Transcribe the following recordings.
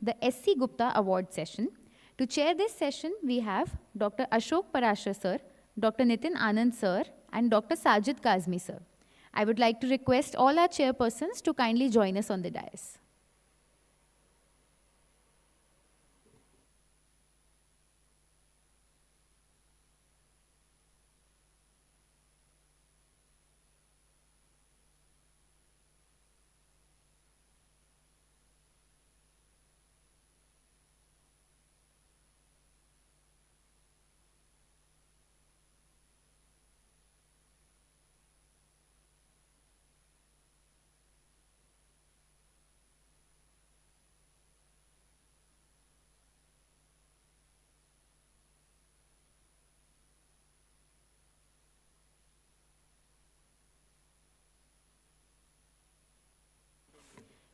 the SC Gupta Award session. To chair this session, we have Dr. Ashok Parashar sir, Dr. Nitin Anand sir, and Dr. Sajid Kazmi sir. I would like to request all our chairpersons to kindly join us on the dais.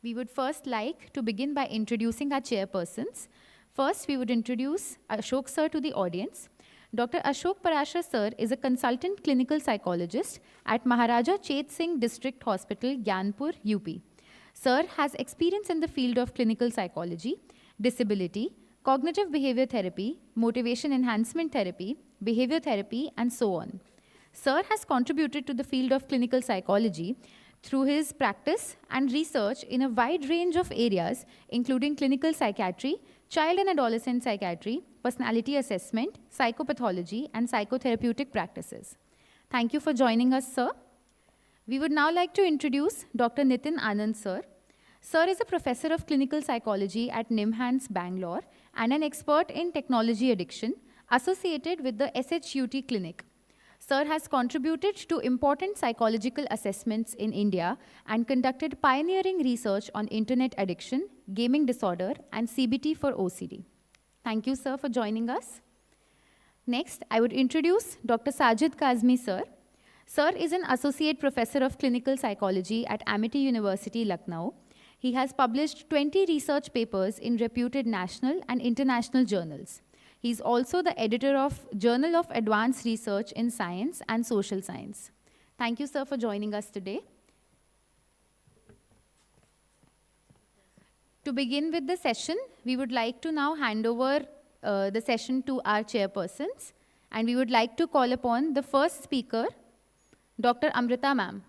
We would first like to begin by introducing our chairpersons. First, we would introduce Ashok sir to the audience. Dr. Ashok Parashar sir is a consultant clinical psychologist at Maharaja Chet Singh District Hospital, Gyanpur, UP. Sir has experience in the field of clinical psychology, disability, cognitive behavior therapy, motivation enhancement therapy, behavior therapy, and so on. Sir has contributed to the field of clinical psychology through his practice and research in a wide range of areas, including clinical psychiatry, child and adolescent psychiatry, personality assessment, psychopathology, and psychotherapeutic practices. Thank you for joining us, sir. We would now like to introduce Dr. Nitin Anand, sir. Sir is a professor of clinical psychology at NIMHANS, Bangalore, and an expert in technology addiction, associated with the SHUT clinic. Sir has contributed to important psychological assessments in India and conducted pioneering research on internet addiction, gaming disorder, and CBT for OCD. Thank you, sir, for joining us. Next, I would introduce Dr. Sajid Kazmi, sir. Sir is an associate professor of clinical psychology at Amity University, Lucknow. He has published 20 research papers in reputed national and international journals. He is also the editor of Journal of Advanced Research in Science and Social Science. Thank you, sir, for joining us today. To begin with the session, we would like to now hand over the session to our chairpersons, and we would like to call upon the first speaker, Dr. Amrita ma'am.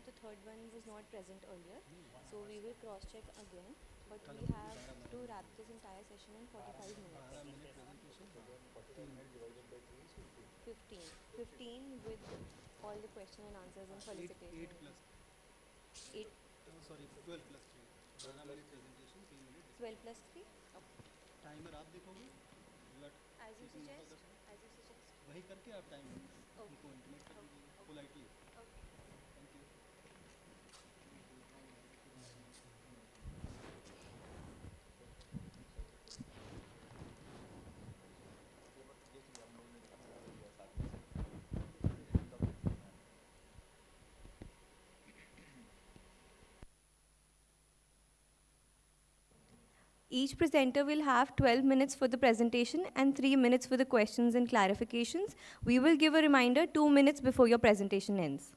The third one was not present earlier, so we will cross-check again, but we have to wrap this entire session in 45 minutes. 15 with all the question and answers and solicitation. 8 sorry 12 plus 3 12 presentation 3 minutes 12 plus 3 okay. Timer आप देखोगे as you suggest वही करके आप time उनको intimate कर दीजिए politely. Thank you. Each presenter will have 12 minutes for the presentation and 3 minutes for the questions and clarifications. We will give a reminder 2 minutes before your presentation ends.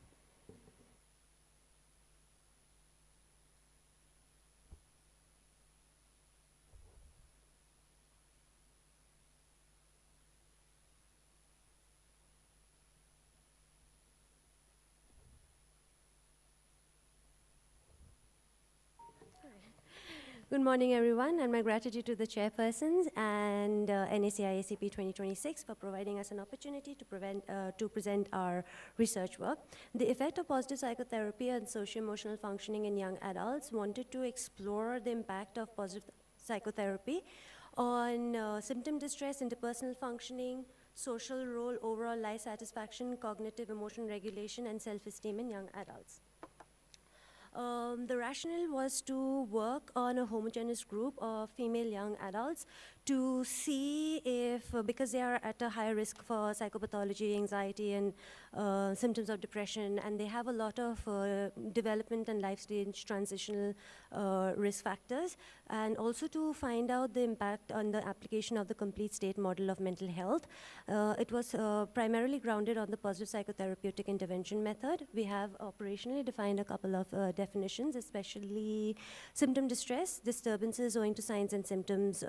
Good morning, everyone, and my gratitude to the chairpersons and NACIACP 2026 for providing us an opportunity to present our research work. The effect of positive psychotherapy on socio-emotional functioning in young adults. Wanted to explore the impact of positive psychotherapy on symptom distress, interpersonal functioning, social role, overall life satisfaction, cognitive emotion regulation, and self-esteem in young adults. The rationale was to work on a homogeneous group of female young adults to see if, because they are at a higher risk for psychopathology, anxiety, and symptoms of depression, and they have a lot of development and life stage transitional risk factors, and also to find out the impact on the application of the complete state model of mental health. It was primarily grounded on the positive psychotherapeutic intervention method. We have operationally defined a couple of definitions, especially symptom distress, disturbances owing to signs and symptoms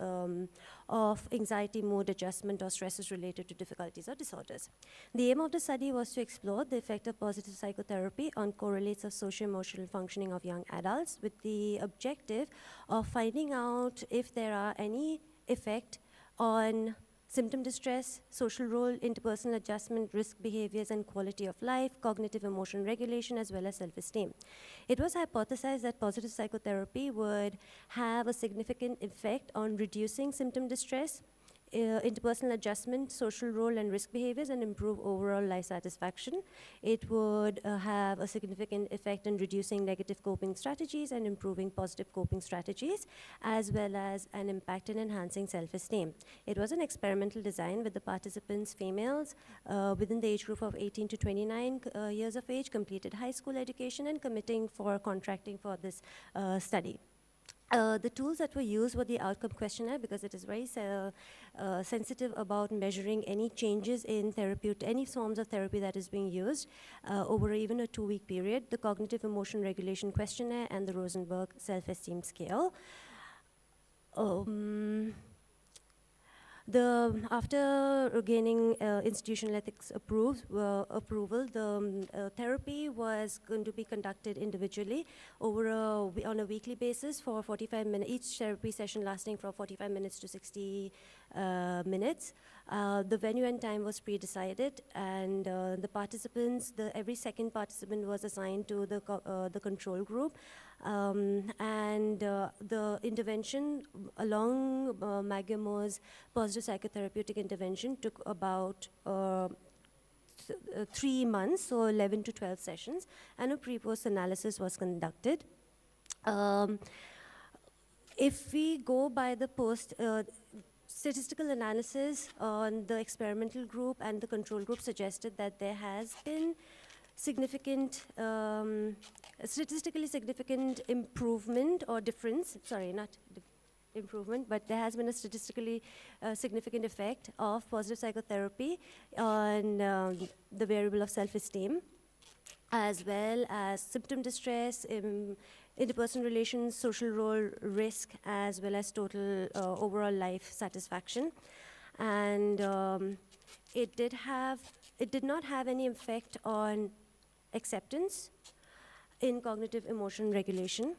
of anxiety, mood adjustment, or stresses related to difficulties or disorders. The aim of the study was to explore the effect of positive psychotherapy on correlates of socio-emotional functioning of young adults, with the objective of finding out if there are any effect on symptom distress, social role, interpersonal adjustment, risk behaviors, and quality of life, cognitive emotion regulation, as well as self-esteem. It was hypothesized that positive psychotherapy would have a significant effect on reducing symptom distress, interpersonal adjustment, social role, and risk behaviors, and improve overall life satisfaction. It would have a significant effect on reducing negative coping strategies and improving positive coping strategies, as well as an impact in enhancing self-esteem. It was an experimental design with the participants females within the age group of 18 to 29 years of age, completed high school education, and committing for contracting for this study. The tools that were used were the outcome questionnaire, because it is very sensitive about measuring any changes in any forms of therapy that is being used over even a 2-week period, the cognitive emotion regulation questionnaire, and the Rosenberg self-esteem scale. After gaining institutional ethics approval, the therapy was going to be conducted individually on a weekly basis for 45 minutes, each therapy session lasting from 45 minutes to 60 minutes. The venue and time was pre-decided, and the participants, every second participant was assigned to the control group. The intervention along Magamo's positive psychotherapeutic intervention took about 3 months, so 11 to 12 sessions, and a pre-post analysis was conducted. If we go by the statistical analysis on the experimental group and the control group suggested that there has been statistically significant improvement or difference, sorry, not improvement, but there has been a statistically significant effect of positive psychotherapy on the variable of self-esteem, as well as symptom distress, interpersonal relations, social role, risk, as well as total overall life satisfaction. And it did not have any effect on acceptance in cognitive emotion regulation.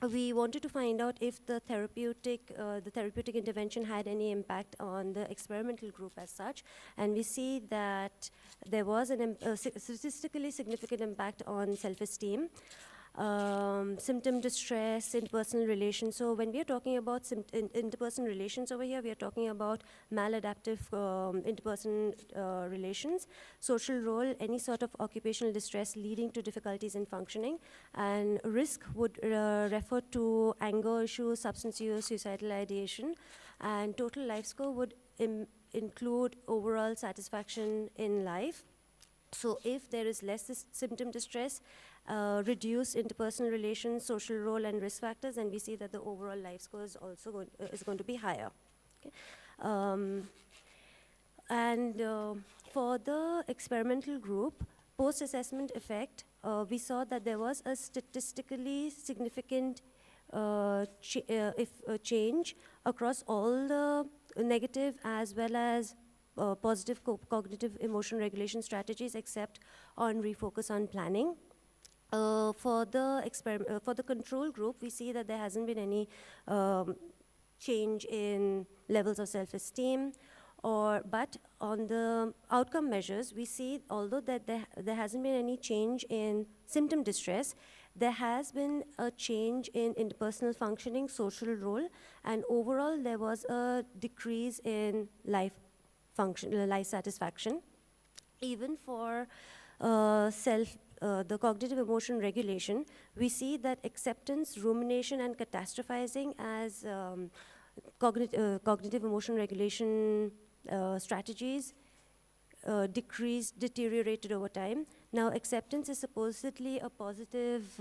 We wanted to find out if the therapeutic intervention had any impact on the experimental group as such, and we see that there was a statistically significant impact on self-esteem, symptom distress, interpersonal relations. So when we are talking about interpersonal relations over here, we are talking about maladaptive interpersonal relations, social role, any sort of occupational distress leading to difficulties in functioning, and risk would refer to anger issues, substance use, suicidal ideation, and total life score would include overall satisfaction in life. So if there is less symptom distress, reduce interpersonal relations, social role, and risk factors, and we see that the overall life score is also going to be higher. Okay. For the experimental group, post-assessment effect, we saw that there was a statistically significant change across all the negative as well as positive cognitive emotion regulation strategies, except on refocus on planning. For the control group, we see that there hasn't been any change in levels of self-esteem, but on the outcome measures, we see, although that there hasn't been any change in symptom distress, There has been a change in interpersonal functioning, social role, and overall there was a decrease in life satisfaction. Even for the cognitive emotion regulation, we see that acceptance, rumination, and catastrophizing as cognitive emotion regulation strategies deteriorated over time. Now, acceptance is supposedly a positive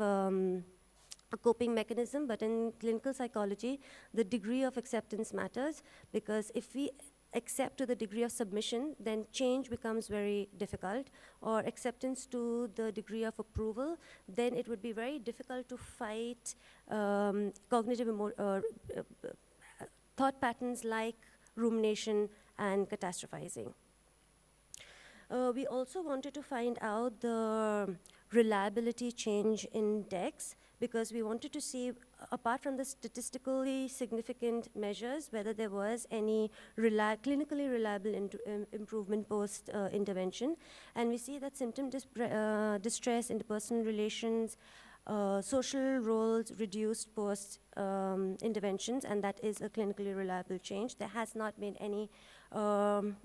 a coping mechanism, but in clinical psychology, the degree of acceptance matters, because if we accept to the degree of submission, then change becomes very difficult, or acceptance to the degree of approval, then it would be very difficult to fight thought patterns like rumination and catastrophizing. We also wanted to find out the reliability change index, because we wanted to see, apart from the statistically significant measures, whether there was any clinically reliable improvement post-intervention. And we see that symptom distress, interpersonal relations, social roles reduced post-interventions, and that is a clinically reliable change. There has not been any, the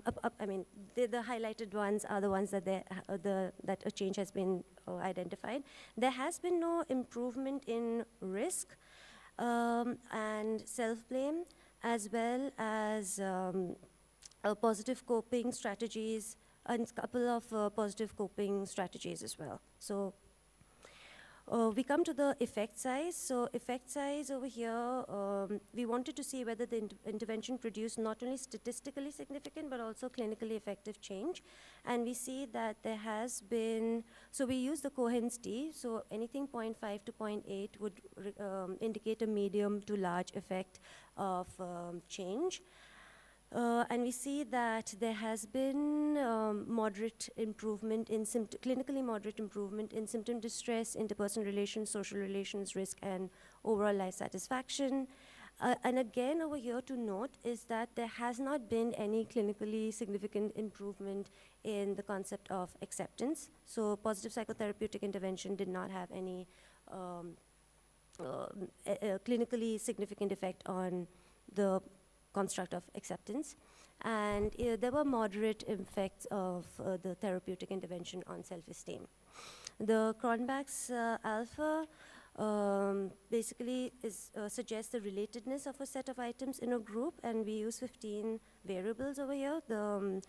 highlighted ones are the ones that that a change has been identified. There has been no improvement in risk and self-blame, as well as positive coping strategies, and a couple of positive coping strategies as well. So we come to the effect size. So effect size over here, we wanted to see whether the intervention produced not only statistically significant, but also clinically effective change. And we see that there has been, so we use the Cohen's d, so anything 0.5 to 0.8 would indicate a medium to large effect of change. And we see that there has been moderate improvement in clinically moderate improvement in symptom distress, interpersonal relations, social relations, risk, and overall life satisfaction. And again, over here to note is that there has not been any clinically significant improvement in the concept of acceptance. So positive psychotherapeutic intervention did not have any clinically significant effect on the construct of acceptance. And there were moderate effects of the therapeutic intervention on self-esteem. The Cronbach's alpha basically suggests the relatedness of a set of items in a group, and we use 15 variables over here. The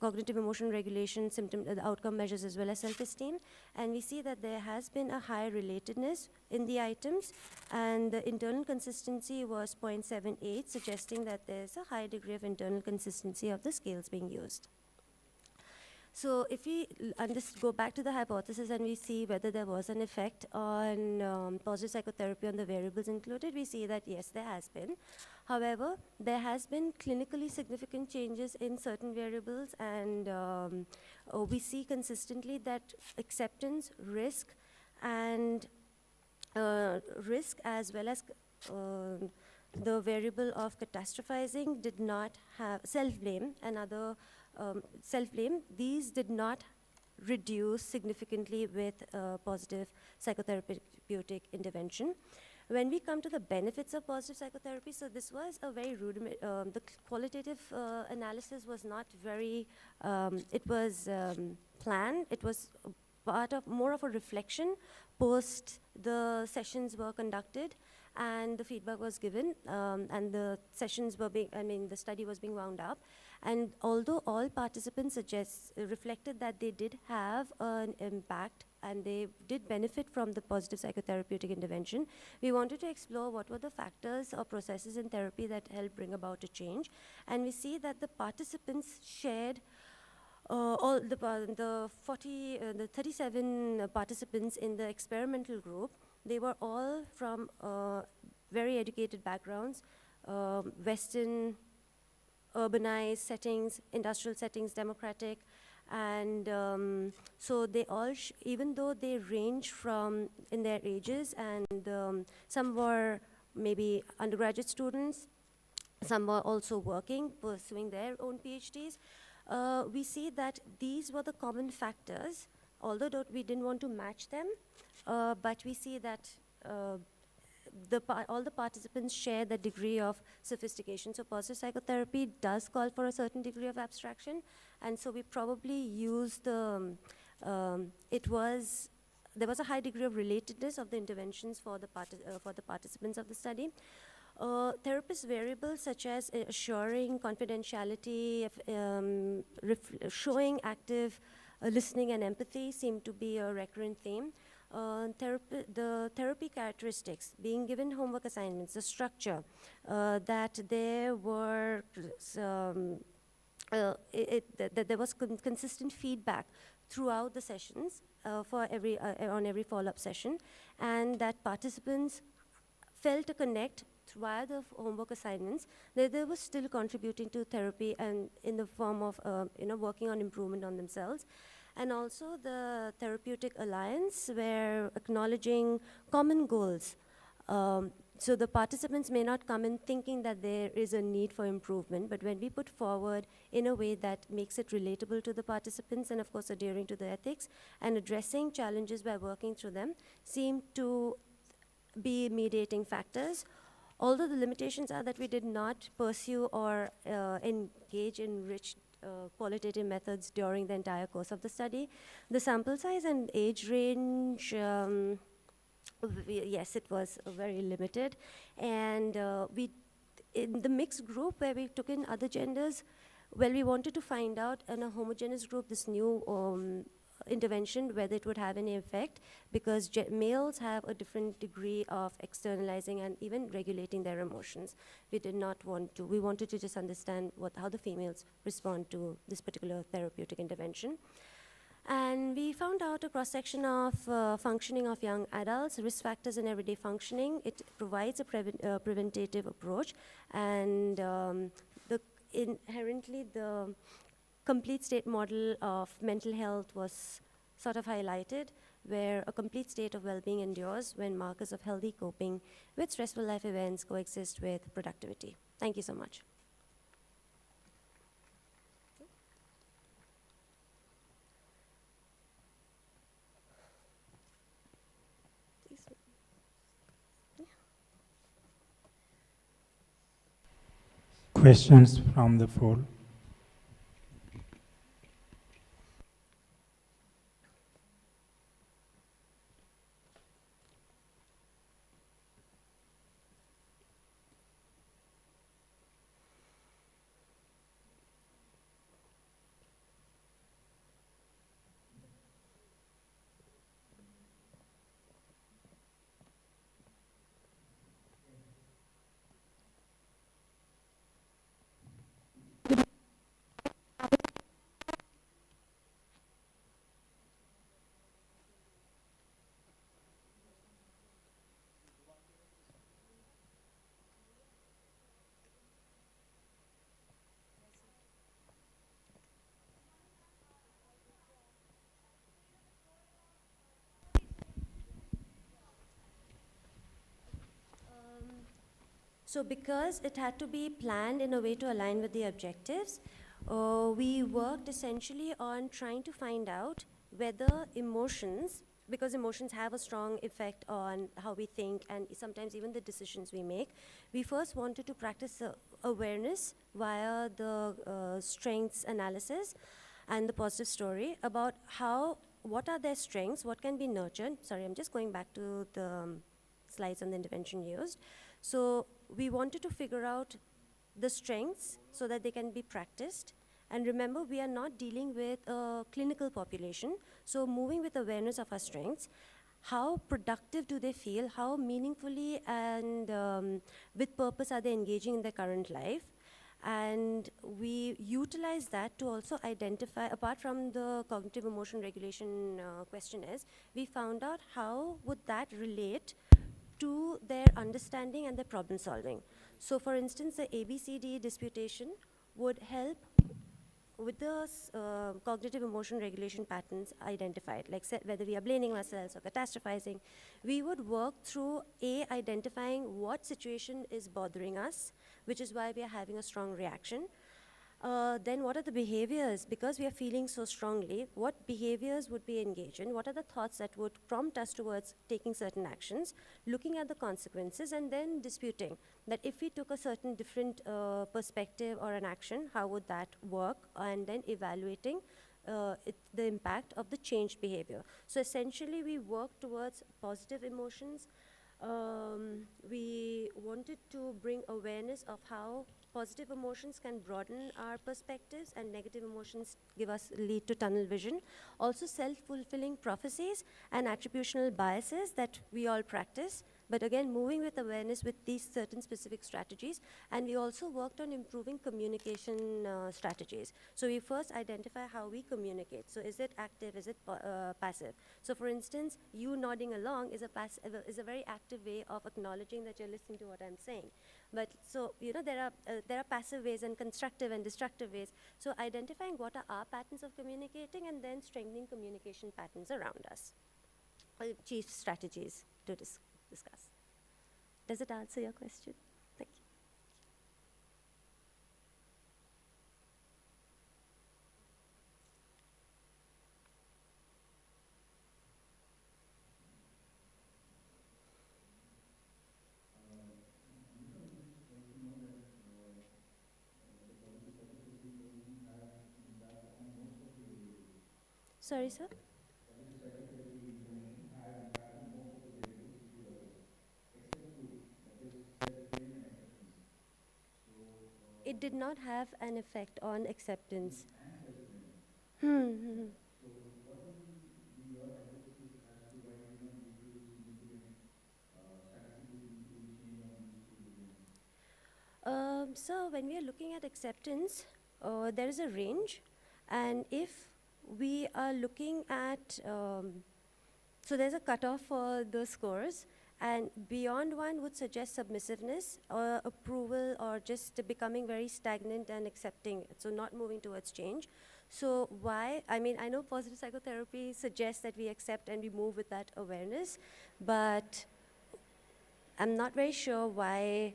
cognitive emotion regulation, the outcome measures, as well as self-esteem. And we see that there has been a high relatedness in the items, and the internal consistency was 0.78, suggesting that there's a high degree of internal consistency of the scales being used. So if we go back to the hypothesis and we see whether there was an effect on positive psychotherapy on the variables included, we see that yes, there has been. However, there has been clinically significant changes in certain variables, and we see consistently that acceptance, risk, and risk, as well as the variable of catastrophizing, did not have self-blame and other self-blame. These did not reduce significantly with positive psychotherapeutic intervention. When we come to the benefits of positive psychotherapy, so this was a very the qualitative analysis was not very, it was planned. It was part of more of a reflection post the sessions were conducted and the feedback was given, and the sessions were being, the study was being wound up. And although all participants reflected that they did have an impact and they did benefit from the positive psychotherapeutic intervention, we wanted to explore what were the factors or processes in therapy that helped bring about a change. And we see that the participants shared all the 37 participants in the experimental group. They were all from very educated backgrounds, Western, urbanized settings, industrial settings, democratic, and so they all, even though they range from in their ages, and some were maybe undergraduate students, some were also working, pursuing their own PhDs, we see that these were the common factors. Although we didn't want to match them, but we see that all the participants share the degree of sophistication. So positive psychotherapy does call for a certain degree of abstraction, and so we probably use the, there was a high degree of relatedness of the interventions for the participants of the study. Therapist variables such as assuring confidentiality, showing active listening and empathy seem to be a recurrent theme. The therapy characteristics, being given homework assignments, the structure, that there were that there was consistent feedback throughout the sessions on every follow-up session, and that participants felt a connect via the homework assignments, that they were still contributing to therapy and in the form of working on improvement on themselves. And also the therapeutic alliance, where acknowledging common goals. So the participants may not come in thinking that there is a need for improvement, but when we put forward in a way that makes it relatable to the participants, and of course adhering to the ethics and addressing challenges by working through them, seem to be mediating factors. Although the limitations are that we did not pursue or engage in rich qualitative methods during the entire course of the study. The sample size and age range, yes, it was very limited. And in the mixed group where we took in other genders, well, we wanted to find out in a homogeneous group this new intervention, whether it would have any effect, because males have a different degree of externalizing and even regulating their emotions. We did not want to, we wanted to just understand how the females respond to this particular therapeutic intervention. And we found out a cross-section of functioning of young adults, risk factors in everyday functioning. It provides a preventative approach, and inherently the complete state model of mental health was sort of highlighted, where a complete state of well-being endures when markers of healthy coping with stressful life events coexist with productivity. Thank you so much. Questions from the floor? So because it had to be planned in a way to align with the objectives, we worked essentially on trying to find out whether emotions, because emotions have a strong effect on how we think and sometimes even the decisions we make, we first wanted to practice awareness via the strengths analysis and the positive story about what are their strengths, what can be nurtured. Sorry, I'm just going back to the slides on the intervention used. So we wanted to figure out the strengths so that they can be practiced. And remember, we are not dealing with a clinical population. So moving with awareness of our strengths, how productive do they feel? How meaningfully and with purpose are they engaging in their current life? And we utilize that to also identify, apart from the cognitive emotion regulation questionnaires, we found out how would that relate to their understanding and their problem solving. So for instance, the ABCD disputation would help with the cognitive emotion regulation patterns identified, like whether we are blaming ourselves or catastrophizing. We would work through identifying what situation is bothering us, which is why we are having a strong reaction. Then what are the behaviors? Because we are feeling so strongly, what behaviors would we engage in? What are the thoughts that would prompt us towards taking certain actions, looking at the consequences, and then disputing that if we took a certain different perspective or an action, how would that work? And then evaluating the impact of the changed behavior. So essentially, we work towards positive emotions. We wanted to bring awareness of how positive emotions can broaden our perspectives and negative emotions lead to tunnel vision. Also self-fulfilling prophecies and attributional biases that we all practice. But again, moving with awareness with these certain specific strategies. And we also worked on improving communication strategies. So we first identify how we communicate. So is it active, is it passive? So for instance, you nodding along is a very active way of acknowledging that you're listening to what I'm saying. But so, you know, there are passive ways and constructive and destructive ways. So identifying what are our patterns of communicating and then strengthening communication patterns around us. Chief strategies to discuss. Does it answer your question? Thank you. Sorry, sir? Positive psychotherapy intervention had impact on most of the variables which you assessed, except two, that is self-blame and acceptance. So, It did not have an effect on acceptance. and self-blame. Hmm. So, what will be your hypothesis as to why it did not lead to significant statistically significant change on these two domains? So when we are looking at acceptance, there is a range, and if we are looking at, so there's a cutoff for the scores, and beyond one would suggest submissiveness or approval or just becoming very stagnant and accepting, so not moving towards change. So why, I mean, I know positive psychotherapy suggests that we accept and we move with that awareness, but I'm not very sure why.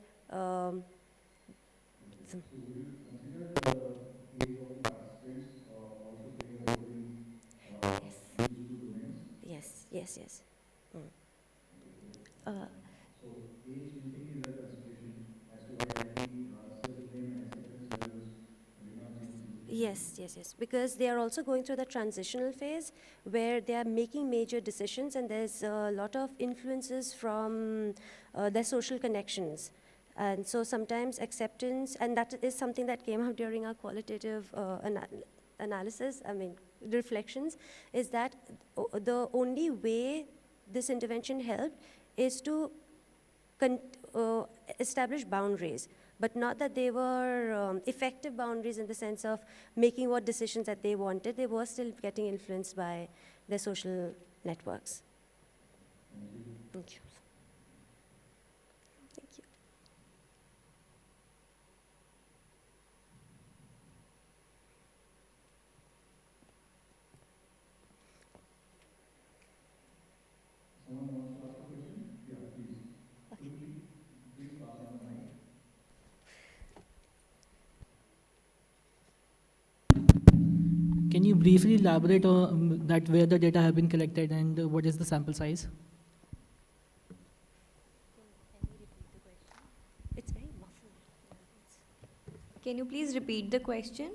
So, would you consider the age of the participants also playing a role in these two domains? Yes. So, age do you think is a consideration as to why the self-blame and acceptance levels did not lead to significant? Yes, because they are also going through the transitional phase where they are making major decisions, and there's a lot of influences from their social connections. And so sometimes acceptance, and that is something that came out during our qualitative analysis, reflections, is that the only way this intervention helped is to establish boundaries, but not that they were effective boundaries in the sense of making what decisions that they wanted. They were still getting influenced by their social networks. Thank you. Thank you. Thank you. Someone wants to ask a question? Yeah, please. Could you please pass on the mic? Can you briefly elaborate on that where the data have been collected and what is the sample size? It's very muffled. Can you please repeat the question?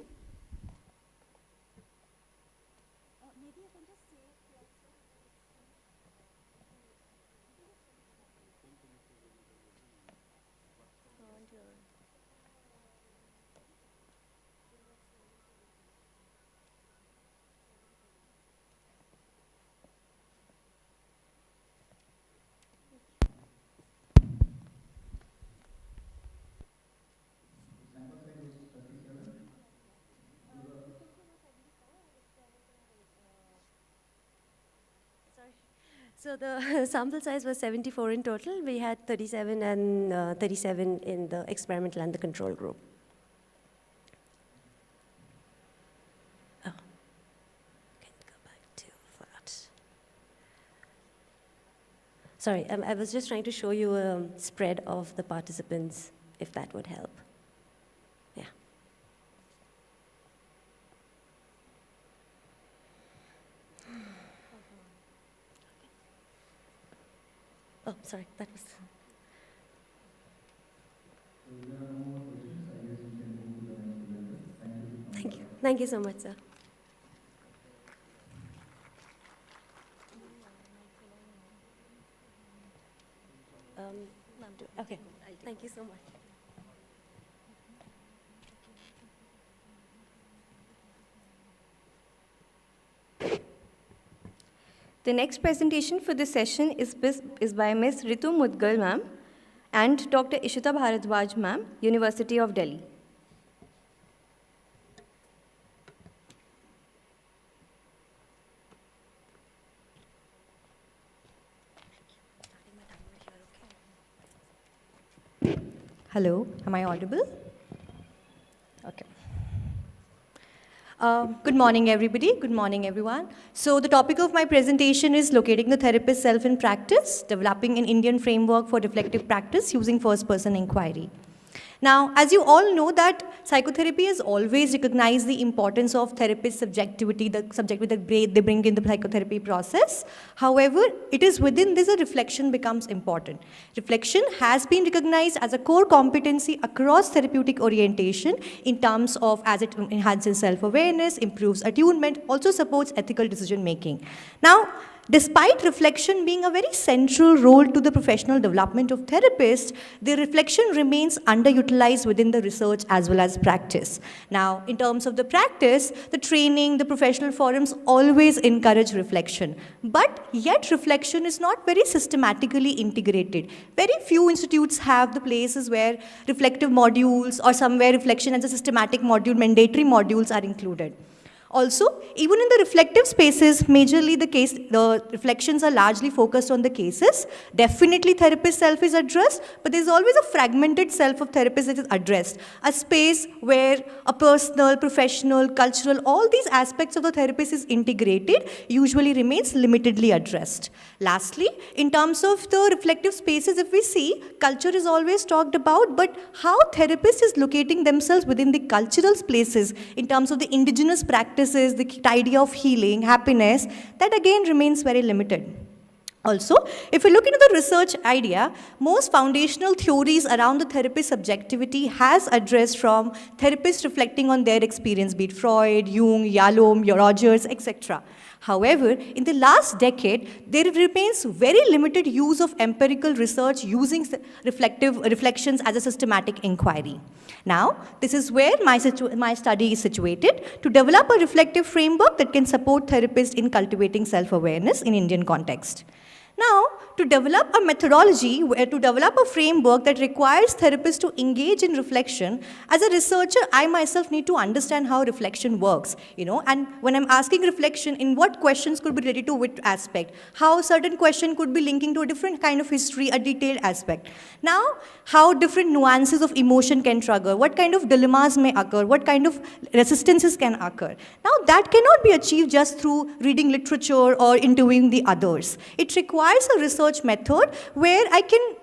The sample size was 37. So the sample size was 74 in total. We had 37 and 37 in the experimental and the control group. Oh, can go back to that. Sorry, I was just trying to show you a spread of the participants, if that would help. Yeah. Oh, sorry, that was. Thank you. Thank you so much, sir. Okay, thank you so much. The next presentation for this session is by Ms. Ritu Mudgal ma'am and Dr. Ishita Bharadwaj ma'am, University of Delhi. Hello, am I audible? Okay. Good morning, everybody. Good morning, everyone. So the topic of my presentation is locating the therapist self in practice, developing an Indian framework for reflective practice using first-person inquiry. Now, as you all know that psychotherapy has always recognized the importance of therapist subjectivity, the subjectivity that they bring in the psychotherapy process. However, it is within this a reflection becomes important. Reflection has been recognized as a core competency across therapeutic orientation in terms of as it enhances self-awareness, improves attunement, also supports ethical decision-making. Now, despite reflection being a very central role to the professional development of therapists, the reflection remains underutilized within the research as well as practice. Now, in terms of the practice, the training, the professional forums always encourage reflection. But yet reflection is not very systematically integrated. Very few institutes have the places where reflective modules or somewhere reflection as a systematic module, mandatory modules are included. Also, even in the reflective spaces, majorly the reflections are largely focused on the cases. Definitely therapist self is addressed, but there's always a fragmented self of therapist that is addressed. A space where a personal, professional, cultural, all these aspects of the therapist is integrated, usually remains limitedly addressed. Lastly, in terms of the reflective spaces, if we see, culture is always talked about, but how therapists is locating themselves within the cultural places in terms of the indigenous practices, the idea of healing, happiness, that again remains very limited. Also, if we look into the research idea, most foundational theories around the therapist subjectivity has addressed from therapists reflecting on their experience, be it Freud, Jung, Yalom, Rogers, etc. However, in the last decade, there remains very limited use of empirical research using reflections as a systematic inquiry. Now, this is where my study is situated, to develop a reflective framework that can support therapists in cultivating self-awareness in Indian context. Now, to develop a methodology, to develop a framework that requires therapists to engage in reflection, as a researcher, I myself need to understand how reflection works, and when I'm asking reflection, in what questions could be related to which aspect, how certain question could be linking to a different kind of history, a detailed aspect. Now, how different nuances of emotion can trigger, what kind of dilemmas may occur, what kind of resistances can occur. Now, that cannot be achieved just through reading literature or interviewing the others. It requires a research method where I can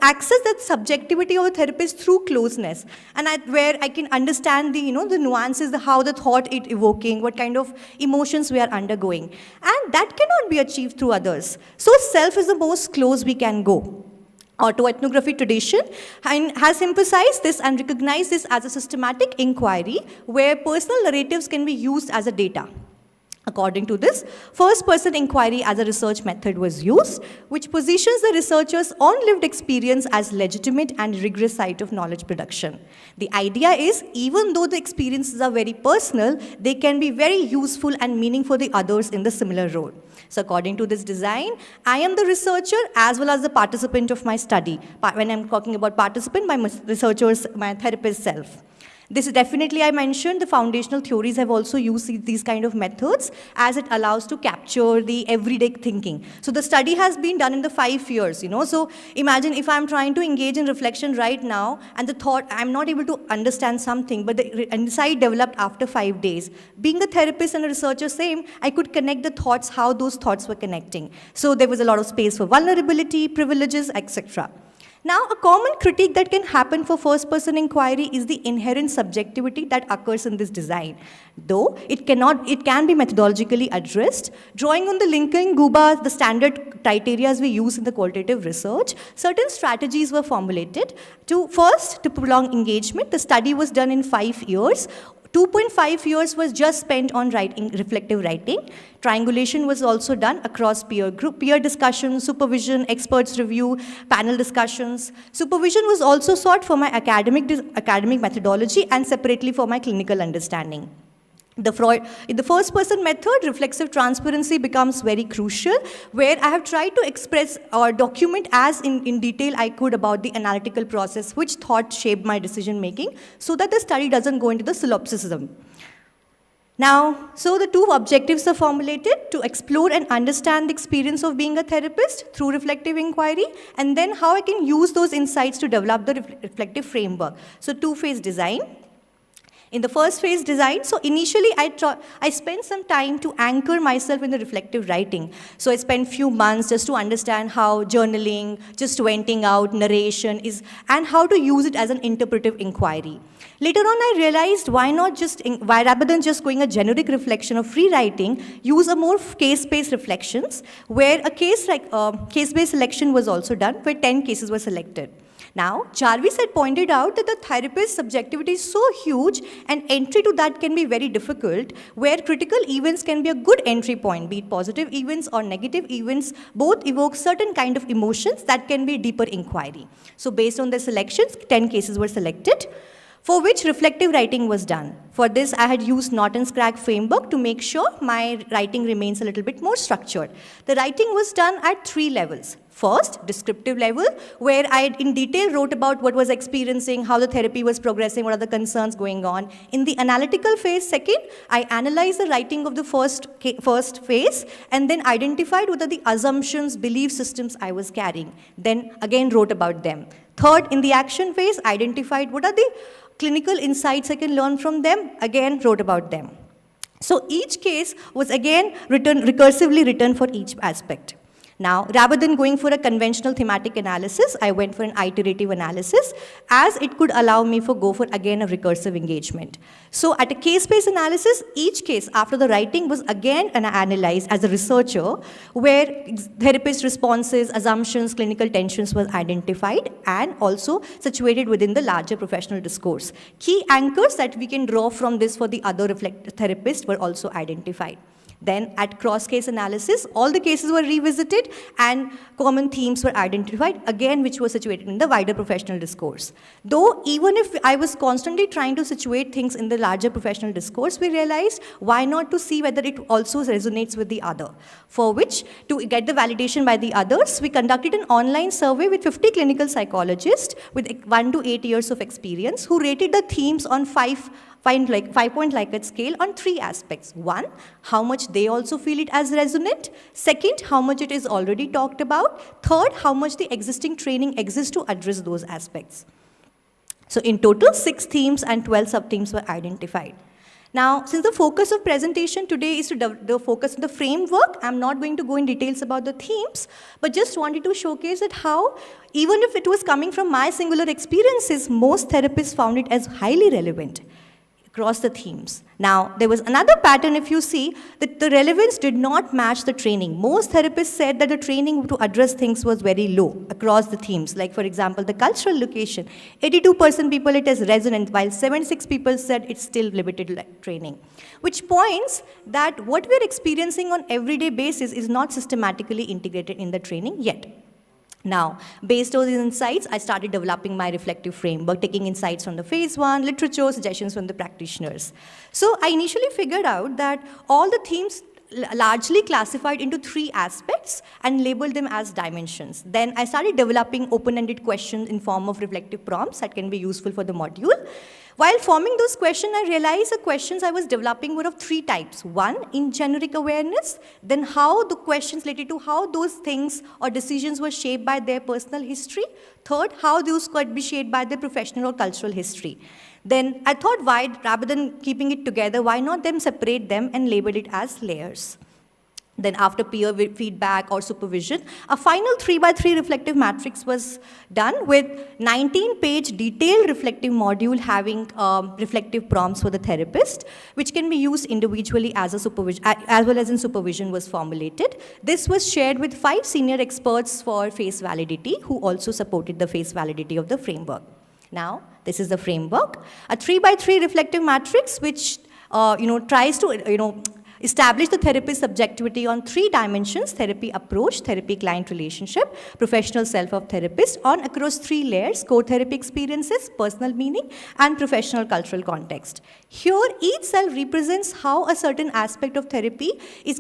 access that subjectivity of a therapist through closeness, and where I can understand the nuances, how the thought is evoking, what kind of emotions we are undergoing. And that cannot be achieved through others. So self is the most close we can go. Autoethnography tradition has emphasized this and recognized this as a systematic inquiry where personal narratives can be used as a data. According to this, first-person inquiry as a research method was used, which positions the researcher's own lived experience as legitimate and rigorous site of knowledge production. The idea is, even though the experiences are very personal, they can be very useful and meaningful for the others in the similar role. So according to this design, I am the researcher as well as the participant of my study. When I'm talking about participant, my researcher's, my therapist self. This is definitely, I mentioned, the foundational theories have also used these kind of methods as it allows to capture the everyday thinking. So the study has been done in the 5 years, So imagine if I'm trying to engage in reflection right now and the thought, I'm not able to understand something, but the insight developed after 5 days. Being a therapist and a researcher same, I could connect the thoughts, how those thoughts were connecting. So there was a lot of space for vulnerability, privileges, etc. Now, a common critique that can happen for first-person inquiry is the inherent subjectivity that occurs in this design. Though it can be methodologically addressed. Drawing on the Lincoln, Guba, the standard criteria we use in the qualitative research, certain strategies were formulated. First, to prolong engagement, the study was done in 5 years. 2.5 years was just spent on reflective writing. Triangulation was also done across peer discussions, supervision, experts review, panel discussions. Supervision was also sought for my academic methodology and separately for my clinical understanding. In the first-person method, reflexive transparency becomes very crucial, where I have tried to express or document as in detail I could about the analytical process, which thought shaped my decision-making, so that the study doesn't go into the solipsism. Now, so the two objectives are formulated: to explore and understand the experience of being a therapist through reflective inquiry, and then how I can use those insights to develop the reflective framework. So two-phase design. In the first phase design, so initially I spent some time to anchor myself in the reflective writing. So I spent few months just to understand how journaling, just venting out, narration is, and how to use it as an interpretive inquiry. Later on, I realized why rather than just going a generic reflection of free writing, use a more case-based reflections, where a case-based selection was also done, where 10 cases were selected. Now, Jarvis had pointed out that the therapist's subjectivity is so huge and entry to that can be very difficult, where critical events can be a good entry point, be it positive events or negative events, both evoke certain kind of emotions that can be deeper inquiry. So based on the selections, 10 cases were selected, for which reflective writing was done. For this, I had used Norton's crack framework to make sure my writing remains a little bit more structured. The writing was done at 3 levels. First, descriptive level, where I in detail wrote about what was experiencing, how the therapy was progressing, what are the concerns going on. In the analytical phase, second, I analyzed the writing of the first phase and then identified what are the assumptions, belief systems I was carrying. Then again wrote about them. Third, in the action phase, identified what are the clinical insights I can learn from them, again wrote about them. So each case was again recursively written for each aspect. Now, rather than going for a conventional thematic analysis, I went for an iterative analysis, as it could allow me to go for, again, a recursive engagement. So at a case-based analysis, each case after the writing was again analyzed as a researcher, where therapist responses, assumptions, clinical tensions were identified and also situated within the larger professional discourse. Key anchors that we can draw from this for the other therapists were also identified. Then at cross-case analysis, all the cases were revisited and common themes were identified, again which were situated in the wider professional discourse. Though even if I was constantly trying to situate things in the larger professional discourse, we realized why not to see whether it also resonates with the other. For which, to get the validation by the others, we conducted an online survey with 50 clinical psychologists with 1 to 8 years of experience who rated the themes on 5-point Likert scale on 3 aspects. 1, how much they also feel it as resonant. Second, how much it is already talked about. Third, how much the existing training exists to address those aspects. So in total, 6 themes and 12 sub-themes were identified. Now, since the focus of presentation today is to focus on the framework, I'm not going to go in details about the themes, but just wanted to showcase that how, even if it was coming from my singular experiences, most therapists found it as highly relevant across the themes. Now, there was another pattern, if you see, that the relevance did not match the training. Most therapists said that the training to address things was very low across the themes. Like, for example, the cultural location, 82% people it is resonant, while 76 people said it's still limited training. Which points that what we're experiencing on everyday basis is not systematically integrated in the training yet. Now, based on these insights, I started developing my reflective framework, taking insights from the phase 1, literature, suggestions from the practitioners. So I initially figured out that all the themes largely classified into 3 aspects and labeled them as dimensions. Then I started developing open-ended questions in form of reflective prompts that can be useful for the module. While forming those questions, I realized the questions I was developing were of 3 types. 1, in generic awareness, then how the questions related to how those things or decisions were shaped by their personal history. Third, how those could be shaped by their professional or cultural history. Then I thought, why, rather than keeping it together, why not them separate them and label it as layers? Then after peer feedback or supervision, a final 3x3 reflective matrix was done with 19-page detailed reflective module having reflective prompts for the therapist, which can be used individually as well as in supervision was formulated. This was shared with 5 senior experts for face validity who also supported the face validity of the framework. Now, this is the framework, a 3x3 reflective matrix which tries to establish the therapist's subjectivity on 3 dimensions: therapy approach, therapy client relationship, professional self of therapist, on across 3 layers: core therapy experiences, personal meaning, and professional cultural context. Here, each cell represents how a certain aspect of therapy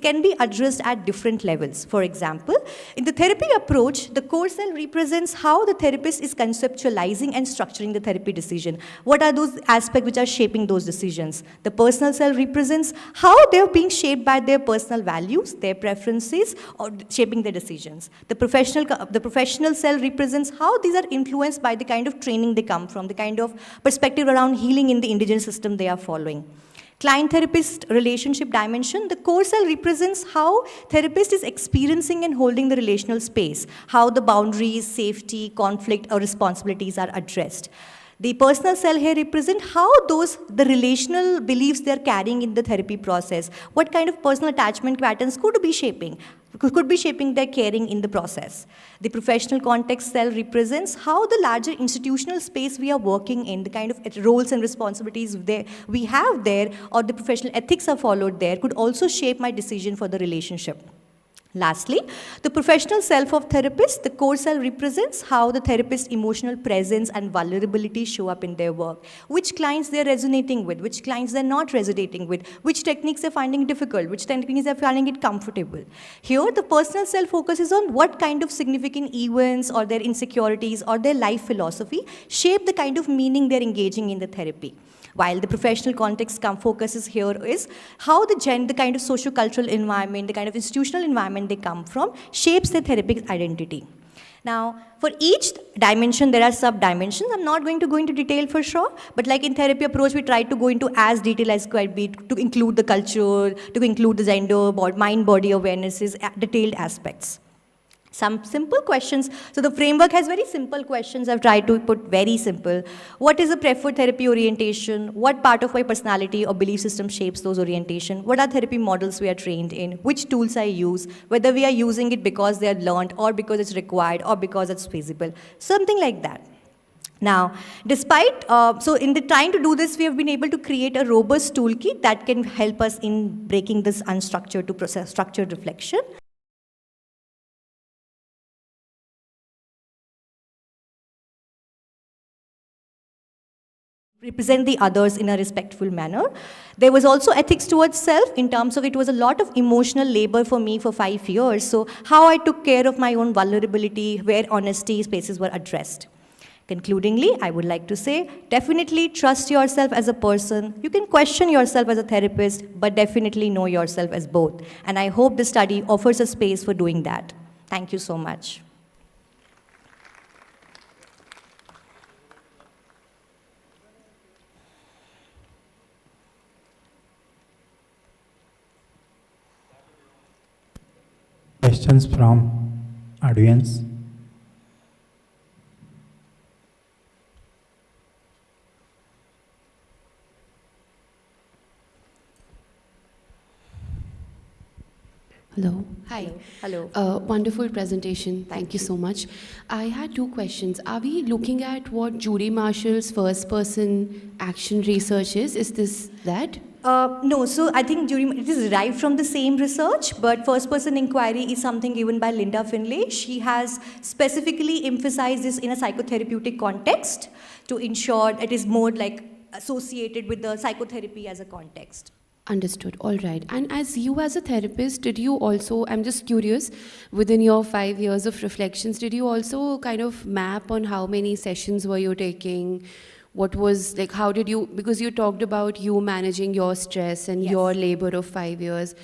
can be addressed at different levels. For example, in the therapy approach, the core cell represents how the therapist is conceptualizing and structuring the therapy decision. What are those aspects which are shaping those decisions? The personal cell represents how they're being shaped by their personal values, their preferences, or shaping their decisions. The professional cell represents how these are influenced by the kind of training they come from, the kind of perspective around healing in the indigenous system they are following. Client-therapist relationship dimension, the core cell represents how therapist is experiencing and holding the relational space, how the boundaries, safety, conflict, or responsibilities are addressed. The personal cell here represent how the relational beliefs they're carrying in the therapy process, what kind of personal attachment patterns could be shaping their caring in the process. The professional context cell represents how the larger institutional space we are working in, the kind of roles and responsibilities we have there, or the professional ethics are followed there, could also shape my decision for the relationship. Lastly, the professional self of therapist, the core cell represents how the therapist's emotional presence and vulnerability show up in their work, which clients they're resonating with, which clients they're not resonating with, which techniques they're finding difficult, which techniques they're finding it comfortable. Here, the personal self focuses on what kind of significant events or their insecurities or their life philosophy shape the kind of meaning they're engaging in the therapy. While the professional context focuses here is how the kind of socio-cultural environment, the kind of institutional environment they come from, shapes their therapeutic identity. Now, for each dimension, there are sub-dimensions. I'm not going to go into detail for sure, but like in therapy approach, we try to go into as detail as could be to include the culture, to include the gender, mind-body awarenesses, detailed aspects. Some simple questions. So the framework has very simple questions. I've tried to put very simple. What is a preferred therapy orientation? What part of my personality or belief system shapes those orientation? What are therapy models we are trained in? Which tools I use? Whether we are using it because they are learned or because it's required or because it's feasible. Something like that. Now, despite, in trying to do this, we have been able to create a robust toolkit that can help us in breaking this unstructured to process structured reflection. Represent the others in a respectful manner. There was also ethics towards self in terms of it was a lot of emotional labor for me for 5 years. So how I took care of my own vulnerability, where honesty spaces were addressed. Concludingly, I would like to say, definitely trust yourself as a person. You can question yourself as a therapist, but definitely know yourself as both. And I hope this study offers a space for doing that. Thank you so much. Questions from audience? Hello. Hi. Hello. Wonderful presentation. Thank you so much. I had 2 questions. Are we looking at what Judy Marshall's first-person action research is? Is this that? No, so I think it is derived from the same research, but first-person inquiry is something given by Linda Finlay. She has specifically emphasized this in a psychotherapeutic context to ensure it is more like associated with the psychotherapy as a context. Understood. All right. And as a therapist, did you also, I'm just curious, within your 5 years of reflections, did you also kind of map on how many sessions were you taking? What was, like, how did you, because you talked about you managing your stress and Yes. your labor of 5 years.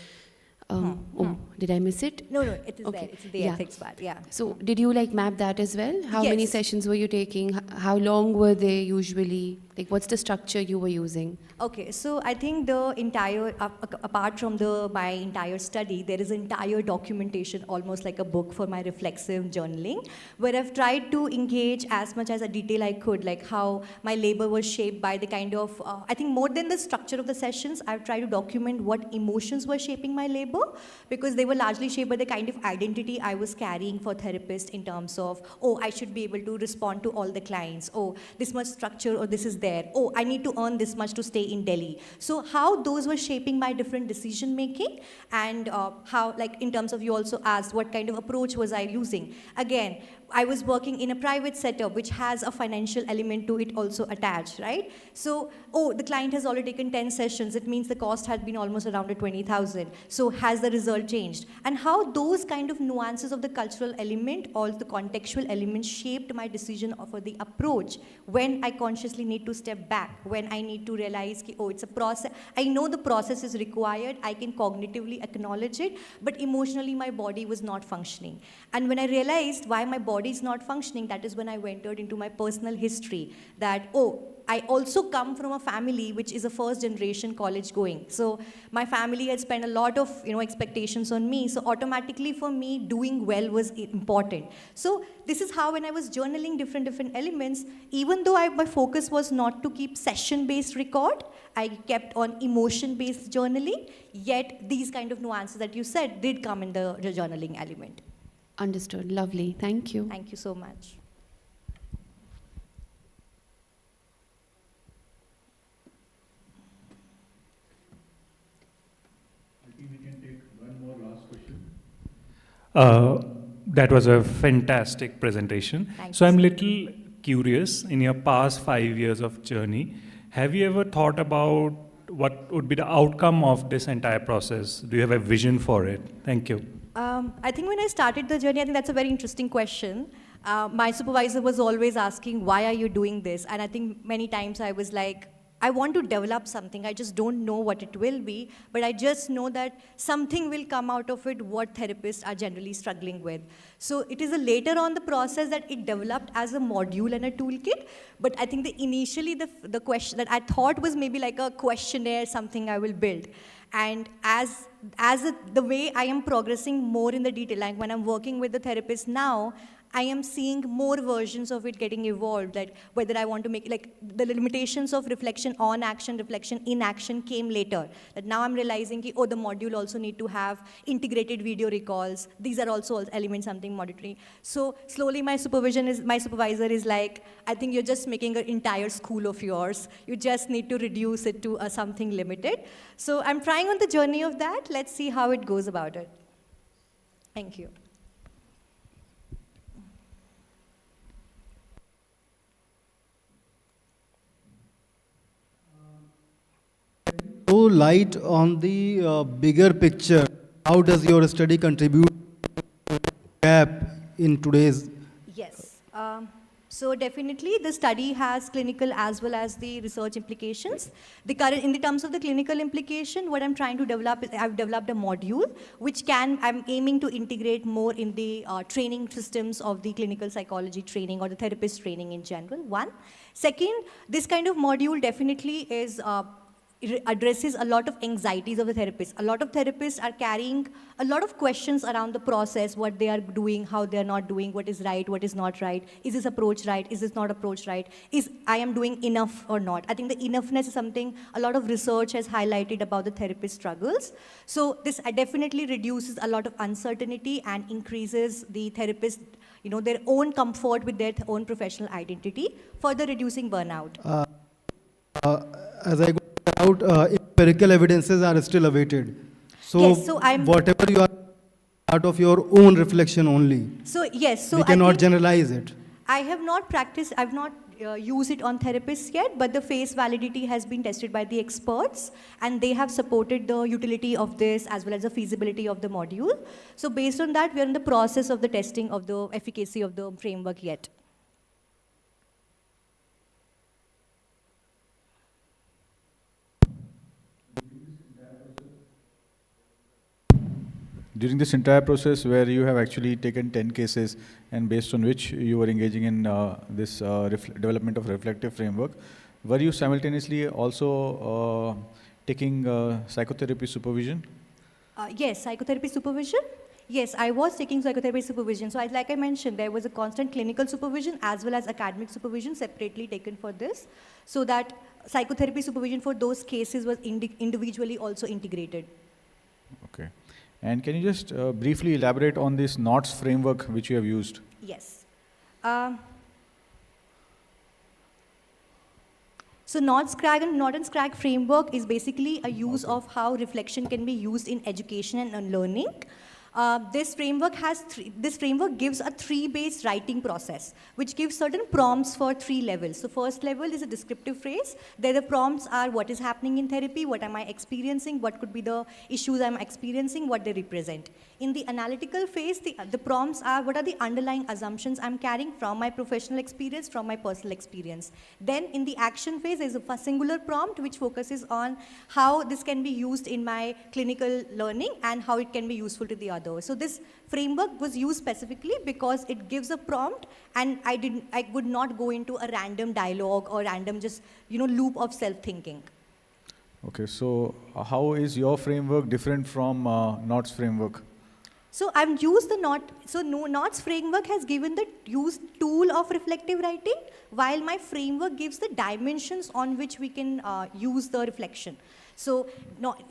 Oh, did I miss it? No, it is Okay. there. It's the Yeah. ethics part, yeah. So did you like map that as well? How many Yes. sessions were you taking? How long were they usually? Like what's the structure you were using? Okay, so I think the entire, apart from my entire study, there is entire documentation, almost like a book for my reflexive journaling, where I've tried to engage as much as a detail I could, like how my labor was shaped by the kind of, I think more than the structure of the sessions, I've tried to document what emotions were shaping my labor, because they were largely shaped by the kind of identity I was carrying for therapists in terms of, oh, I should be able to respond to all the clients, oh, this much structure or this is there, oh, I need to earn this much to stay in Delhi. So how those were shaping my different decision making, and how, like in terms of, you also asked what kind of approach was I using. Again, I was working in a private setup which has a financial element to it also attached, right? So, oh, the client has already taken 10 sessions, it means the cost had been almost around 20,000. So has the result changed? And how those kind of nuances of the cultural element or the contextual element shaped my decision for the approach, when I consciously need to step back, when I need to realize, oh, it's a process. I know the process is required, I can cognitively acknowledge it, but emotionally my body was not functioning. And when I realized why my body is not functioning, that is when I entered into my personal history, that, oh, I also come from a family which is a first generation college going. So my family had spent a lot of expectations on me. So automatically for me, doing well was important. So this is how when I was journaling different elements, even though my focus was not to keep session-based record, I kept on emotion-based journaling, yet these kind of nuances that you said did come in the journaling element. Understood. Lovely. Thank you. Thank you so much. I think we can take one more last question. That was a fantastic presentation. Thank So you, I'm sir. little curious, in your past 5 years of journey, have you ever thought about what would be the outcome of this entire process? Do you have a vision for it? Thank you. I think when I started the journey, I think that's a very interesting question. My supervisor was always asking, why are you doing this? And I think many times I was like, I want to develop something. I just don't know what it will be, but I just know that something will come out of it what therapists are generally struggling with. So it is a later on the process that it developed as a module and a toolkit, but I think initially the question that I thought was maybe like a questionnaire, something I will build. And the way I am progressing more in the detail, like when I'm working with the therapist now, I am seeing more versions of it getting evolved, like whether I want to make, like the limitations of reflection on action, reflection in action came later. That now I'm realizing, the module also need to have integrated video recalls. These are also elements, something monitoring. So slowly my supervisor is like, I think you're just making an entire school of yours. You just need to reduce it to something limited. So I'm trying on the journey of that. Let's see how it goes about it. Thank you. Throw light on the bigger picture. How does your study contribute to the gap in today's? Yes. So definitely the study has clinical as well as the research implications. In the terms of the clinical implication, what I'm trying to develop is I've developed a module which I'm aiming to integrate more in the training systems of the clinical psychology training or the therapist training in general, one. Second, this kind of module definitely is it addresses a lot of anxieties of the therapist. A lot of therapists are carrying a lot of questions around the process, what they are doing, how they are not doing, what is right, what is not right, is this approach right, is this not approach right, is I am doing enough or not. I think the enoughness is something a lot of research has highlighted about the therapist struggles. So this definitely reduces a lot of uncertainty and increases the therapist, their own comfort with their own professional identity, further reducing burnout. As I go out, empirical evidences are still awaited. So, Yes, so whatever you are part of your own reflection only. So yes, so We cannot generalize it. I have not practiced, I've not used it on therapists yet, but the face validity has been tested by the experts and they have supported the utility of this as well as the feasibility of the module. So based on that, we are in the process of the testing of the efficacy of the framework yet. During this entire process where you have actually taken 10 cases and based on which you were engaging in this development of reflective framework, were you simultaneously also taking psychotherapy supervision? Yes, psychotherapy supervision. Yes, I was taking psychotherapy supervision. So like I mentioned, there was a constant clinical supervision as well as academic supervision separately taken for this, so that psychotherapy supervision for those cases was individually also integrated. Okay. And can you just briefly elaborate on this NOTS framework which you have used? Yes. So NOT and SCRAG framework is basically a use of how reflection can be used in education and learning. This framework gives a 3-based writing process, which gives certain prompts for 3 levels. So first level is a descriptive phrase. There the prompts are what is happening in therapy, what am I experiencing, what could be the issues I'm experiencing, what they represent. In the analytical phase, the prompts are what are the underlying assumptions I'm carrying from my professional experience, from my personal experience. Then in the action phase, there's a singular prompt which focuses on how this can be used in my clinical learning and how it can be useful to the other. So this framework was used specifically because it gives a prompt, and I would not go into a random dialogue or random just loop of self-thinking. Okay, so how is your framework different from NOTS framework? So I've used NOTS framework has given the used tool of reflective writing, while my framework gives the dimensions on which we can use the reflection. So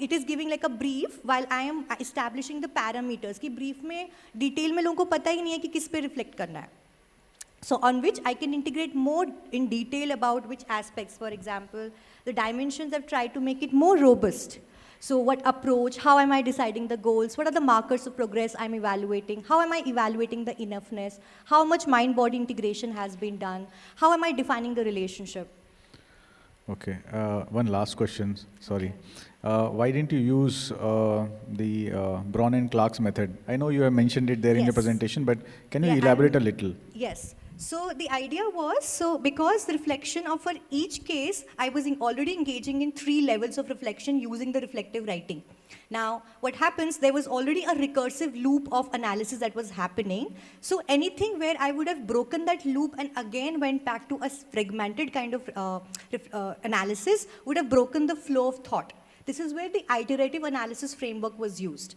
it is giving like a brief, while I am establishing the parameters. कि brief में detail में लोगों को पता ही नहीं है कि किस पे reflect करना है. So on which I can integrate more in detail about which aspects. For example, the dimensions I've tried to make it more robust. So what approach, how am I deciding the goals, what are the markers of progress I'm evaluating, how am I evaluating the enoughness, how much mind-body integration has been done, how am I defining the relationship. Okay, one last question, sorry. Why didn't you use the Braun and Clark's method? I know you have mentioned it there in your presentation, but can you elaborate a little? Yes. So the idea was, because the reflection of for each case, I was already engaging in 3 levels of reflection using the reflective writing. Now, what happens, there was already a recursive loop of analysis that was happening. So anything where I would have broken that loop and again went back to a fragmented kind of analysis would have broken the flow of thought. This is where the iterative analysis framework was used.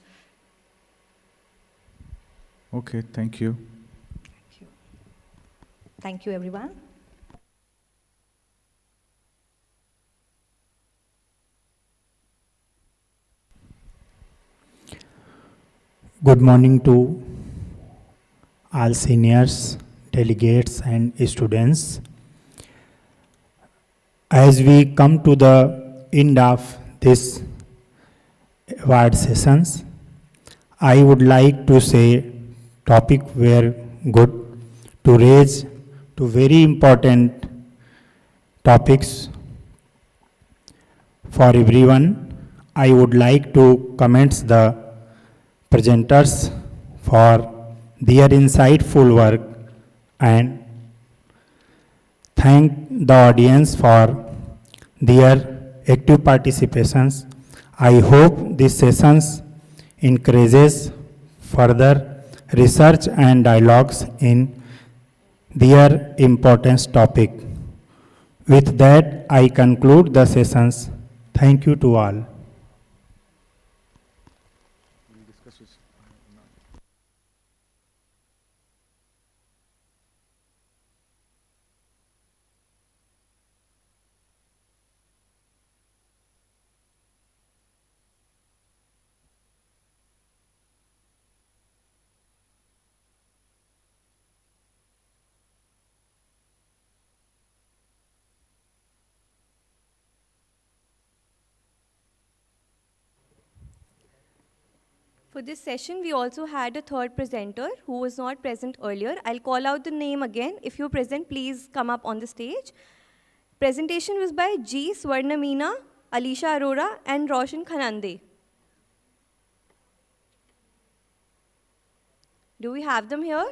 Okay, thank you. Thank you, everyone. Good morning to all seniors, delegates, and students. As we come to the end of this award sessions, I would like to say topic were good to raise to very important topics for everyone. I would like to commend the presenters for their insightful work and thank the audience for their active participations. I hope these sessions encourages further research and dialogues in their importance topic. With that, I conclude the sessions. Thank you to all. For this session, we also had a third presenter who was not present earlier. I'll call out the name again. If you're present, please come up on the stage. Presentation was by G. Swarnamina, Alisha Arora, and Roshan Khanande. Do we have them here?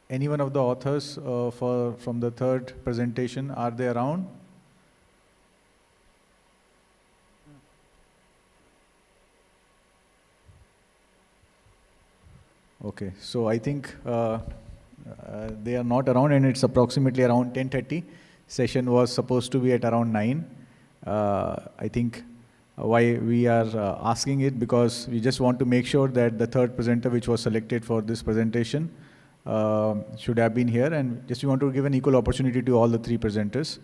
Any one of the authors from the third presentation, are they around? Okay, so I think they are not around, and it's approximately around 10:30. Session was supposed to be at around 9. I think why we are asking it, because we just want to make sure that the third presenter which was selected for this presentation should have been here, and just we want to give an equal opportunity to all the three presenters.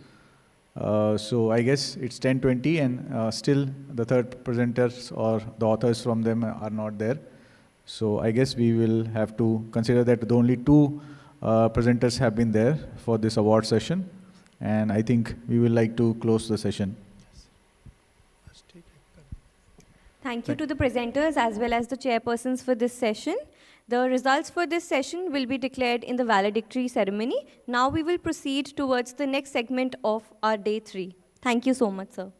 So I guess it's 10:20, and still the third presenters or the authors from them are not there. So I guess we will have to consider that the only two presenters have been there for this award session, and I think we will like to close the session. Thank you to the presenters as well as the chairpersons for this session. The results for this session will be declared in the valedictory ceremony. Now we will proceed towards the next segment of our day 3. Thank you so much, sir.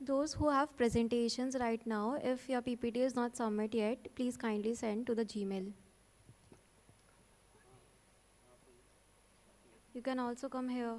Those who have presentations right now, if your PPT is not submitted yet, please kindly send to the Gmail. You can also come here.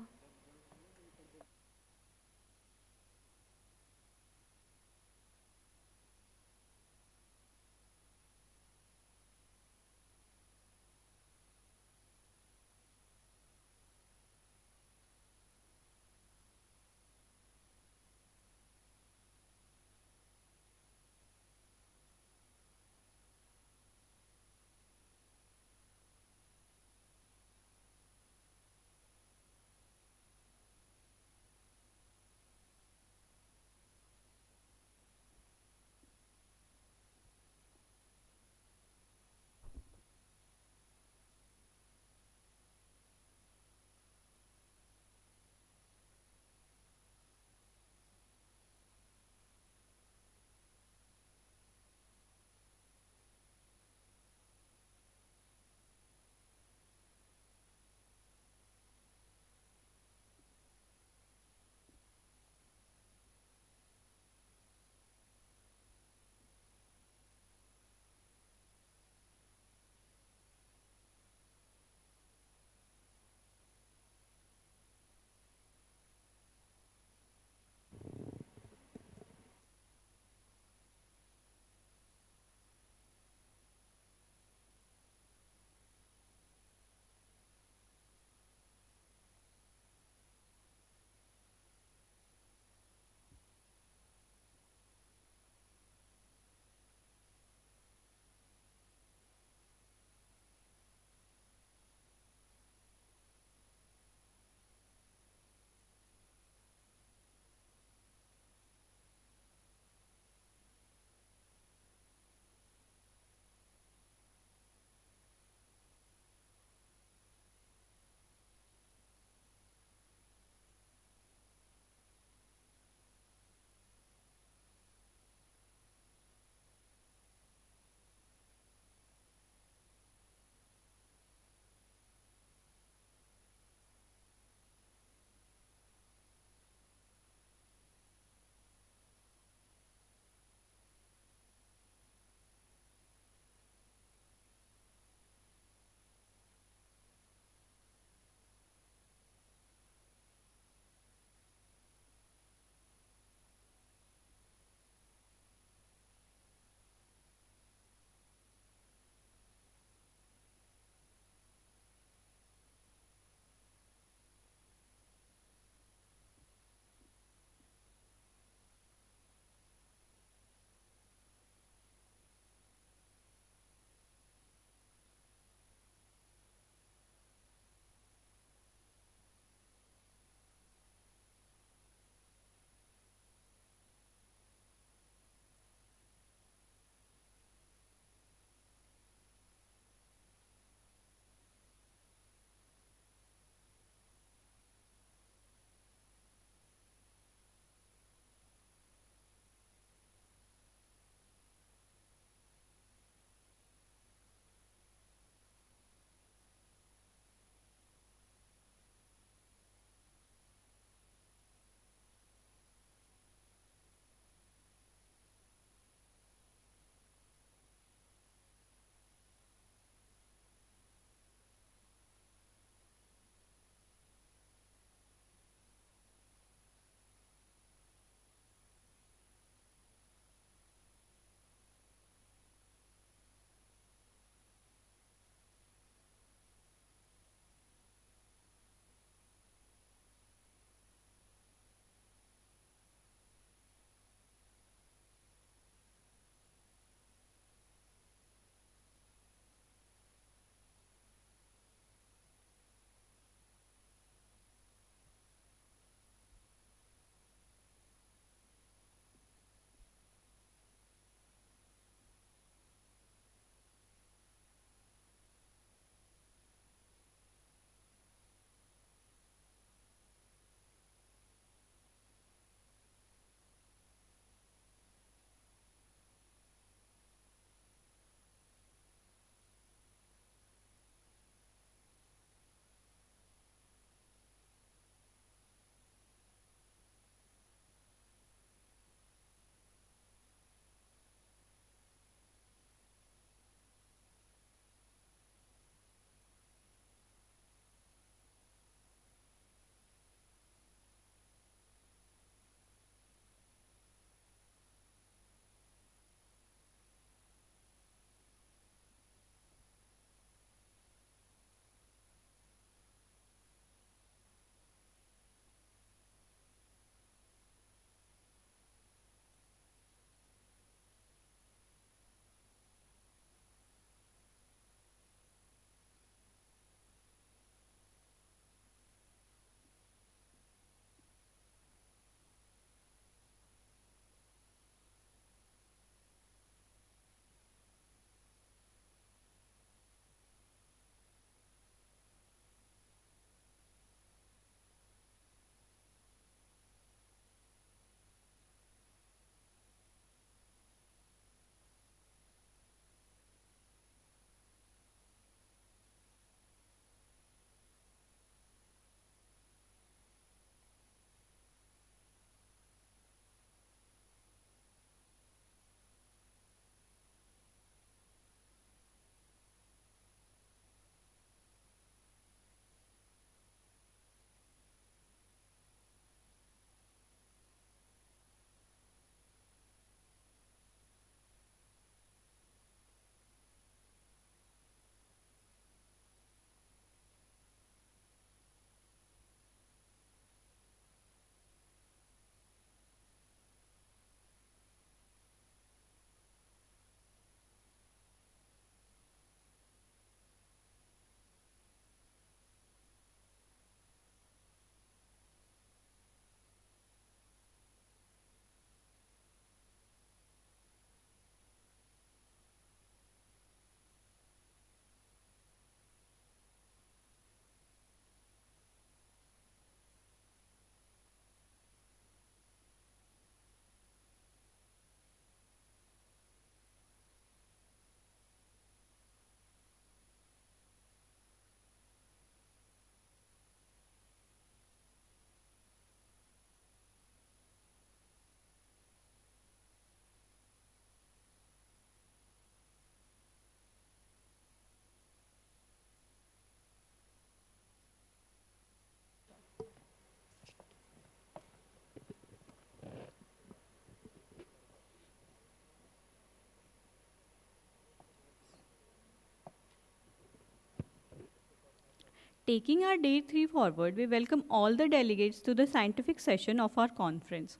Taking our day 3 forward, we welcome all the delegates to the scientific session of our conference.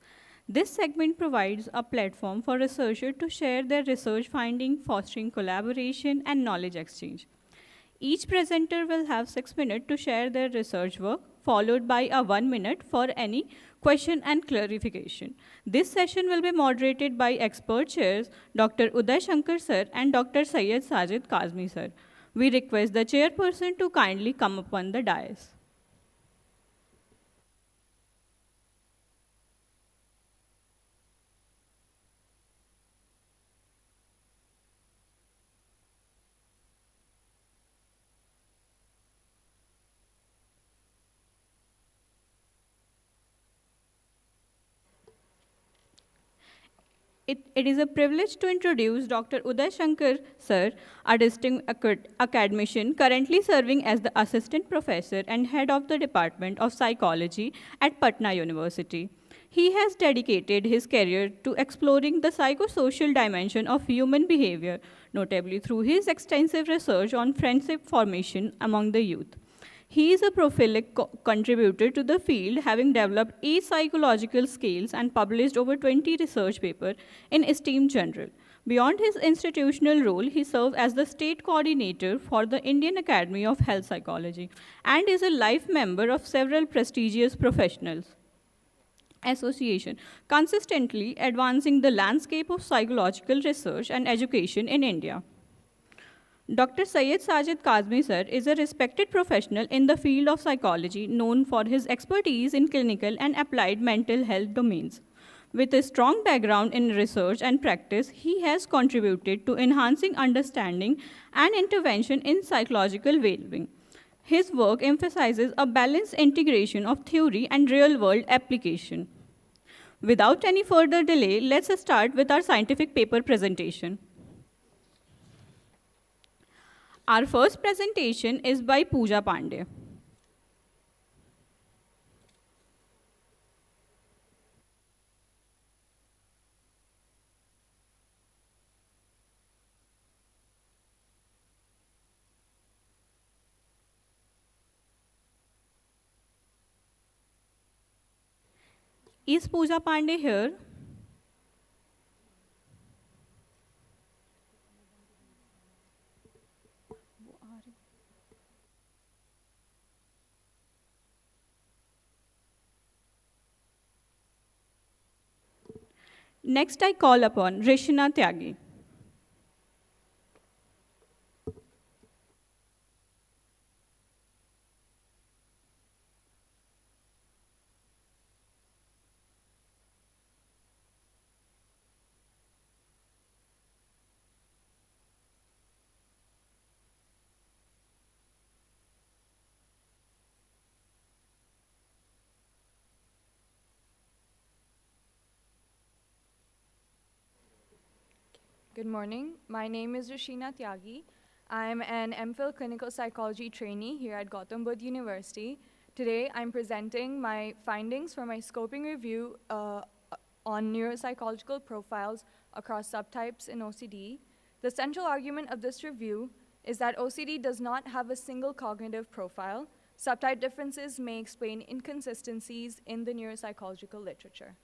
This segment provides a platform for researchers to share their research findings, fostering collaboration and knowledge exchange. Each presenter will have 6 minutes to share their research work, followed by a 1 minute for any question and clarification. This session will be moderated by expert chairs Dr. Uday Shankar sir and Dr. Syed Sajid Kazmi sir. We request the chairperson to kindly come upon the dais. It is a privilege to introduce Dr. Uday Shankar sir, a distinguished academician currently serving as the assistant professor and head of the Department of Psychology at Patna University. He has dedicated his career to exploring the psychosocial dimension of human behavior, notably through his extensive research on friendship formation among the youth. He is a prolific contributor to the field, having developed 8 psychological scales and published over 20 research papers in esteemed journals. Beyond his institutional role, he serves as the state coordinator for the Indian Academy of Health Psychology and is a life member of several prestigious professionals association, consistently advancing the landscape of psychological research and education in India. Dr. Syed Sajid Kazmi sir is a respected professional in the field of psychology, known for his expertise in clinical and applied mental health domains. With a strong background in research and practice, he has contributed to enhancing understanding and intervention in psychological well-being. His work emphasizes a balanced integration of theory and real-world application. Without any further delay, let's start with our scientific paper presentation. Our first presentation is by Pooja Pandey. Is Pooja Pandey here? Next, I call upon Rishina Tyagi. Good morning. My name is Rishina Tyagi. I'm an MPhil clinical psychology trainee here at GAUTAM BUDDH University. Today, I'm presenting my findings from my scoping review on neuropsychological profiles across subtypes in OCD. The central argument of this review is that OCD does not have a single cognitive profile. Subtype differences may explain inconsistencies in the neuropsychological literature.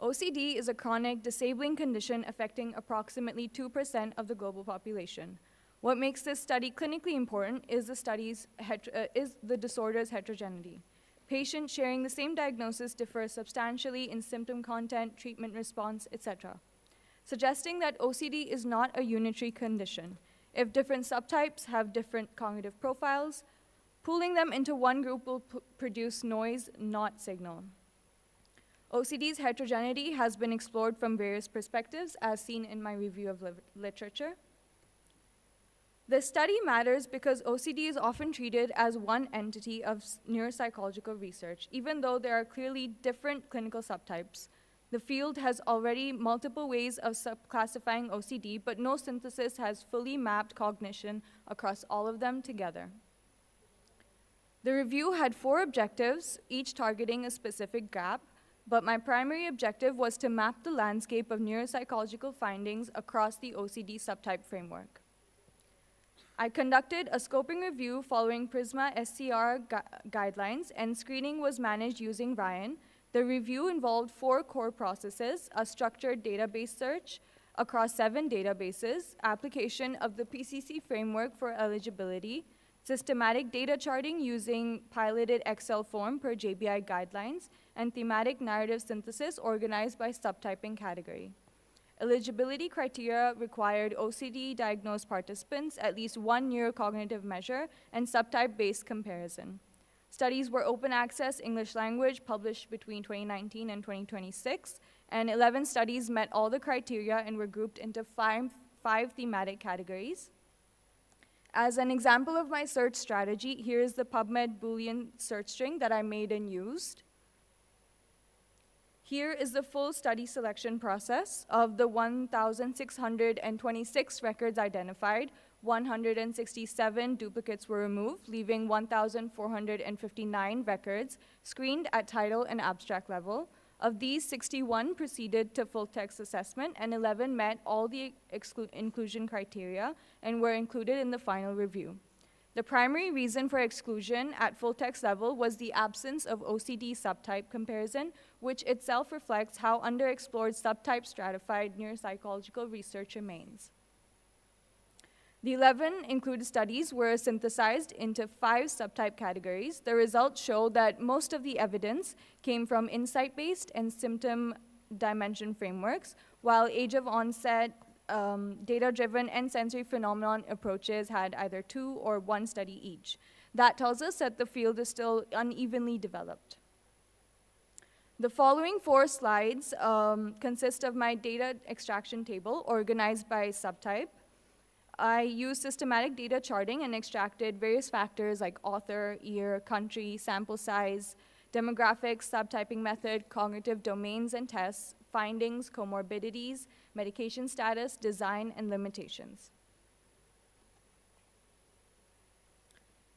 OCD is a chronic, disabling condition affecting approximately 2% of the global population. What makes this study clinically important is the disorder's heterogeneity. Patients sharing the same diagnosis differ substantially in symptom content, treatment response, etc., suggesting that OCD is not a unitary condition. If different subtypes have different cognitive profiles, pooling them into one group will produce noise, not signal. OCD's heterogeneity has been explored from various perspectives, as seen in my review of literature. This study matters because OCD is often treated as one entity of neuropsychological research. Even though there are clearly different clinical subtypes, the field has already multiple ways of subclassifying OCD, but no synthesis has fully mapped cognition across all of them together. The review had 4 objectives, each targeting a specific gap, but my primary objective was to map the landscape of neuropsychological findings across the OCD subtype framework. I conducted a scoping review following PRISMA SCR guidelines, and screening was managed using Ryan. The review involved 4 core processes: a structured database search across 7 databases, application of the PCC framework for eligibility, systematic data charting using piloted Excel form per JBI guidelines, and thematic narrative synthesis organized by subtyping category. Eligibility criteria required OCD diagnosed participants, at least 1 neurocognitive measure, and subtype-based comparison. Studies were open access English language, published between 2019 and 2026, and 11 studies met all the criteria and were grouped into five thematic categories. As an example of my search strategy, here is the PubMed Boolean search string that I made and used. Here is the full study selection process. Of the 1,626 records identified, 167 duplicates were removed, leaving 1,459 records screened at title and abstract level. Of these, 61 proceeded to full text assessment, and 11 met all the inclusion criteria and were included in the final review. The primary reason for exclusion at full text level was the absence of OCD subtype comparison, which itself reflects how underexplored subtype stratified neuropsychological research remains. The 11 included studies were synthesized into 5 subtype categories. The results show that most of the evidence came from insight-based and symptom dimension frameworks, while age of onset, data-driven, and sensory phenomenon approaches had either 2 or 1 study each. That tells us that the field is still unevenly developed. The following 4 slides consist of my data extraction table organized by subtype. I used systematic data charting and extracted various factors like author, year, country, sample size, demographics, subtyping method, cognitive domains and tests, findings, comorbidities, medication status, design, and limitations.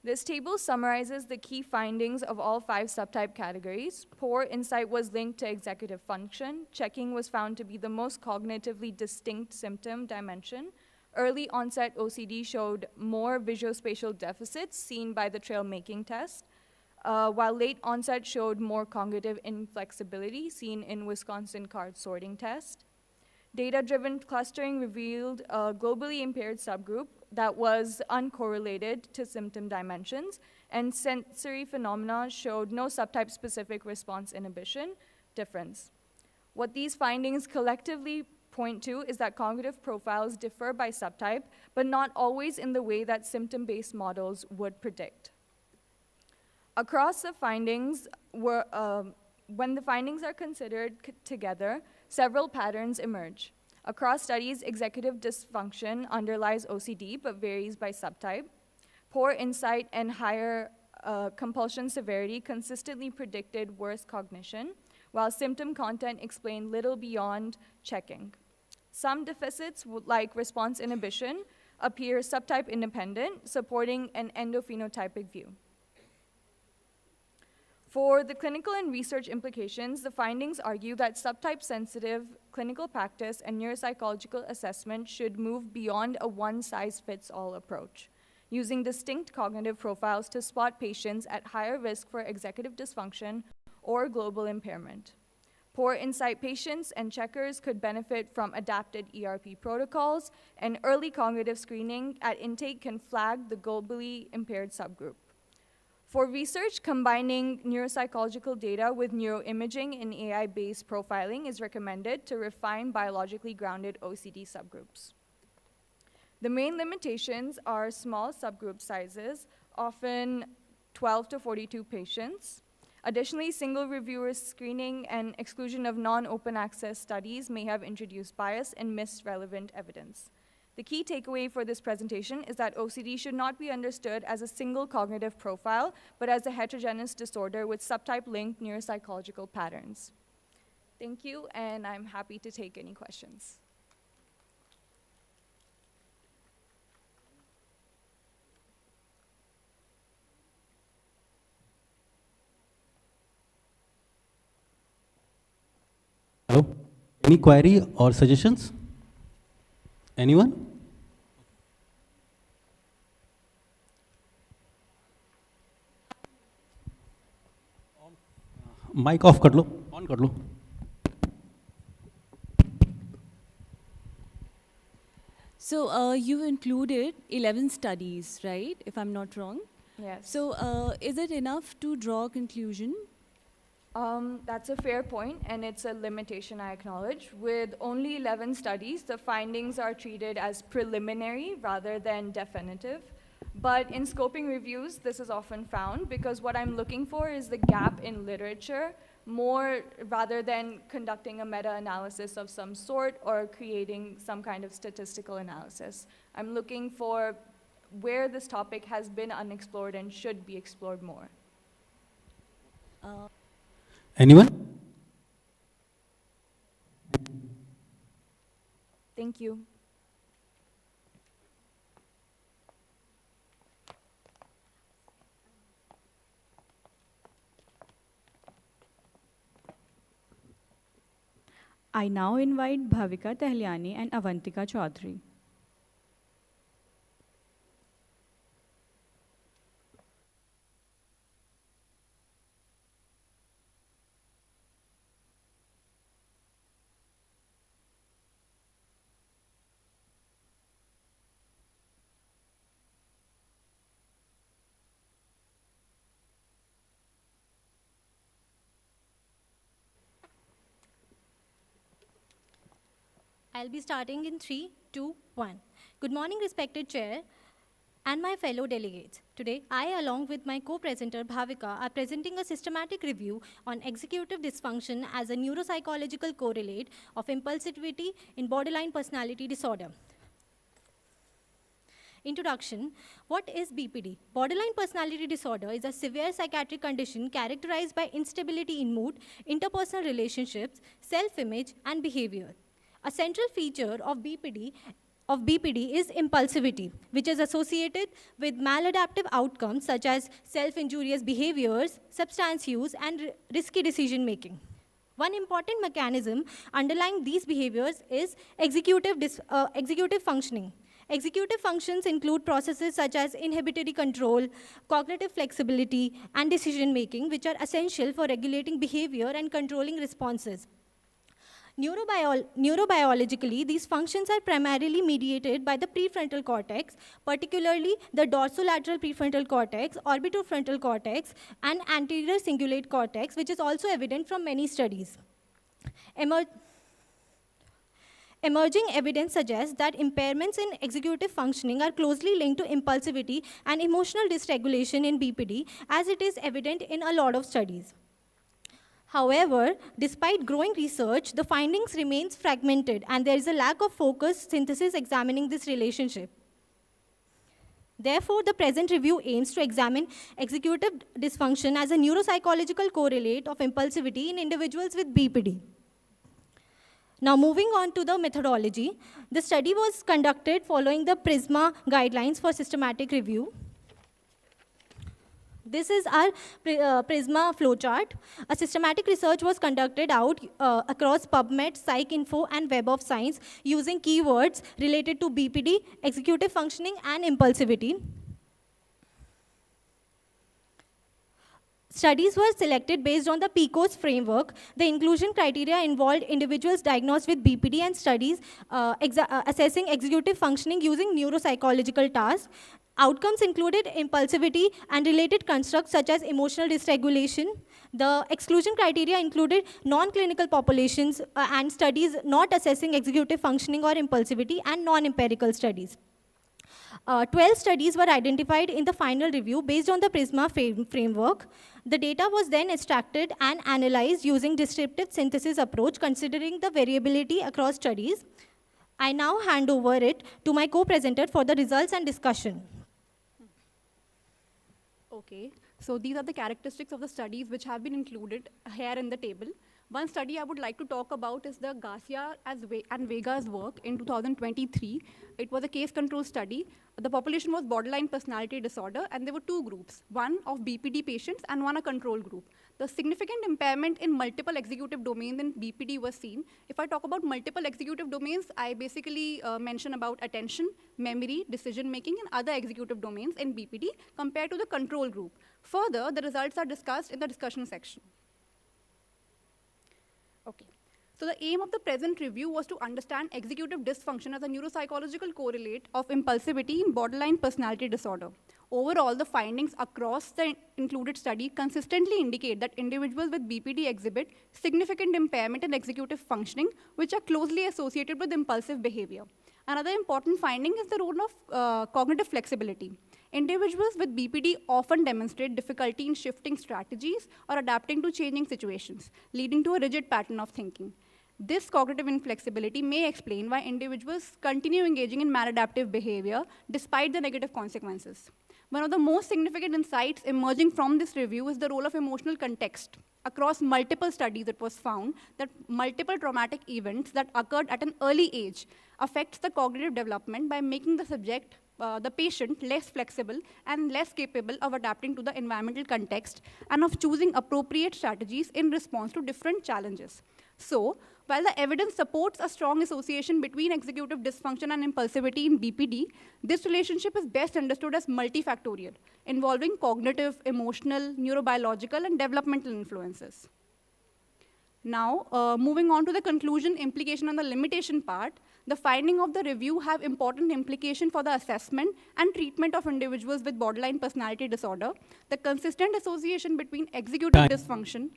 This table summarizes the key findings of all 5 subtype categories. Poor insight was linked to executive function. Checking was found to be the most cognitively distinct symptom dimension. Early onset OCD showed more visuospatial deficits seen by the trail making test, while late onset showed more cognitive inflexibility seen in Wisconsin card sorting test. Data-driven clustering revealed a globally impaired subgroup that was uncorrelated to symptom dimensions, and sensory phenomena showed no subtype-specific response inhibition difference. What these findings collectively point to is that cognitive profiles differ by subtype, but not always in the way that symptom-based models would predict. Across the findings, when the findings are considered together, several patterns emerge. Across studies, executive dysfunction underlies OCD but varies by subtype. Poor insight and higher compulsion severity consistently predicted worse cognition, while symptom content explained little beyond checking. Some deficits, like response inhibition, appear subtype independent, supporting an endophenotypic view. For the clinical and research implications, the findings argue that subtype-sensitive clinical practice and neuropsychological assessment should move beyond a one-size-fits-all approach, using distinct cognitive profiles to spot patients at higher risk for executive dysfunction or global impairment. Poor insight patients and checkers could benefit from adapted ERP protocols, and early cognitive screening at intake can flag the globally impaired subgroup. For research, combining neuropsychological data with neuroimaging and AI-based profiling is recommended to refine biologically grounded OCD subgroups. The main limitations are small subgroup sizes, often 12 to 42 patients. Additionally, single reviewer screening and exclusion of non-open access studies may have introduced bias and missed relevant evidence. The key takeaway for this presentation is that OCD should not be understood as a single cognitive profile, but as a heterogeneous disorder with subtype-linked neuropsychological patterns. Thank you, and I'm happy to take any questions. Hello? Any query or suggestions? Anyone? Mic off कर लो, on कर लो. So you included 11 studies, right? If I'm not wrong. Yes. So is it enough to draw a conclusion? That's a fair point, and it's a limitation I acknowledge. With only 11 studies, the findings are treated as preliminary rather than definitive. But in scoping reviews, this is often found because what I'm looking for is the gap in literature more rather than conducting a meta-analysis of some sort or creating some kind of statistical analysis. I'm looking for where this topic has been unexplored and should be explored more. Anyone? Thank you. I now invite Bhavika Tahliani and Avantika Chaudhary. I'll be starting in 3, 2, 1. Good morning, respected Chair and my fellow delegates. Today, I, along with my co-presenter Bhavika, are presenting a systematic review on executive dysfunction as a neuropsychological correlate of impulsivity in borderline personality disorder. Introduction. What is BPD? Borderline personality disorder is a severe psychiatric condition characterized by instability in mood, interpersonal relationships, self-image, and behavior. A central feature of BPD is impulsivity, which is associated with maladaptive outcomes such as self-injurious behaviors, substance use, and risky decision-making. One important mechanism underlying these behaviors is executive functioning. Executive functions include processes such as inhibitory control, cognitive flexibility, and decision-making, which are essential for regulating behavior and controlling responses. Neurobiologically, these functions are primarily mediated by the prefrontal cortex, particularly the dorsolateral prefrontal cortex, orbitofrontal cortex, and anterior cingulate cortex, which is also evident from many studies. Emerging evidence suggests that impairments in executive functioning are closely linked to impulsivity and emotional dysregulation in BPD, as it is evident in a lot of studies. However, despite growing research, the findings remain fragmented, and there is a lack of focused synthesis examining this relationship. Therefore, the present review aims to examine executive dysfunction as a neuropsychological correlate of impulsivity in individuals with BPD. Now, moving on to the methodology, the study was conducted following the PRISMA guidelines for systematic review. This is our PRISMA flowchart. A systematic research was conducted across PubMed, PsycInfo, and Web of Science using keywords related to BPD, executive functioning, and impulsivity. Studies were selected based on the PICOS framework. The inclusion criteria involved individuals diagnosed with BPD and studies assessing executive functioning using neuropsychological tasks. Outcomes included impulsivity and related constructs such as emotional dysregulation. The exclusion criteria included non-clinical populations and studies not assessing executive functioning or impulsivity, and non-empirical studies. 12 studies were identified in the final review based on the PRISMA framework. The data was then extracted and analyzed using descriptive synthesis approach, considering the variability across studies. I now hand over it to my co-presenter for the results and discussion. Okay, so these are the characteristics of the studies which have been included here in the table. One study I would like to talk about is the Garcia and Vega's work in 2023. It was a case control study. The population was borderline personality disorder, and there were two groups, one of BPD patients and one a control group. The significant impairment in multiple executive domains in BPD was seen. If I talk about multiple executive domains, I basically mention about attention, memory, decision-making, and other executive domains in BPD compared to the control group. Further, the results are discussed in the discussion section. So the aim of the present review was to understand executive dysfunction as a neuropsychological correlate of impulsivity in borderline personality disorder. Overall, the findings across the included study consistently indicate that individuals with BPD exhibit significant impairment in executive functioning, which are closely associated with impulsive behavior. Another important finding is the role of cognitive flexibility. Individuals with BPD often demonstrate difficulty in shifting strategies or adapting to changing situations, leading to a rigid pattern of thinking. This cognitive inflexibility may explain why individuals continue engaging in maladaptive behavior despite the negative consequences. One of the most significant insights emerging from this review is the role of emotional context. Across multiple studies, it was found that multiple traumatic events that occurred at an early age affects the cognitive development by making the subject, the patient, less flexible and less capable of adapting to the environmental context and of choosing appropriate strategies in response to different challenges. So, while the evidence supports a strong association between executive dysfunction and impulsivity in BPD, this relationship is best understood as multifactorial, involving cognitive, emotional, neurobiological, and developmental influences. Now, moving on to the conclusion, implication, and the limitation part, the finding of the review have important implication for the assessment and treatment of individuals with borderline personality disorder. The consistent association between executive dysfunction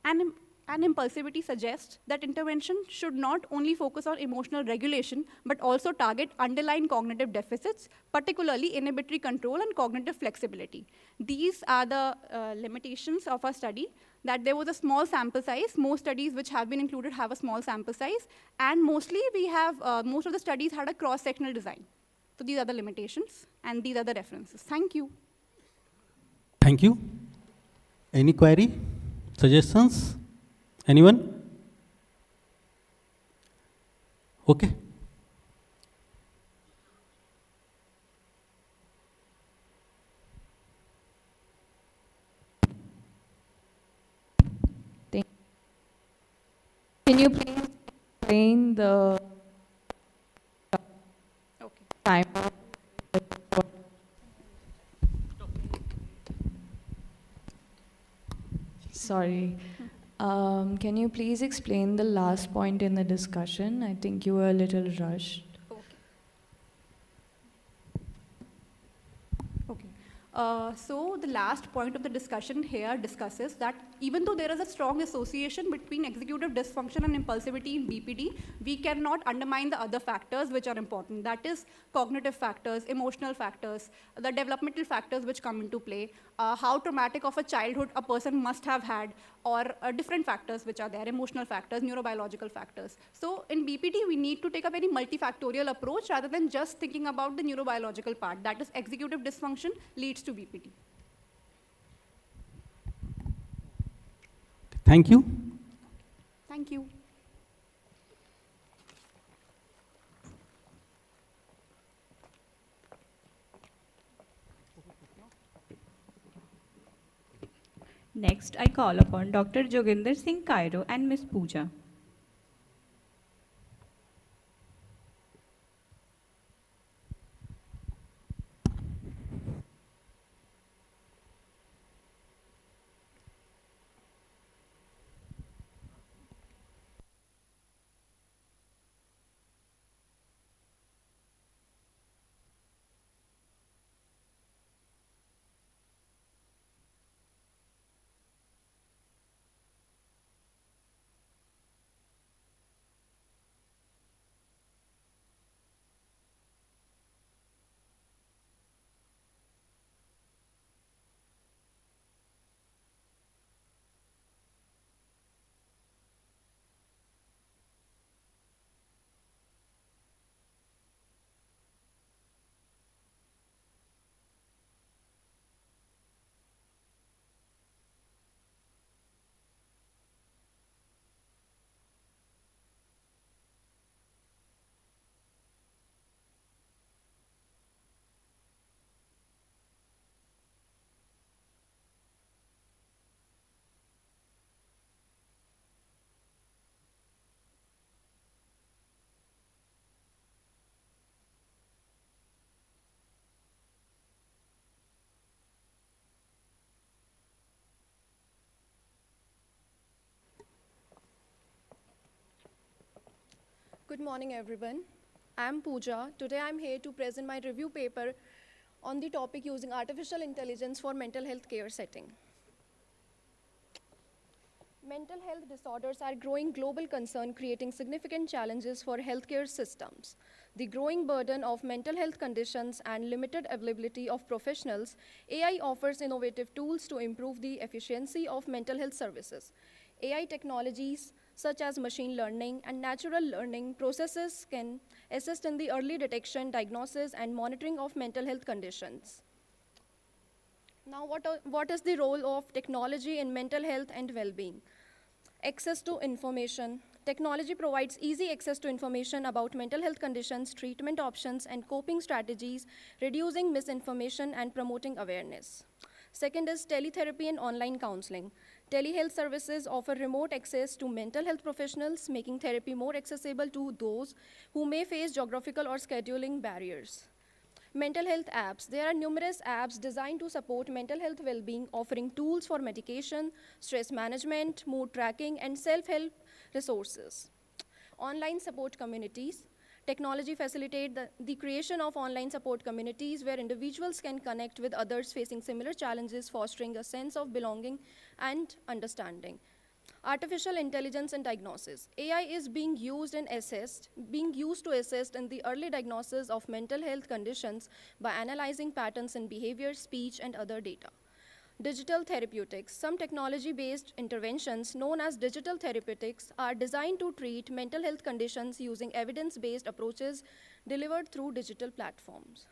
and impulsivity suggests that intervention should not only focus on emotional regulation, but also target underlying cognitive deficits, particularly inhibitory control and cognitive flexibility. These are the limitations of our study, that there was a small sample size. Most studies which have been included have a small sample size, and mostly we have, most of the studies had a cross-sectional design. So these are the limitations, and these are the references. Thank you. Thank you. Any query? Suggestions? Anyone? Okay. Can you please explain the time? Sorry. Can you please explain the last point in the discussion? I think you were a little rushed. So the last point of the discussion here discusses that even though there is a strong association between executive dysfunction and impulsivity in BPD, we cannot undermine the other factors which are important. That is cognitive factors, emotional factors, the developmental factors which come into play, how traumatic of a childhood a person must have had, or different factors which are there, emotional factors, neurobiological factors. So in BPD, we need to take a very multifactorial approach rather than just thinking about the neurobiological part. That is executive dysfunction leads to BPD. Thank you. Thank you. Next, I call upon Dr. Joginder Singh Cairo and Ms. Pooja. Good morning, everyone. I'm Pooja. Today I'm here to present my review paper on the topic using artificial intelligence for mental health care setting. Mental health disorders are a growing global concern, creating significant challenges for healthcare systems. The growing burden of mental health conditions and limited availability of professionals, AI offers innovative tools to improve the efficiency of mental health services. AI technologies such as machine learning and natural learning processes can assist in the early detection, diagnosis, and monitoring of mental health conditions. Now, what is the role of technology in mental health and well-being? Access to information. Technology provides easy access to information about mental health conditions, treatment options, and coping strategies, reducing misinformation and promoting awareness. Second is teletherapy and online counseling. Telehealth services offer remote access to mental health professionals, making therapy more accessible to those who may face geographical or scheduling barriers. Mental health apps. There are numerous apps designed to support mental health well-being, offering tools for medication, stress management, mood tracking, and self-help resources. Online support communities. Technology facilitates the creation of online support communities where individuals can connect with others facing similar challenges, fostering a sense of belonging and understanding. Artificial intelligence and diagnosis. AI is being used to assist in the early diagnosis of mental health conditions by analyzing patterns in behavior, speech, and other data. Digital therapeutics. Some technology-based interventions known as digital therapeutics are designed to treat mental health conditions using evidence-based approaches delivered through digital platforms.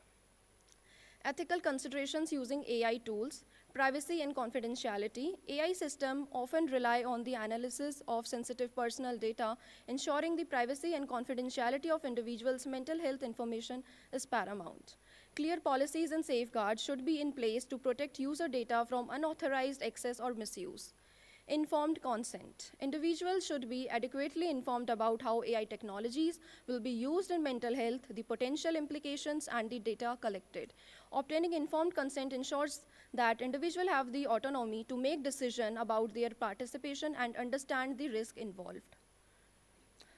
Ethical considerations using AI tools. Privacy and confidentiality. AI systems often rely on the analysis of sensitive personal data. Ensuring the privacy and confidentiality of individuals' mental health information is paramount. Clear policies and safeguards should be in place to protect user data from unauthorized access or misuse. Informed consent. Individuals should be adequately informed about how AI technologies will be used in mental health, the potential implications, and the data collected. Obtaining informed consent ensures that individuals have the autonomy to make decisions about their participation and understand the risk involved.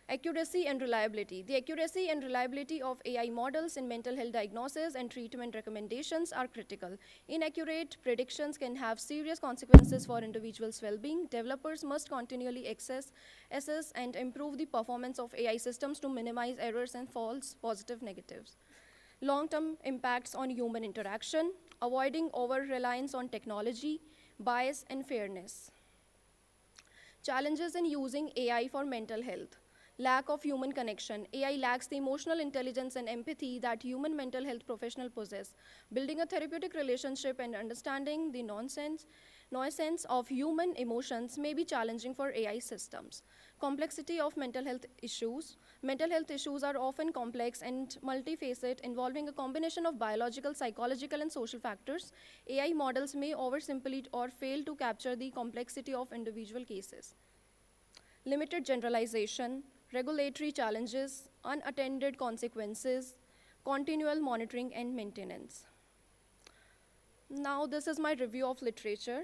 Accuracy and reliability. The accuracy and reliability of AI models in mental health diagnosis and treatment recommendations are critical. Inaccurate predictions can have serious consequences for individuals' well-being. Developers must continually assess, and improve the performance of AI systems to minimize errors and false positive negatives. Long-term impacts on human interaction, avoiding over-reliance on technology, bias, and fairness. Challenges in using AI for mental health. Lack of human connection. AI lacks the emotional intelligence and empathy that human mental health professionals possess. Building a therapeutic relationship and understanding the nuisance of human emotions may be challenging for AI systems. Complexity of mental health issues. Mental health issues are often complex and multifaceted, involving a combination of biological, psychological, and social factors. AI models may oversimplify or fail to capture the complexity of individual cases. Limited generalization, regulatory challenges, unattended consequences, continual monitoring and maintenance. Now, this is my review of literature.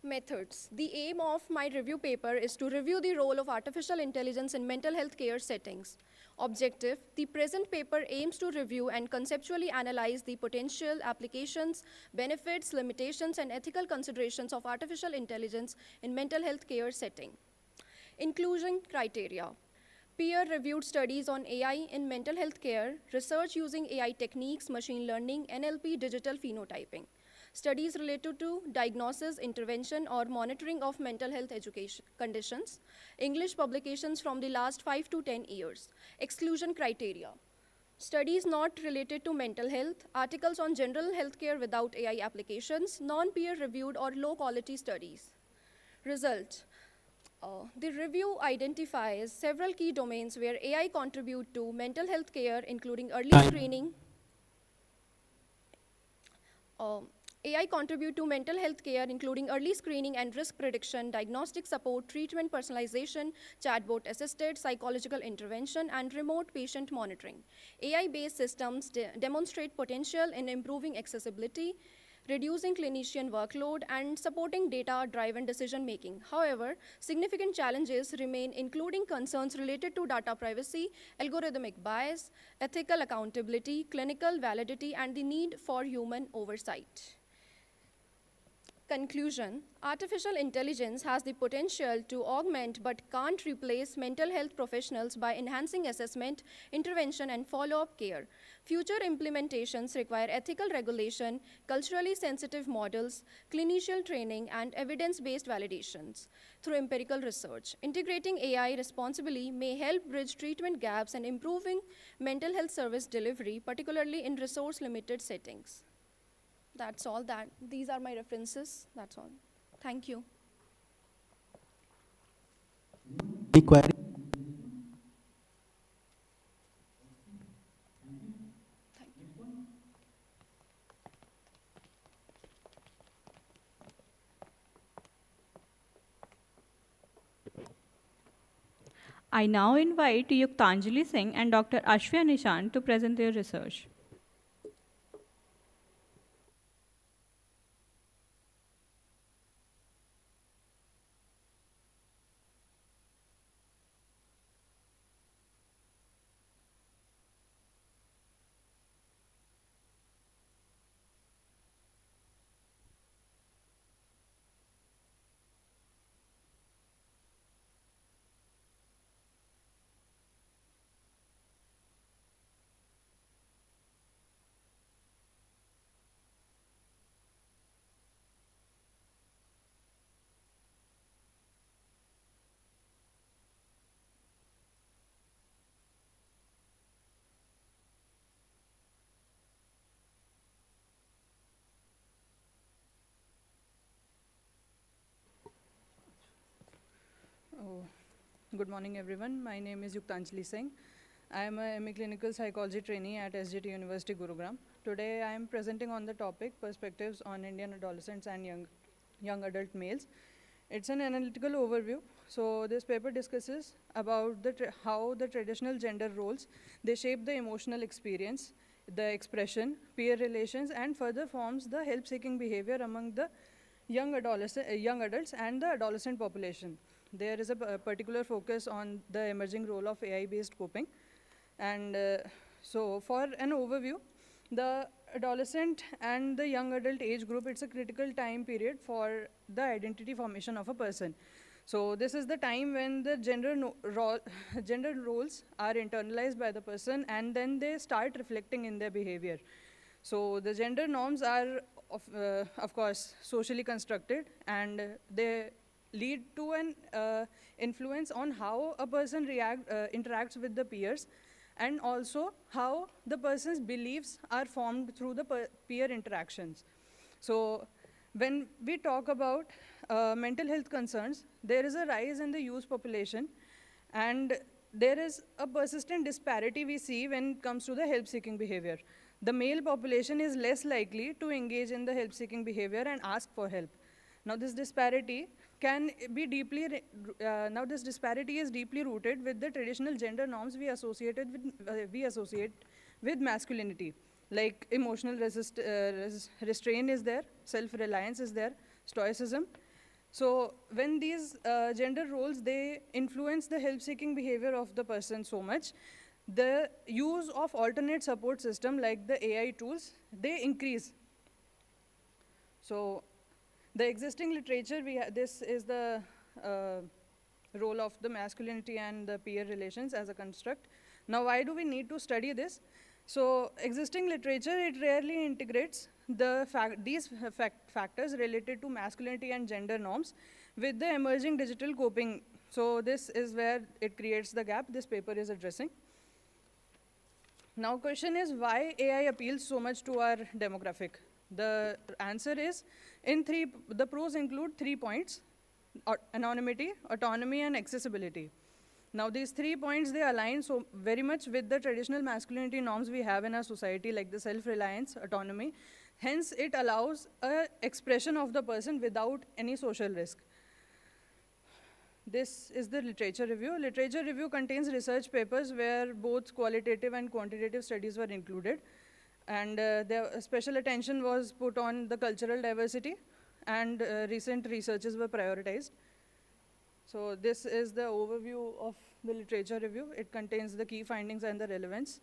Methods. The aim of my review paper is to review the role of artificial intelligence in mental health care settings. Objective. The present paper aims to review and conceptually analyze the potential applications, benefits, limitations, and ethical considerations of artificial intelligence in mental health care setting. Inclusion criteria. Peer-reviewed studies on AI in mental health care, research using AI techniques, machine learning, NLP, digital phenotyping. Studies related to diagnosis, intervention, or monitoring of mental health education conditions. English publications from the last 5 to 10 years. Exclusion criteria. Studies not related to mental health, articles on general healthcare without AI applications, non-peer-reviewed or low-quality studies. Result. The review identifies several key domains where AI contribute to mental health care, including early screening. AI contribute to mental health care, including early screening and risk prediction, diagnostic support, treatment personalization, chatbot-assisted psychological intervention, and remote patient monitoring. AI-based systems demonstrate potential in improving accessibility, reducing clinician workload, and supporting data-driven decision-making. However, significant challenges remain, including concerns related to data privacy, algorithmic bias, ethical accountability, clinical validity, and the need for human oversight. Conclusion. Artificial intelligence has the potential to augment but can't replace mental health professionals by enhancing assessment, intervention, and follow-up care. Future implementations require ethical regulation, culturally sensitive models, clinician training, and evidence-based validations. Through empirical research, integrating AI responsibly may help bridge treatment gaps and improving mental health service delivery, particularly in resource-limited settings. That's all. These are my references. That's all. Thank you. Any query? I now invite Yuktanjali Singh and Dr. Ashvya Nishant to present their research. Good morning, everyone. My name is Yuktanjali Singh. I am a MA Clinical Psychology trainee at SGT University, Gurugram. Today, I am presenting on the topic Perspectives on Indian Adolescents and Young Adult Males. It's an analytical overview. So this paper discusses about how the traditional gender roles, they shape the emotional experience, the expression, peer relations, and further forms the help-seeking behavior among the young adults and the adolescent population. There is a particular focus on the emerging role of AI-based coping. And so for an overview, the adolescent and the young adult age group, it's a critical time period for the identity formation of a person. So this is the time when the gender roles are internalized by the person, and then they start reflecting in their behavior. So the gender norms are, of course, socially constructed, and they lead to an influence on how a person interacts with the peers, and also how the person's beliefs are formed through the peer interactions. So when we talk about mental health concerns, there is a rise in the youth population, and there is a persistent disparity we see when it comes to the help-seeking behavior. The male population is less likely to engage in the help-seeking behavior and ask for help. Now this disparity can be this disparity is deeply rooted with the traditional gender norms we associate with masculinity. Like emotional restraint is there, self-reliance is there, stoicism. So when these gender roles, they influence the help-seeking behavior of the person so much, the use of alternate support system like the AI tools, they increase. So the existing literature, this is the role of the masculinity and the peer relations as a construct. Now, why do we need to study this? So existing literature, it rarely integrates these factors related to masculinity and gender norms with the emerging digital coping. So this is where it creates the gap this paper is addressing. Now question is why AI appeals so much to our demographic? The answer is, the pros include 3 points: anonymity, autonomy, and accessibility. Now these 3 points, they align so very much with the traditional masculinity norms we have in our society, like the self-reliance, autonomy. Hence, it allows an expression of the person without any social risk. This is the literature review. Literature review contains research papers where both qualitative and quantitative studies were included. And special attention was put on the cultural diversity, and recent researches were prioritized. So this is the overview of the literature review. It contains the key findings and the relevance.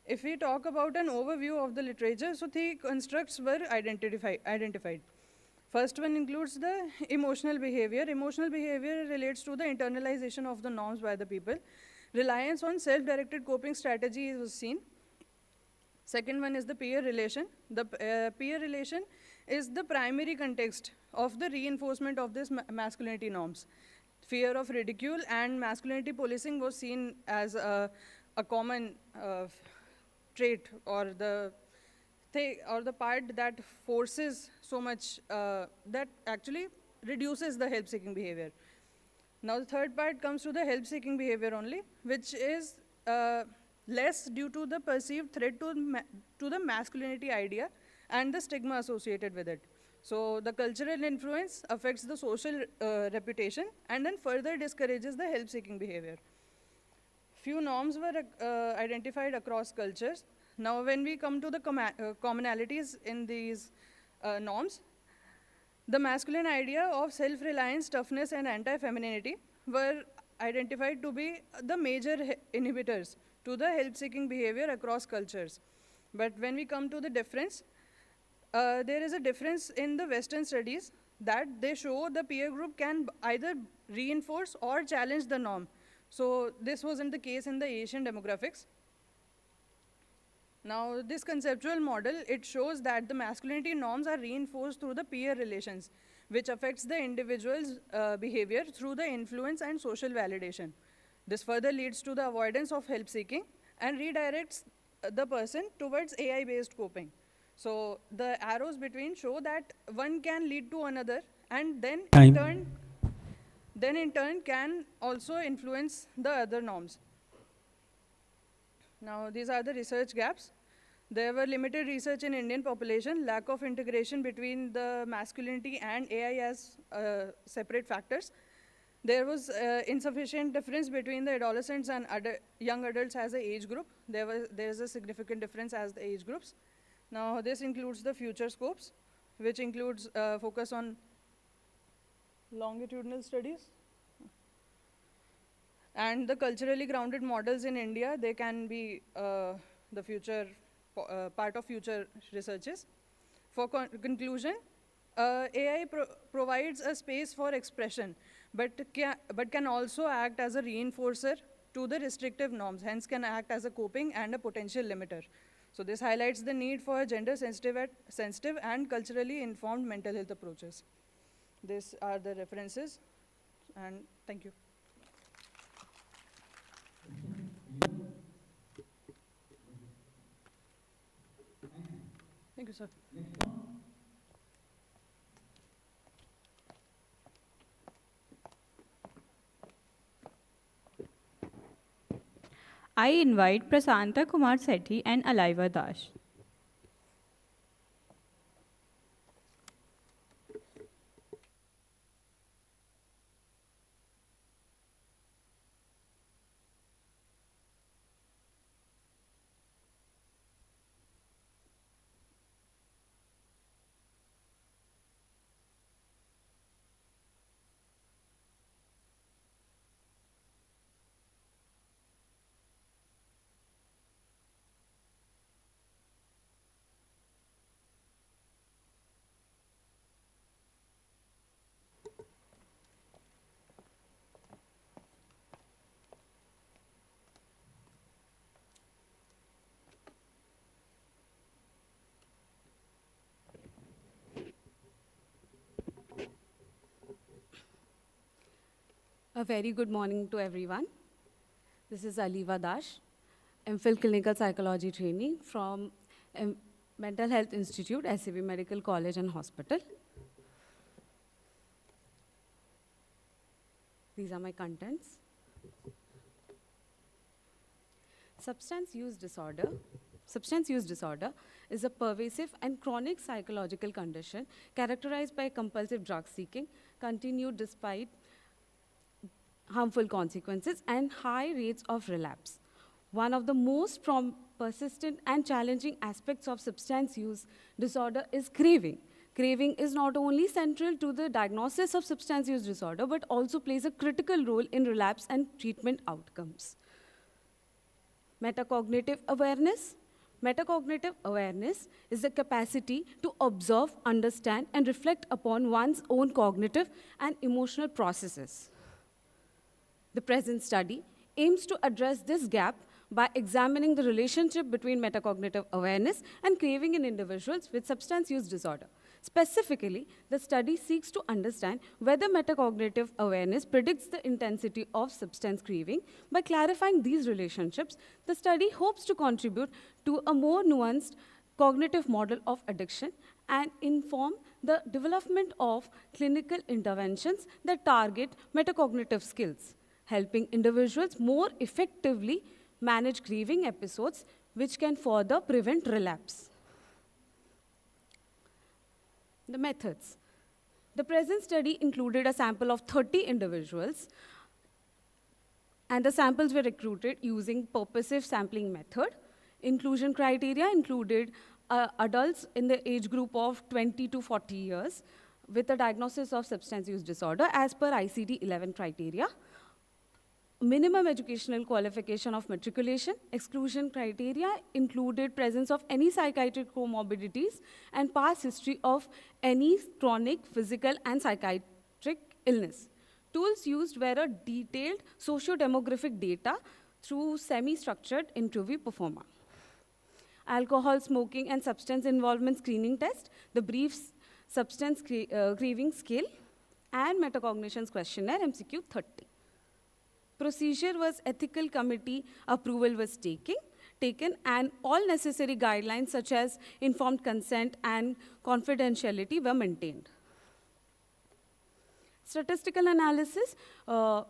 If we talk about an overview of the literature, so 3 constructs were identified. First one includes the emotional behavior. Emotional behavior relates to the internalization of the norms by the people. Reliance on self-directed coping strategies was seen. Second one is the peer relation. The peer relation is the primary context of the reinforcement of this masculinity norms. Fear of ridicule and masculinity policing was seen as a common trait, or the part that forces so much, that actually reduces the help-seeking behavior. Now the third part comes to the help-seeking behavior only, which is less due to the perceived threat to the masculinity idea and the stigma associated with it. So the cultural influence affects the social reputation and then further discourages the help-seeking behavior. Few norms were identified across cultures. Now when we come to the commonalities in these norms, the masculine idea of self-reliance, toughness, and anti-femininity were identified to be the major inhibitors to the help-seeking behavior across cultures. But when we come to the difference, there is a difference in the Western studies that they show the peer group can either reinforce or challenge the norm. So this wasn't the case in the Asian demographics. Now this conceptual model, it shows that the masculinity norms are reinforced through the peer relations, which affects the individual's behavior through the influence and social validation. This further leads to the avoidance of help-seeking and redirects the person towards AI-based coping. So the arrows between show that one can lead to another, and then in turn can also influence the other norms. Now these are the research gaps. There were limited research in Indian population, lack of integration between the masculinity and AI as separate factors. There was insufficient difference between the adolescents and young adults as an age group. There is a significant difference as the age groups. Now this includes the future scopes, which includes focus on longitudinal studies. And the culturally grounded models in India, they can be the future part of future researches. For conclusion, AI provides a space for expression, but can also act as a reinforcer to the restrictive norms, hence can act as a coping and a potential limiter. So this highlights the need for gender-sensitive and culturally informed mental health approaches. These are the references, and thank you. Thank you, sir. I invite Prasanta Kumar Sethi and Alaiva Dash. A very good morning to everyone. This is Aliva Dash, MPhil Clinical Psychology trainee from Mental Health Institute, SCB Medical College and Hospital. These are my contents. Substance use disorder. Substance use disorder is a pervasive and chronic psychological condition characterized by compulsive drug seeking, continued despite harmful consequences, and high rates of relapse. One of the most persistent and challenging aspects of substance use disorder is craving. Craving is not only central to the diagnosis of substance use disorder, but also plays a critical role in relapse and treatment outcomes. Metacognitive awareness. Metacognitive awareness is the capacity to observe, understand, and reflect upon one's own cognitive and emotional processes. The present study aims to address this gap by examining the relationship between metacognitive awareness and craving in individuals with substance use disorder. Specifically, the study seeks to understand whether metacognitive awareness predicts the intensity of substance craving. By clarifying these relationships, the study hopes to contribute to a more nuanced cognitive model of addiction and inform the development of clinical interventions that target metacognitive skills, helping individuals more effectively manage craving episodes, which can further prevent relapse. The methods. The present study included a sample of 30 individuals, and the samples were recruited using purposive sampling method. Inclusion criteria included adults in the age group of 20 to 40 years with a diagnosis of substance use disorder as per ICD-11 criteria. Minimum educational qualification of matriculation. Exclusion criteria included presence of any psychiatric comorbidities and past history of any chronic physical and psychiatric illness. Tools used were a detailed socio-demographic data through semi-structured interview performer. Alcohol, smoking, and substance involvement screening test, the brief substance craving scale, and metacognitions questionnaire, MCQ 30. Procedure was ethical committee approval was taken, and all necessary guidelines such as informed consent and confidentiality were maintained. Statistical analysis, the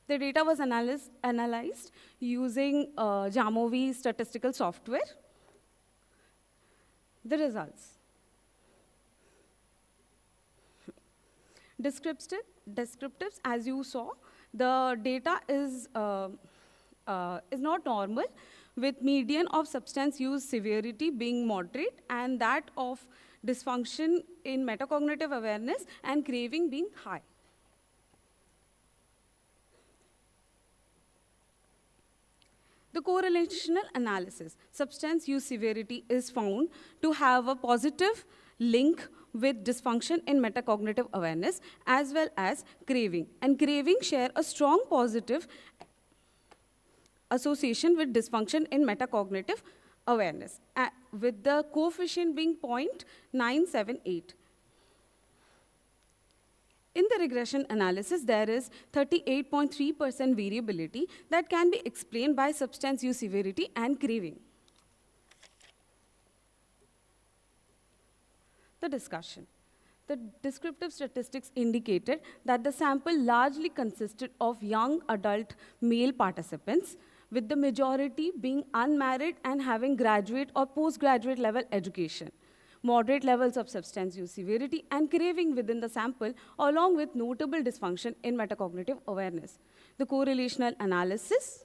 data was analyzed using Jamovi statistical software. The results. Descriptives, as you saw, the data is not normal, with median of substance use severity being moderate and that of dysfunction in metacognitive awareness and craving being high. The correlational analysis. Substance use severity is found to have a positive link with dysfunction in metacognitive awareness as well as craving. And craving share a strong positive association with dysfunction in metacognitive awareness, with the coefficient being 0.978. In the regression analysis, there is 38.3% variability that can be explained by substance use severity and craving. The discussion. The descriptive statistics indicated that the sample largely consisted of young adult male participants, with the majority being unmarried and having graduate or postgraduate level education. Moderate levels of substance use severity and craving within the sample, along with notable dysfunction in metacognitive awareness. The correlational analysis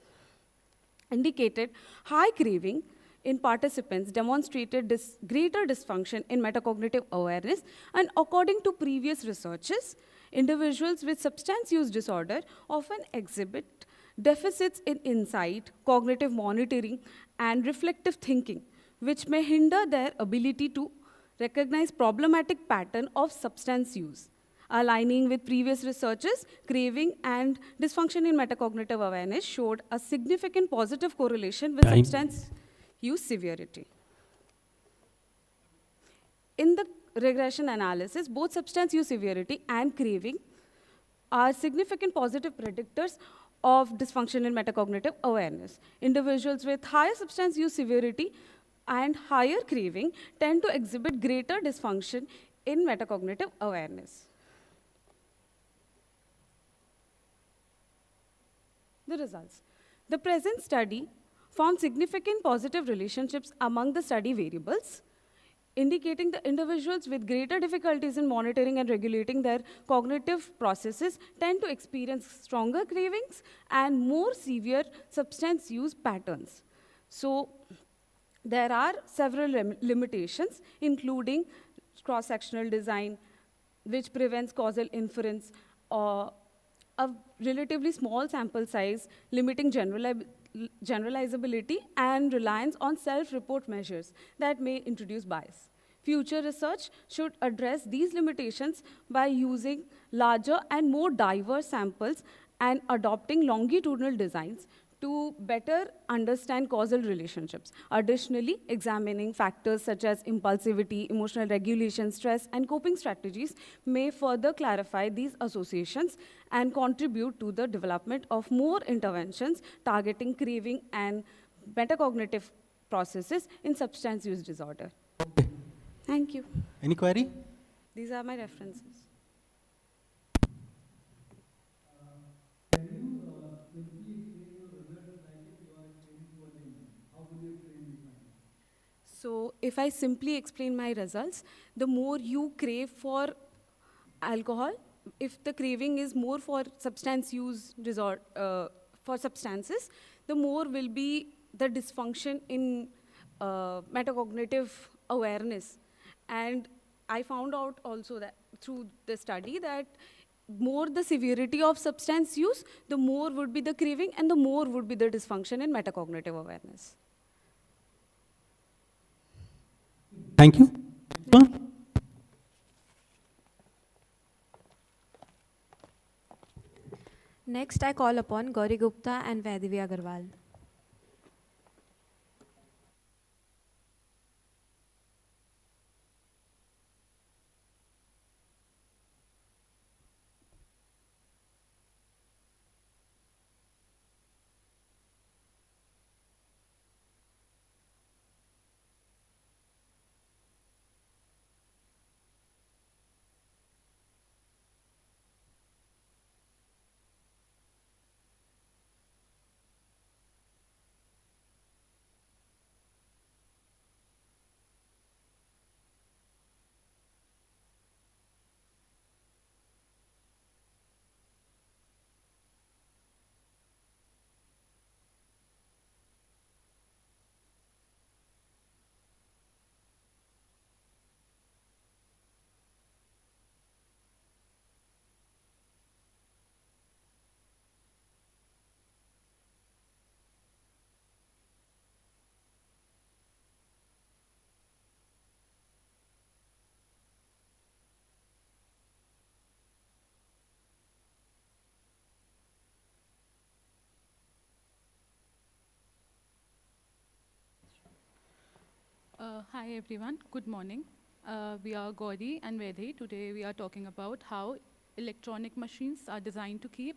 indicated high craving in participants demonstrated greater dysfunction in metacognitive awareness, and according to previous researches, individuals with substance use disorder often exhibit deficits in insight, cognitive monitoring, and reflective thinking, which may hinder their ability to recognize problematic pattern of substance use. Aligning with previous researches, craving and dysfunction in metacognitive awareness showed a significant positive correlation with substance use severity. In the regression analysis, both substance use severity and craving are significant positive predictors of dysfunction in metacognitive awareness. Individuals with higher substance use severity and higher craving tend to exhibit greater dysfunction in metacognitive awareness. The results. The present study found significant positive relationships among the study variables, indicating the individuals with greater difficulties in monitoring and regulating their cognitive processes tend to experience stronger cravings and more severe substance use patterns. So there are several limitations, including cross-sectional design, which prevents causal inference, a relatively small sample size, limiting generalizability, and reliance on self-report measures that may introduce bias. Future research should address these limitations by using larger and more diverse samples and adopting longitudinal designs to better understand causal relationships. Additionally, examining factors such as impulsivity, emotional regulation, stress, and coping strategies may further clarify these associations and contribute to the development of more interventions targeting craving and metacognitive processes in substance use disorder. Okay. Thank you. Any query? These are my references. So if I simply explain my results, the more you crave for alcohol, if the craving is more for substance use disorder, for substances, the more will be the dysfunction in metacognitive awareness. And I found out also that through the study that more the severity of substance use, the more would be the craving and the more would be the dysfunction in metacognitive awareness. Thank you. Next, I call upon Gauri Gupta and Vaidevi Agarwal. Hi everyone, good morning. We are Gauri and Vedhi. Today we are talking about how electronic machines are designed to keep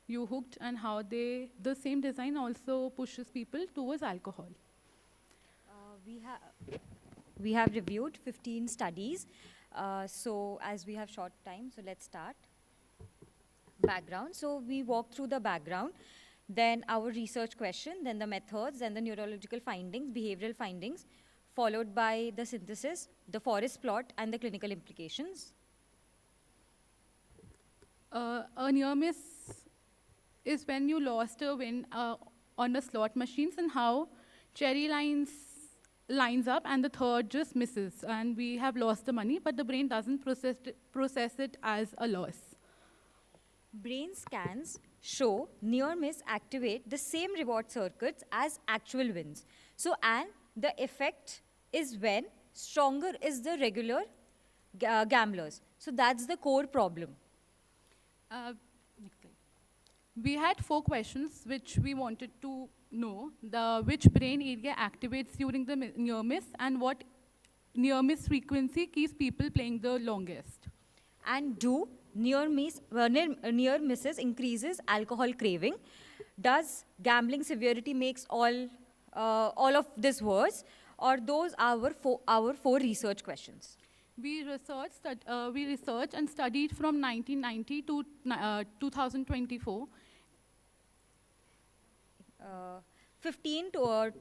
you hooked and how the same design also pushes people towards alcohol. We have reviewed 15 studies. So as we have short time, so let's start. Background. So we walk through the background, then our research question, then the methods, then the neurological findings, behavioral findings, followed by the synthesis, the forest plot, and the clinical implications. A near miss is when you lost a win on the slot machines and how cherry lines up and the third just misses and we have lost the money, but the brain doesn't process it as a loss. Brain scans show near miss activate the same reward circuits as actual wins. So, and the effect is when stronger is the regular gamblers. So that's the core problem. Next slide. We had 4 questions which we wanted to know. Which brain area activates during the near miss and what near miss frequency keeps people playing the longest. And do near misses increases alcohol craving. Does gambling severity makes all of this worse? Or those are our four research questions. We researched and studied from 1990 to 2024. 15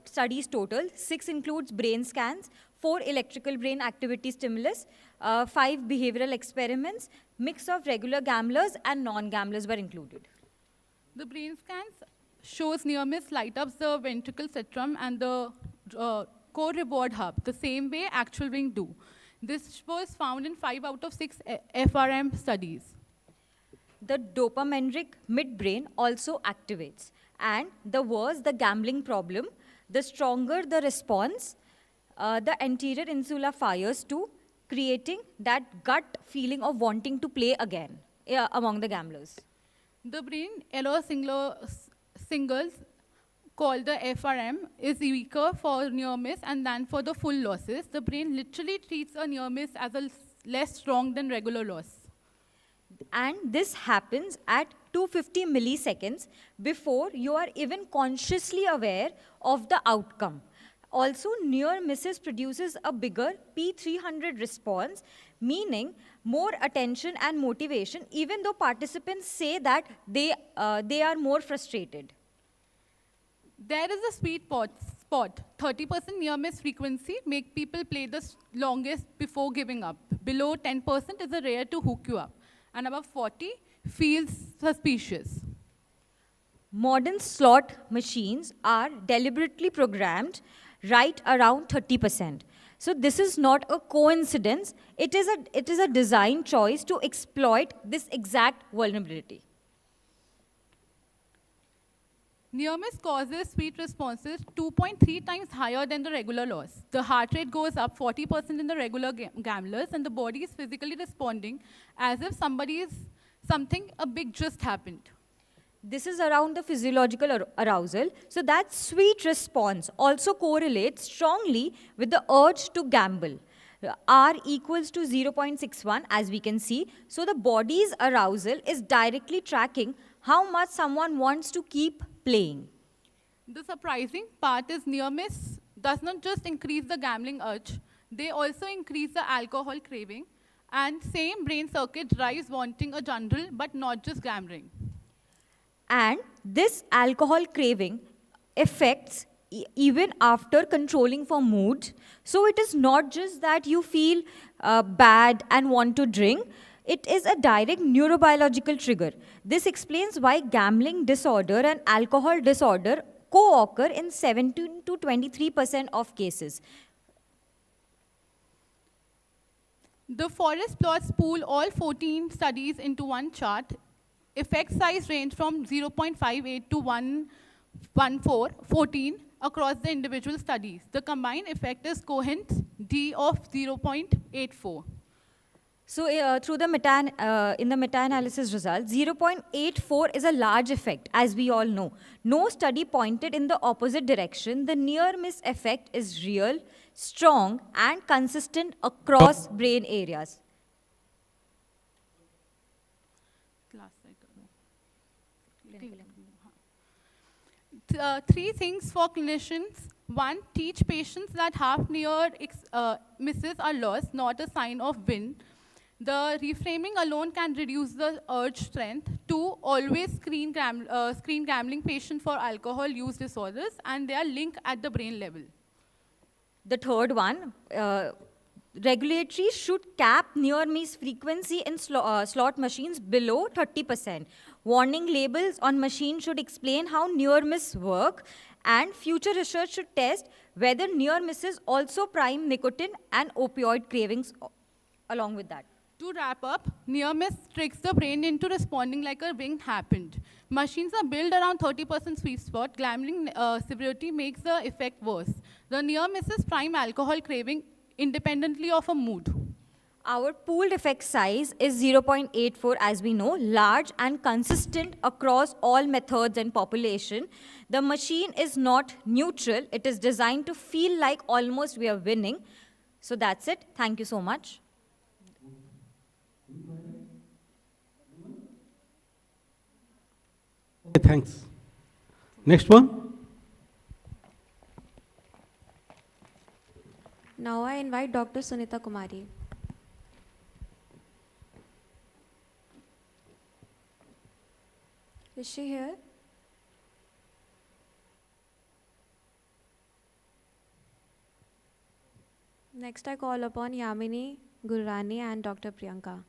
studies total. 6 includes brain scans, 4 electrical brain activity stimulus, 5 behavioral experiments, mix of regular gamblers and non-gamblers were included. The brain scans shows near miss light up the ventricle septum and the core reward hub, the same way actual ring do. This was found in 5 out of 6 FRM studies. The dopaminergic midbrain also activates. And the worse the gambling problem, the stronger the response, the anterior insula fires too, creating that gut feeling of wanting to play again among the gamblers. The brain error singles called the FRM is weaker for near miss and than for the full losses. The brain literally treats a near miss as a less strong than regular loss. And this happens at 250 milliseconds before you are even consciously aware of the outcome. Also, near misses produces a bigger P300 response, meaning more attention and motivation, even though participants say that they are more frustrated. There is a sweet spot. 30% near miss frequency make people play the longest before giving up. Below 10% is a rare to hook you up. And above 40 feels suspicious. Modern slot machines are deliberately programmed right around 30%. So this is not a coincidence. It is a design choice to exploit this exact vulnerability. Near miss causes sweet responses 2.3 times higher than the regular loss. The heart rate goes up 40% in the regular gamblers, and the body is physically responding as if something big just happened. This is around the physiological arousal. So that sweet response also correlates strongly with the urge to gamble. R equals to 0.61 as we can see. So the body's arousal is directly tracking how much someone wants to keep playing. The surprising part is near miss does not just increase the gambling urge, they also increase the alcohol craving, and same brain circuit drives wanting a general but not just gambling. And this alcohol craving affects even after controlling for mood. So it is not just that you feel bad and want to drink. It is a direct neurobiological trigger. This explains why gambling disorder and alcohol disorder co-occur in 17 to 23% of cases. The forest plots pool all 14 studies into one chart. Effect size range from 0.58 to 14 across the individual studies. The combined effect is Cohen's D of 0.84. So through the in the meta-analysis results, 0.84 is a large effect, as we all know. No study pointed in the opposite direction. The near-miss effect is real, strong, and consistent across brain areas. Three things for clinicians. One, teach patients that half near misses are lost, not a sign of win. The reframing alone can reduce the urge strength. 2, always screen gambling patient for alcohol use disorders, and they are linked at the brain level. The third one, regulatory should cap near-miss frequency in slot machines below 30%. Warning labels on machines should explain how near-miss work, and future research should test whether near-misses also prime nicotine and opioid cravings along with that. To wrap up, near-miss tricks the brain into responding like a ring happened. Machines are built around 30% sweet spot. Gambling severity makes the effect worse. The near-misses prime alcohol craving independently of a mood. Our pooled effect size is 0.84 as we know, large and consistent across all methods and population. The machine is not neutral. It is designed to feel like almost we are winning. So that's it. Thank you so much. Okay, thanks. Next one. Now I invite Dr. Sunita Kumari. Is she here? Next I call upon Yamini Gurrani and Dr. Priyanka.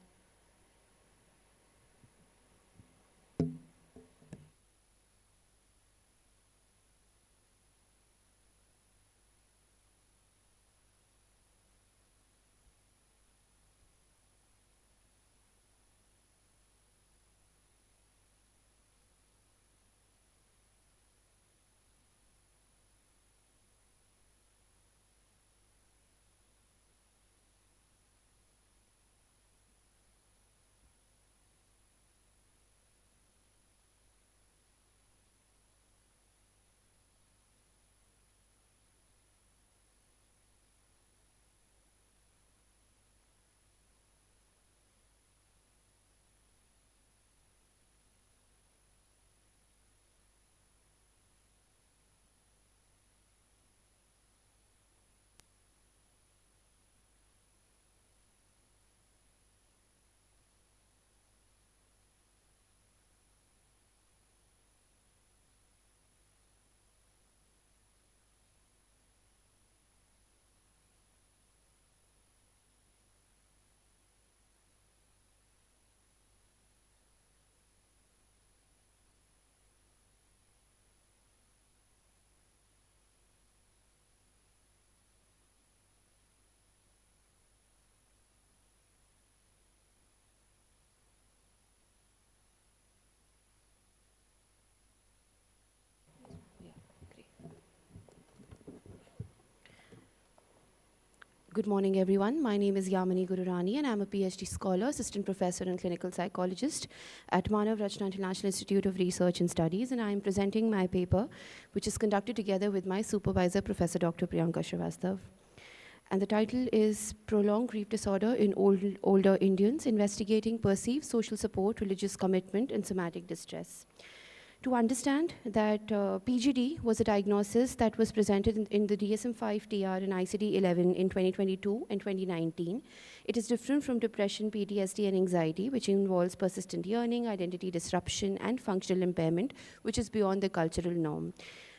Good morning, everyone. My name is Yamini Gururani, and I'm a PhD scholar, assistant professor, and clinical psychologist at Manav Rachna International Institute of Research and Studies, and I'm presenting my paper, which is conducted together with my supervisor, Professor Dr. Priyanka Srivastav. And the title is Prolonged Grief Disorder in Older Indians, Investigating Perceived Social Support, Religious Commitment, and Somatic Distress. To understand that PGD was a diagnosis that was presented in the DSM-5 TR and ICD-11 in 2022 and 2019. It is different from depression, PTSD, and anxiety, which involves persistent yearning, identity disruption, and functional impairment, which is beyond the cultural norm.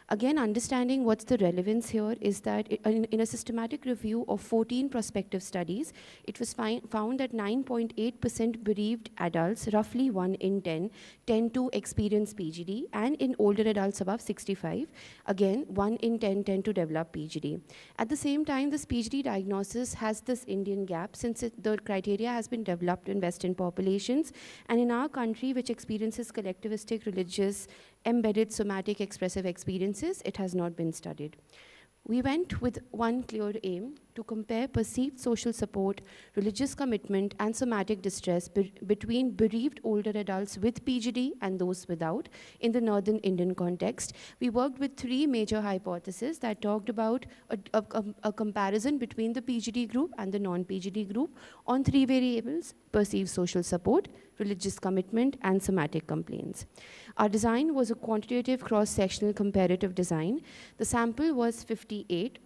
Again, understanding what's the relevance here is that in a systematic review of 14 prospective studies, it was found that 9.8% bereaved adults, roughly 1 in 10, tend to experience PGD, and in older adults above 65, again, 1 in 10 tend to develop PGD. At the same time, this PGD diagnosis has this Indian gap since the criteria has been developed in Western populations, and in our country, which experiences collectivistic, religious, embedded somatic expressive experiences, it has not been studied. We went with one clear aim to compare perceived social support, religious commitment, and somatic distress between bereaved older adults with PGD and those without in the northern Indian context. We worked with 3 major hypotheses that talked about a comparison between the PGD group and the non-PGD group on 3 variables: perceived social support, religious commitment, and somatic complaints. Our design was a quantitative cross-sectional comparative design. The sample was 58,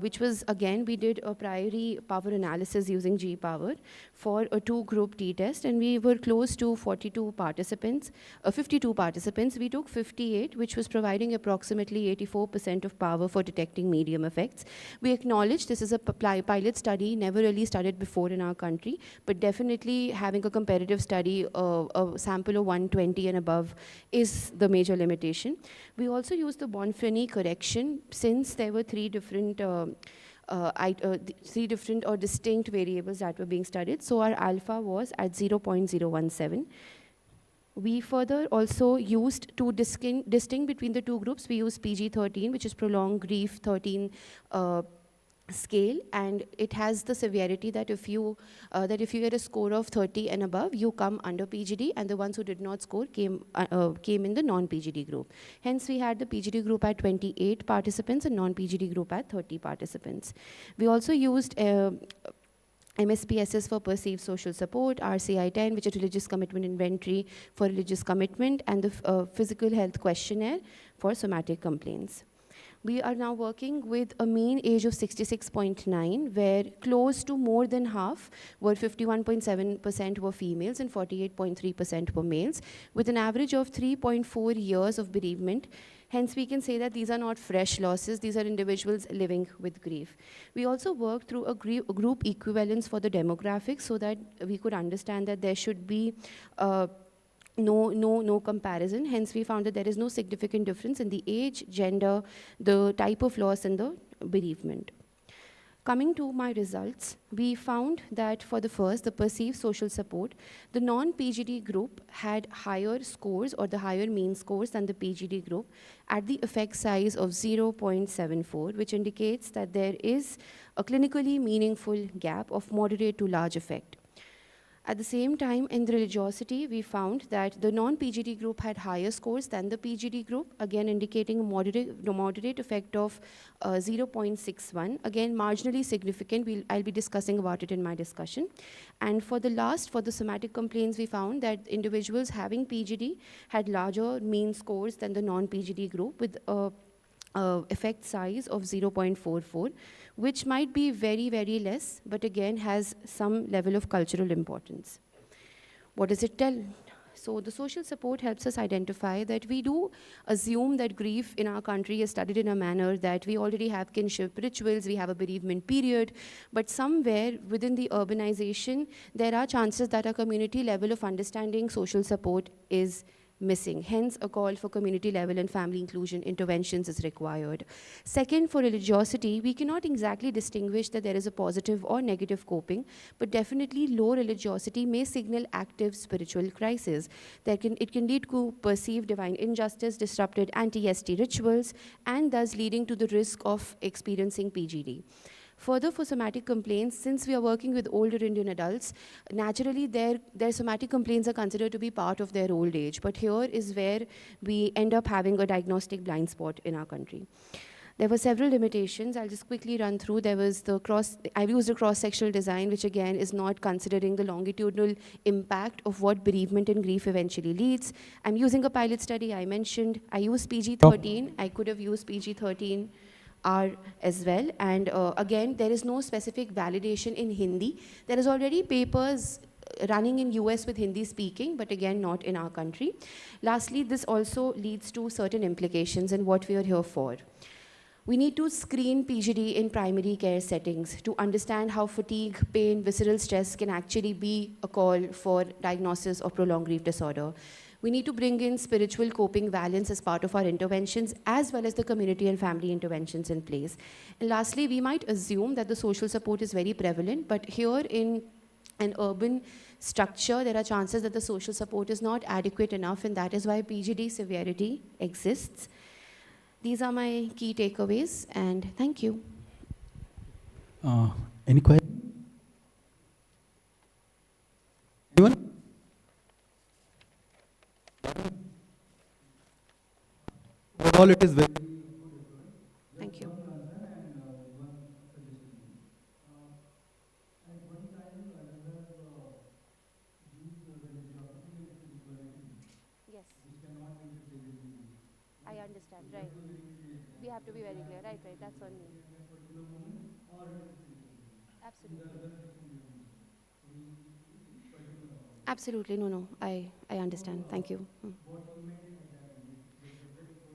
which was, again, we did a priori power analysis using G-power for a 2-group t-test, and we were close to 52 participants, 52 participants. We took 58, which was providing approximately 84% of power for detecting medium effects. We acknowledge this is a pilot study, never really studied before in our country, but definitely having a comparative study, a sample of 120 and above is the major limitation. We also used the Bonferroni correction since there were 3 different or distinct variables that were being studied. So our alpha was at 0.017. We further also used to distinct between the 2 groups. We used PG-13, which is prolonged grief 13 scale, and it has the severity that if you get a score of 30 and above, you come under PGD, and the ones who did not score came in the non-PGD group. Hence, we had the PGD group at 28 participants and non-PGD group at 30 participants. We also used MSPSS for perceived social support, RCI-10, which is religious commitment inventory for religious commitment, and the physical health questionnaire for somatic complaints. We are now working with a mean age of 66.9, where close to more than half were 51.7% were females and 48.3% were males, with an average of 3.4 years of bereavement. Hence, we can say that these are not fresh losses, these are individuals living with grief. We also worked through a group equivalence for the demographics so that we could understand that there should be no comparison. Hence, we found that there is no significant difference in the age, gender, the type of loss, and the bereavement. Coming to my results, we found that for the first, the perceived social support, the non-PGD group had higher scores or the higher mean scores than the PGD group at the effect size of 0.74, which indicates that there is a clinically meaningful gap of moderate to large effect. At the same time, in the religiosity, we found that the non-PGD group had higher scores than the PGD group, again indicating a moderate effect of 0.61, again marginally significant. I'll be discussing about it in my discussion. And for the last, for the somatic complaints, we found that individuals having PGD had larger mean scores than the non-PGD group with effect size of 0.44, which might be very, very less, but again has some level of cultural importance. What does it tell? So the social support helps us identify that we do assume that grief in our country is studied in a manner that we already have kinship rituals, we have a bereavement period, but somewhere within the urbanization, there are chances that a community level of understanding social support is missing. Hence, a call for community level and family inclusion interventions is required. Second, for religiosity, we cannot exactly distinguish that there is a positive or negative coping, but definitely low religiosity may signal active spiritual crisis. It can lead to perceived divine injustice, disrupted anti-ST rituals, and thus leading to the risk of experiencing PGD. Further, for somatic complaints, since we are working with older Indian adults, naturally their somatic complaints are considered to be part of their old age. But here is where we end up having a diagnostic blind spot in our country. There were several limitations. I'll just quickly run through. There was I've used a cross-sectional design, which again is not considering the longitudinal impact of what bereavement and grief eventually leads. I'm using a pilot study I mentioned. I used PG-13. I could have used PG-13. R as well, and again there is no specific validation in Hindi. There is already papers running in US with Hindi speaking, but again not in our country. Lastly, this also leads to certain implications and what we are here for. We need to screen PGD in primary care settings to understand how fatigue, pain, visceral stress can actually be a call for diagnosis of prolonged grief disorder. We need to bring in spiritual coping valence as part of our interventions, as well as the community and family interventions in place. And lastly, we might assume that the social support is very prevalent, but here in an urban structure, there are chances that the social support is not adequate enough, and that is why PGD severity exists. These are my key takeaways, and thank you. Any question? Anyone? Overall, it is very. Thank you. Yes. I understand, right. We have to be very clear, right, that's on me. Absolutely. Absolutely, no, I understand, thank you.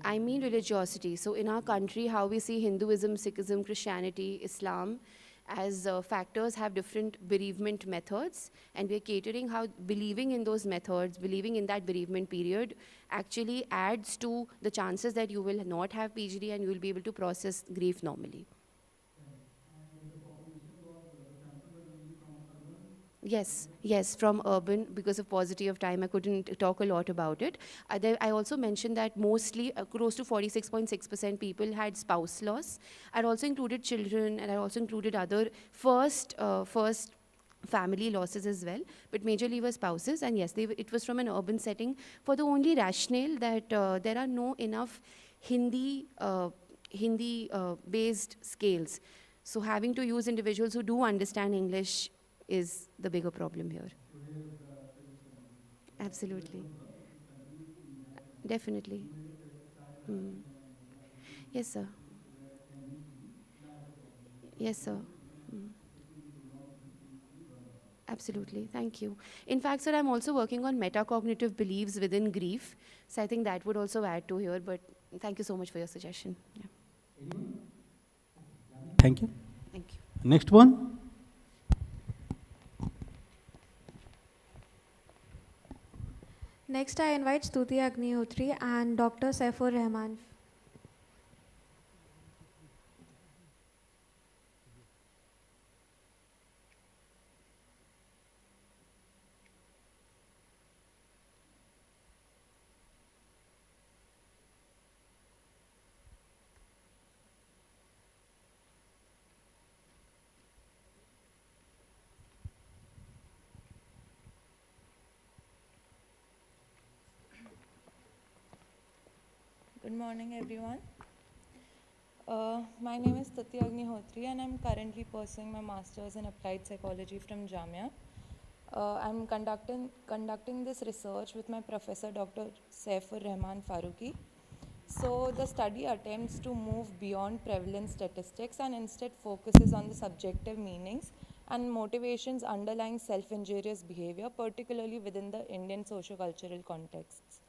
I mean religiosity. So in our country, how we see Hinduism, Sikhism, Christianity, Islam as factors have different bereavement methods, and we're catering how believing in those methods, believing in that bereavement period actually adds to the chances that you will not have PGD and you will be able to process grief normally. Yes, from urban. Because of paucity of time, I couldn't talk a lot about it. I also mentioned that mostly, close to 46.6% people had spouse loss. I also included children, and I also included other first family losses as well, but majorly were spouses. And yes, it was from an urban setting for the only rationale that there are no enough Hindi based scales. So having to use individuals who do understand English is the bigger problem here. Absolutely. Definitely. Mm. Yes, sir. Yes, sir. Mm. Absolutely. Thank you. In fact, sir, I'm also working on metacognitive beliefs within grief. So I think that would also add to here, but thank you so much for your suggestion. Yeah. Thank you. Thank you. Next one. Next, I invite Stuti Agnihotri and Dr. Saifur Rahman. Good morning, everyone. My name is Stuti Agnihotri, and I'm currently pursuing my master's in applied psychology from Jamia. I'm conducting this research with my professor, Dr. Saifur Rahman Faruqi. So the study attempts to move beyond prevalence statistics and instead focuses on the subjective meanings and motivations underlying self-injurious behavior, particularly within the Indian socio-cultural contexts.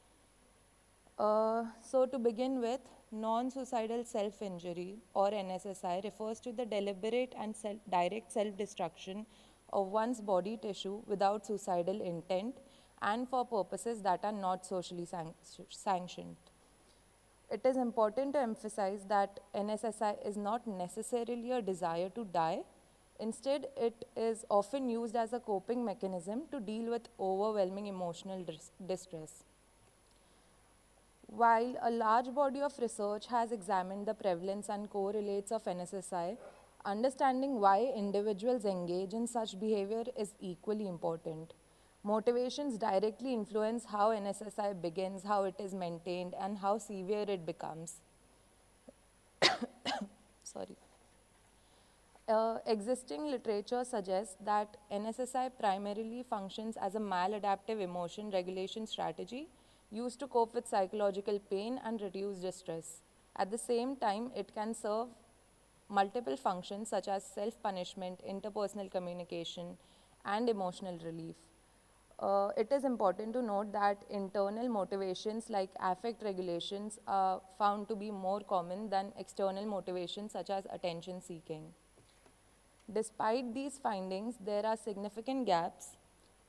So to begin with, non-suicidal self-injury or NSSI refers to the deliberate and direct self-destruction of one's body tissue without suicidal intent and for purposes that are not socially sanctioned. It is important to emphasize that NSSI is not necessarily a desire to die. Instead, it is often used as a coping mechanism to deal with overwhelming emotional distress. While a large body of research has examined the prevalence and correlates of NSSI, understanding why individuals engage in such behavior is equally important. Motivations directly influence how NSSI begins, how it is maintained, and how severe it becomes. Sorry. Existing literature suggests that NSSI primarily functions as a maladaptive emotion regulation strategy used to cope with psychological pain and reduce distress. At the same time, it can serve multiple functions such as self-punishment, interpersonal communication, and emotional relief. It is important to note that internal motivations like affect regulations are found to be more common than external motivations such as attention seeking. Despite these findings, there are significant gaps.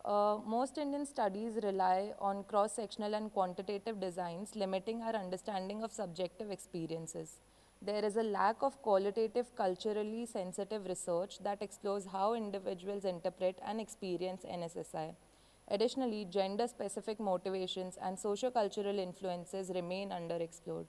Most Indian studies rely on cross-sectional and quantitative designs, limiting our understanding of subjective experiences. There is a lack of qualitative, culturally sensitive research that explores how individuals interpret and experience NSSI. Additionally, gender-specific motivations and socio-cultural influences remain underexplored.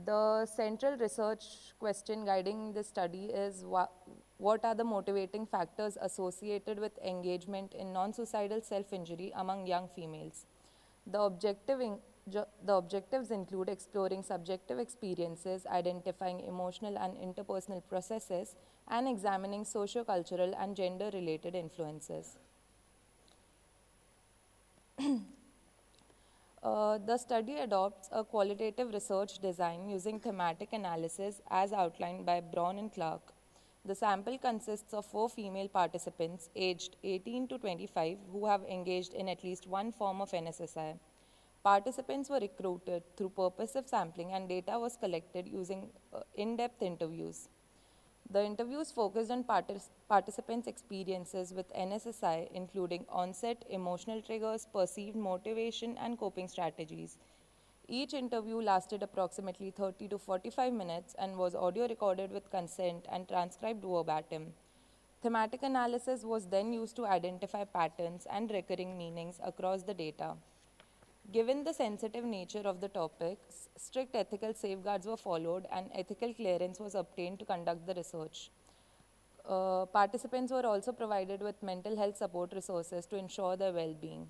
The central research question guiding this study is what are the motivating factors associated with engagement in non-suicidal self-injury among young females. The objectives include exploring subjective experiences, identifying emotional and interpersonal processes, and examining socio-cultural and gender-related influences. The study adopts a qualitative research design using thematic analysis as outlined by Braun and Clark. The sample consists of 4 female participants aged 18 to 25 who have engaged in at least one form of NSSI. Participants were recruited through purposive sampling and data was collected using in-depth interviews. The interviews focused on participants' experiences with NSSI, including onset, emotional triggers, perceived motivation, and coping strategies. Each interview lasted approximately 30 to 45 minutes and was audio recorded with consent and transcribed verbatim. Thematic analysis was then used to identify patterns and recurring meanings across the data. Given the sensitive nature of the topic, strict ethical safeguards were followed and ethical clearance was obtained to conduct the research. Participants were also provided with mental health support resources to ensure their well-being.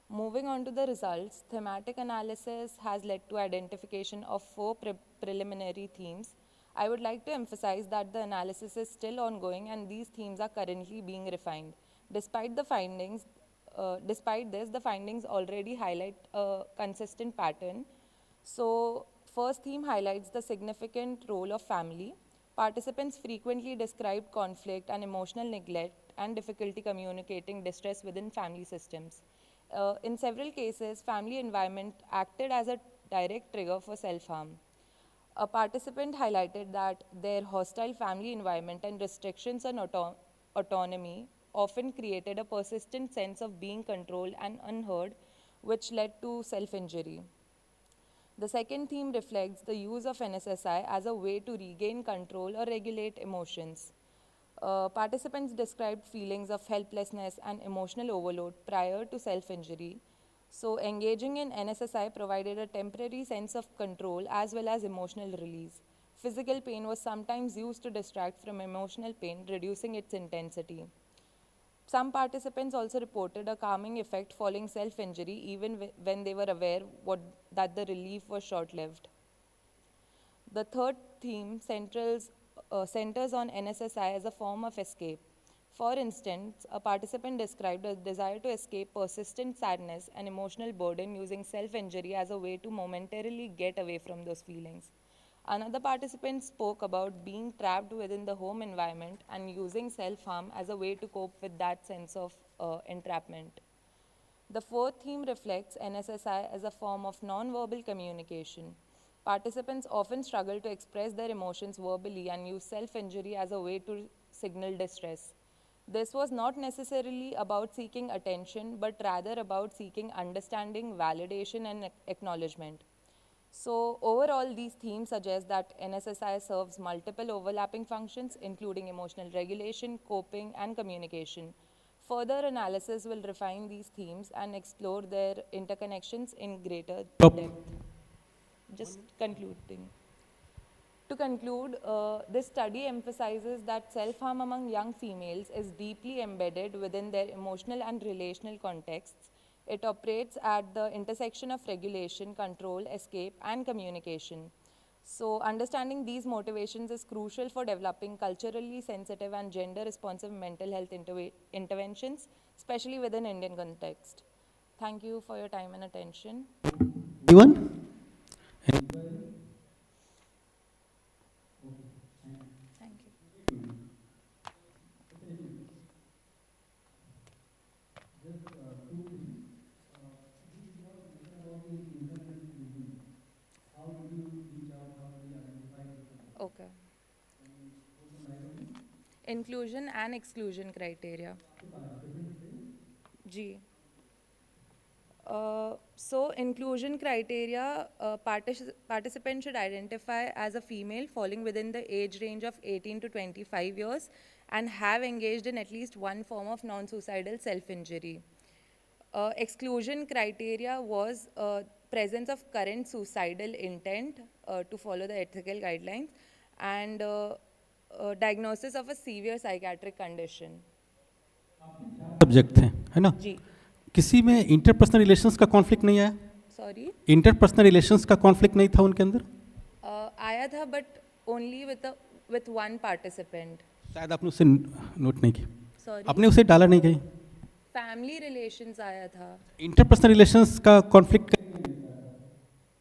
Moving on to the results, thematic analysis has led to identification of 4 preliminary themes I would like to emphasize that the analysis is still ongoing and these themes are currently being refined. Despite this, the findings already highlight a consistent pattern. So, first theme highlights the significant role of family. Participants frequently described conflict and emotional neglect and difficulty communicating distress within family systems. In several cases, family environment acted as a direct trigger for self-harm. A participant highlighted that their hostile family environment and restrictions on autonomy often created a persistent sense of being controlled and unheard, which led to self-injury. The second theme reflects the use of NSSI as a way to regain control or regulate emotions. Participants described feelings of helplessness and emotional overload prior to self-injury. So engaging in NSSI provided a temporary sense of control as well as emotional release. Physical pain was sometimes used to distract from emotional pain, reducing its intensity. Some participants also reported a calming effect following self-injury even when they were aware that the relief was short-lived. The third theme centers on NSSI as a form of escape. For instance, a participant described a desire to escape persistent sadness and emotional burden using self-injury as a way to momentarily get away from those feelings. Another participant spoke about being trapped within the home environment and using self-harm as a way to cope with that sense of entrapment. The fourth theme reflects NSSI as a form of non-verbal communication. Participants often struggle to express their emotions verbally and use self-injury as a way to signal distress. This was not necessarily about seeking attention, but rather about seeking understanding, validation, and acknowledgement. So overall, these themes suggest that NSSI serves multiple overlapping functions, including emotional regulation, coping, and communication. Further analysis will refine these themes and explore their interconnections in greater depth. Just concluding. To conclude, this study emphasizes that self-harm among young females is deeply embedded within their emotional and relational contexts. It operates at the intersection of regulation, control, escape, and communication. So understanding these motivations is crucial for developing culturally sensitive and gender-responsive mental health interventions, especially within Indian context. Thank you for your time and attention. Anyone? Thank you. Okay. Inclusion and exclusion criteria. G. So inclusion criteria, participants should identify as a female falling within the age range of 18 to 25 years and have engaged in at least one form of non-suicidal self-injury. Exclusion criteria was presence of current suicidal intent to follow the ethical guidelines and diagnosis of a severe psychiatric condition. Subject थे है ना जी. किसी में interpersonal relations का conflict नहीं आया Sorry? Interpersonal relations का conflict नहीं था उनके अंदर आया था but only with one participant. शायद आपने उसे नोट नहीं की Sorry? आपने उसे डाला नहीं कहीं Family relations आया था. इंटरपर्सनल रिलेशंस का कॉन्फ्लिक्ट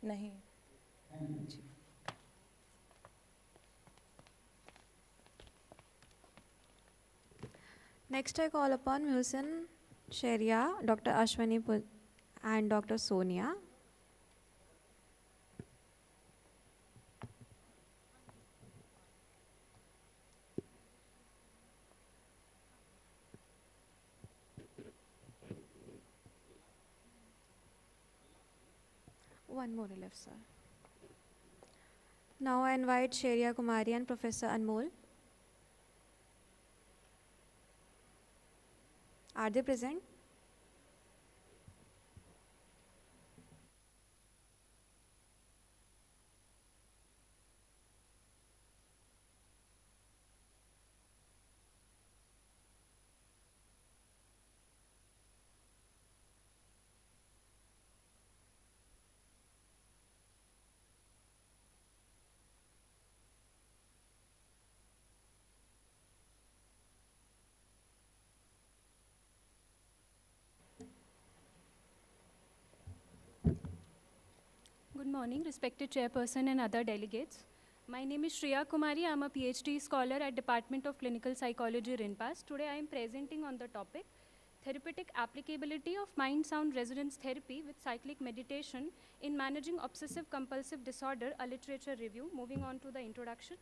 नहीं. Next, I call upon Muhsin Sharia, Dr. Ashwani and Dr. Sonia. One more left, sir. Now I invite Sharia Kumari and Professor Anmol. Are they present? morning, respected chairperson and other delegates. My name is Shreya Kumari. I'm a PhD scholar at Department of Clinical Psychology, RINPAS. Today I am presenting on the topic, therapeutic applicability of mind-sound resonance therapy with cyclic meditation in managing obsessive compulsive disorder, a literature review. Moving on to the introduction.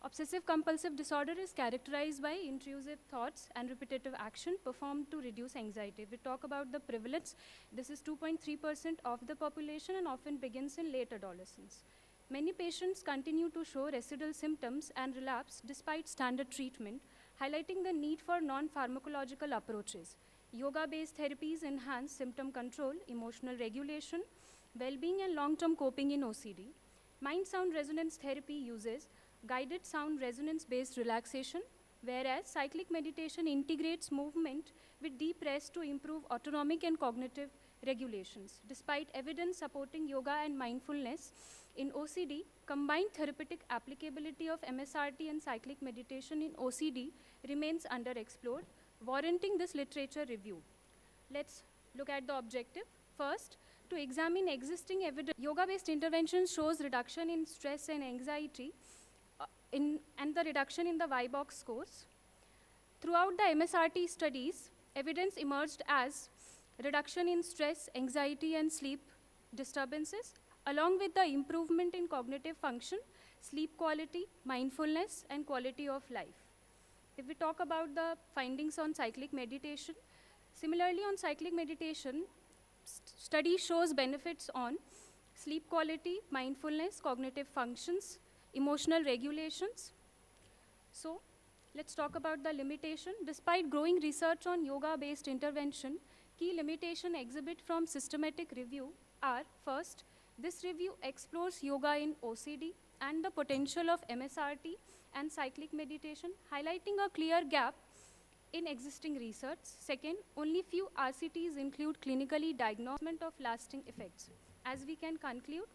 Obsessive compulsive disorder is characterized by intrusive thoughts and repetitive action performed to reduce anxiety. We talk about the prevalence. This is 2.3% of the population and often begins in late adolescence. Many patients continue to show residual symptoms and relapse despite standard treatment, highlighting the need for non-pharmacological approaches. Yoga-based therapies enhance symptom control, emotional regulation, well-being, and long-term coping in OCD. Mind-sound resonance therapy uses guided sound resonance-based relaxation, whereas cyclic meditation integrates movement with deep rest to improve autonomic and cognitive regulations. Despite evidence supporting yoga and mindfulness in OCD, combined therapeutic applicability of MSRT and cyclic meditation in OCD remains underexplored, warranting this literature review. Let's look at the objective. First, to examine existing evidence, yoga-based intervention shows reduction in stress and anxiety and the reduction in the YBOX scores. Throughout the MSRT studies, evidence emerged as reduction in stress, anxiety, and sleep disturbances, along with the improvement in cognitive function, sleep quality, mindfulness, and quality of life. If we talk about the findings on cyclic meditation, similarly on cyclic meditation, study shows benefits on sleep quality, mindfulness, cognitive functions, emotional regulations. So let's talk about the limitation. Despite growing research on yoga-based intervention, key limitation exhibit from systematic review are, first, this review explores yoga in OCD and the potential of MSRT and cyclic meditation, highlighting a clear gap in existing research. Second, only few RCTs include clinically diagnosement of lasting effects. As we can conclude,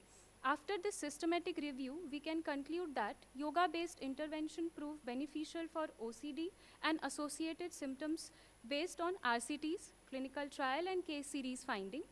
after this systematic review, we can conclude that yoga-based intervention proved beneficial for OCD and associated symptoms based on RCTs, clinical trial, and case series finding.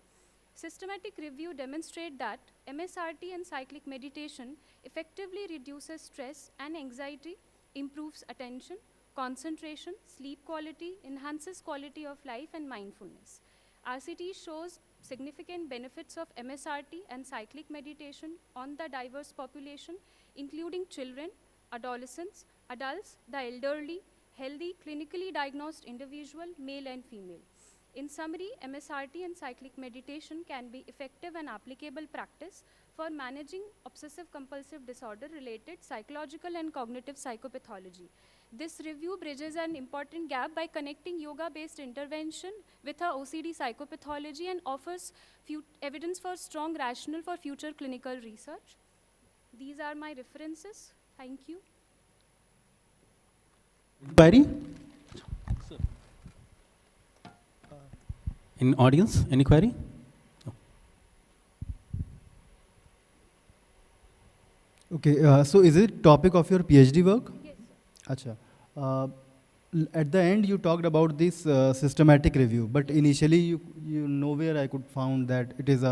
Systematic review demonstrate that MSRT and cyclic meditation effectively reduces stress and anxiety, improves attention, concentration, sleep quality, enhances quality of life, and mindfulness. RCT shows significant benefits of MSRT and cyclic meditation on the diverse population, including children, adolescents, adults, the elderly, healthy, clinically diagnosed individual, male and female. In summary, MSRT and cyclic meditation can be effective and applicable practice for managing obsessive-compulsive disorder-related psychological and cognitive psychopathology. This review bridges an important gap by connecting yoga-based intervention with our OCD psychopathology and offers evidence for strong rationale for future clinical research. These are my references. Thank you. Inquiry? In audience, any query? No. Okay, so is it topic of your PhD work? Yes, sir. Acha. At the end, you talked about this systematic review, but initially, you nowhere I could found that it is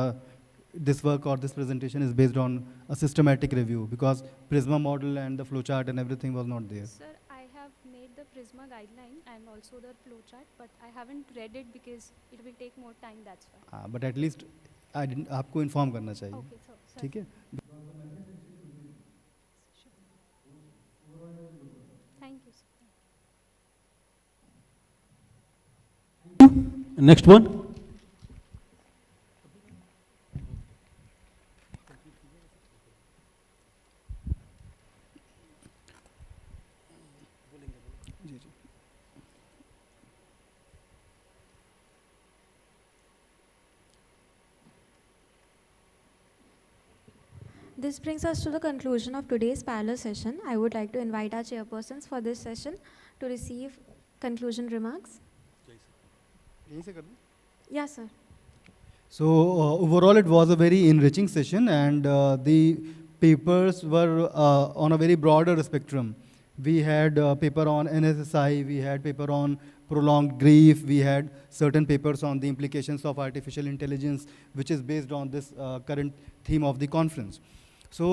this work or this presentation is based on a systematic review because Prisma model and the flowchart and everything was not there. Sir, I have made the Prisma guideline and also the flowchart, but I haven't read it because it will take more time, that's why. But at least I didn't आपको inform करना चाहिए. Okay, sir. ठीक है? Thank you, sir. Next one. This brings us to the conclusion of today's parallel session. I would like to invite our chairpersons for this session to receive conclusion remarks. Yes, sir. So overall, it was a very enriching session, and the papers were on a very broader spectrum. We had a paper on NSSI, we had paper on prolonged grief. We had certain papers on the implications of artificial intelligence, which is based on this current theme of the conference. So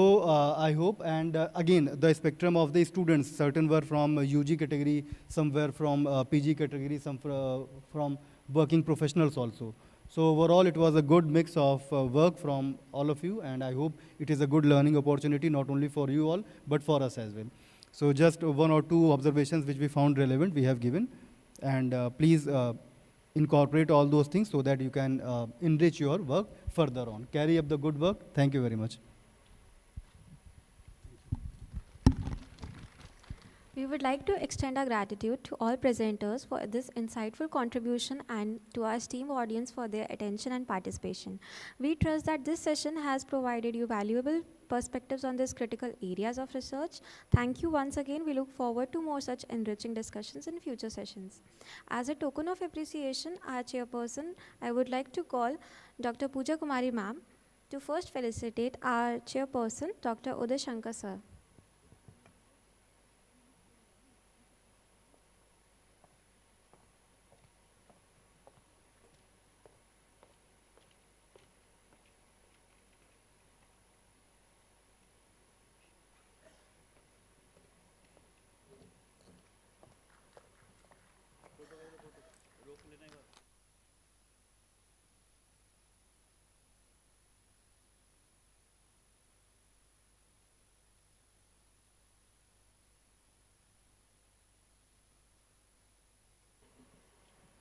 I hope, and again, the spectrum of the students, certain were from UG category, some were from PG category, some from working professionals also. So overall, it was a good mix of work from all of you, and I hope it is a good learning opportunity, not only for you all, but for us as well. So just one or two observations which we found relevant, we have given, and please incorporate all those things so that you can enrich your work further on. Carry up the good work. Thank you very much. We would like to extend our gratitude to all presenters for this insightful contribution and to our esteemed audience for their attention and participation. We trust that this session has provided you valuable perspectives on these critical areas of research. Thank you once again. We look forward to more such enriching discussions in future sessions. As a token of appreciation, our chairperson, I would like to call Dr. Pooja Kumari ma'am to first felicitate our chairperson, Dr. Uday Shankar sir.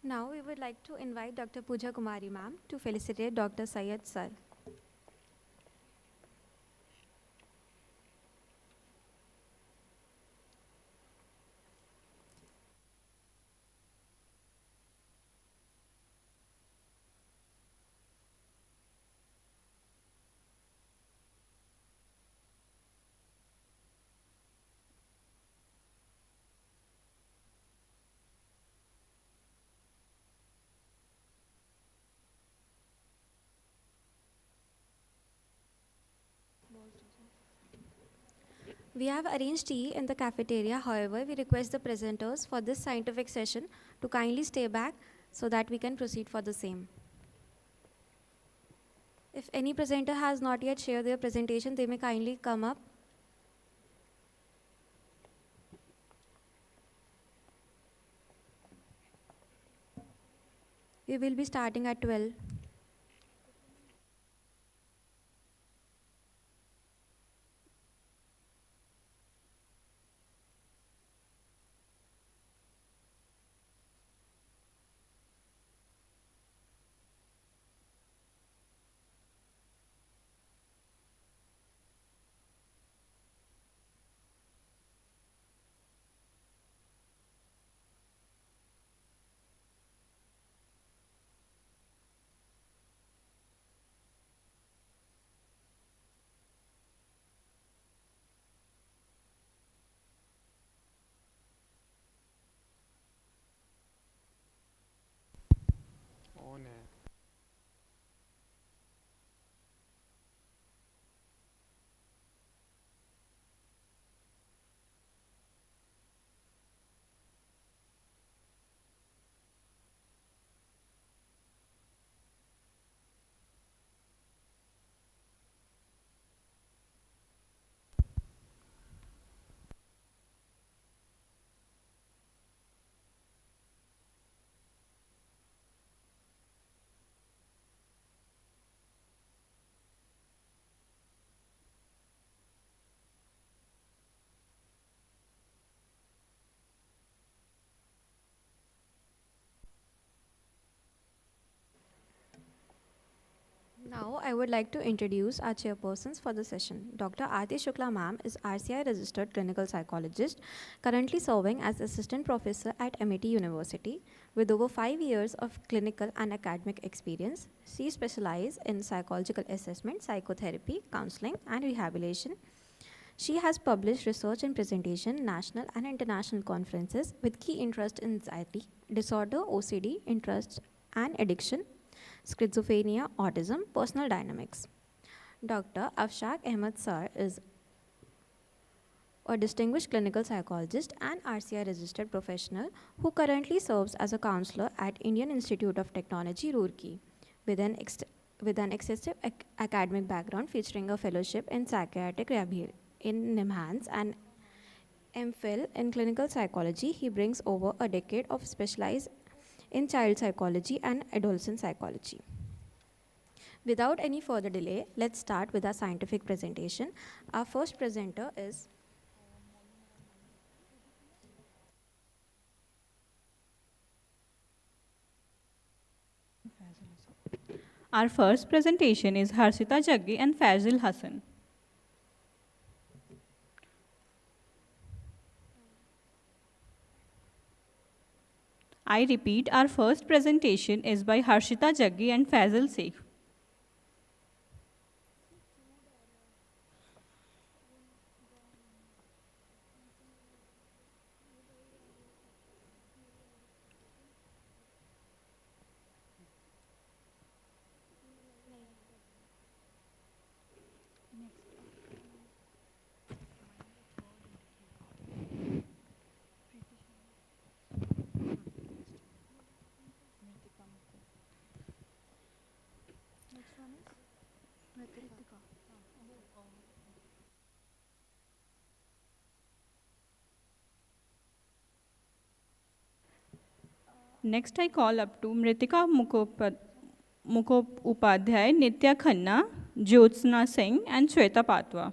Now we would like to invite Dr. Pooja Kumari ma'am to felicitate Dr. Syed sir. We have arranged tea in the cafeteria. However, we request the presenters for this scientific session to kindly stay back so that we can proceed for the same. If any presenter has not yet shared their presentation, they may kindly come up. We will be starting at 12. Now, I would like to introduce our chairpersons for the session. Dr. Aarti Shukla ma'am is RCI registered clinical psychologist, currently serving as assistant professor at MIT University. With over 5 years of clinical and academic experience, she specializes in psychological assessment, psychotherapy, counseling, and rehabilitation. She has published research and presentation, national and international conferences with key interest in anxiety disorder, OCD, interest and addiction, schizophrenia, autism, personal dynamics. Dr. Afshaq Ahmed Sir is a distinguished clinical psychologist and RCI registered professional who currently serves as a counselor at Indian Institute of Technology, Roorkee, with an extensive academic background featuring a fellowship in psychiatric rehabilitation in NIMHANS and MPhil in clinical psychology. He brings over a decade of specialized in child psychology and adolescent psychology. Without any further delay, let's start with our scientific presentation. Our first presenter is Our first presentation is Harshita Jaggi and Fazil Hassan. I repeat, our first presentation is by Harshita Jaggi and Fazil Sheikh. Next, I call up to Mritika Mukhopadhyay, Nitya Khanna, Jyotsna Singh, and Shweta Patwa.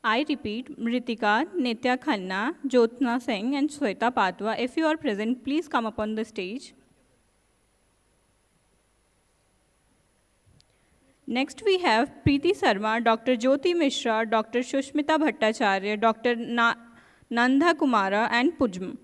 I repeat, Mritika, Nitya Khanna, Jyotsna Singh, and Shweta Patwa. If you are present, please come up on the stage. Next, we have Preeti Sarma, Dr. Jyoti Mishra, Dr. Shushmita Bhattacharya, Dr. Nandha Kumara, and Pujm.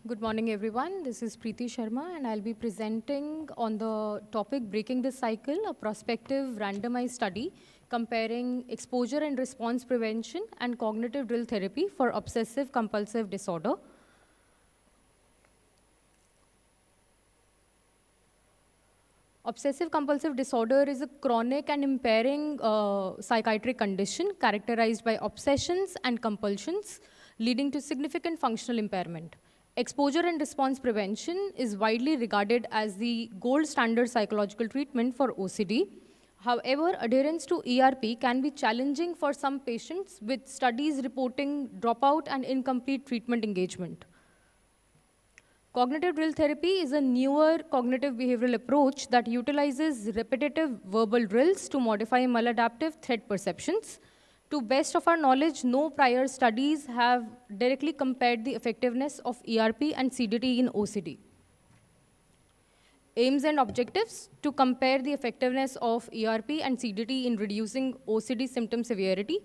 Good morning, everyone. This is Preeti Sharma, and I'll be presenting on the topic Breaking the Cycle, a prospective randomized study comparing exposure and response prevention and cognitive drill therapy for obsessive compulsive disorder. Obsessive compulsive disorder is a chronic and impairing psychiatric condition characterized by obsessions and compulsions leading to significant functional impairment. Exposure and response prevention is widely regarded as the gold standard psychological treatment for OCD. However, adherence to ERP can be challenging for some patients, with studies reporting dropout and incomplete treatment engagement. Cognitive drill therapy is a newer cognitive behavioral approach that utilizes repetitive verbal drills to modify maladaptive threat perceptions. To best of our knowledge, no prior studies have directly compared the effectiveness of ERP and CDT in OCD. Aims and objectives: to compare the effectiveness of ERP and CDT in reducing OCD symptom severity.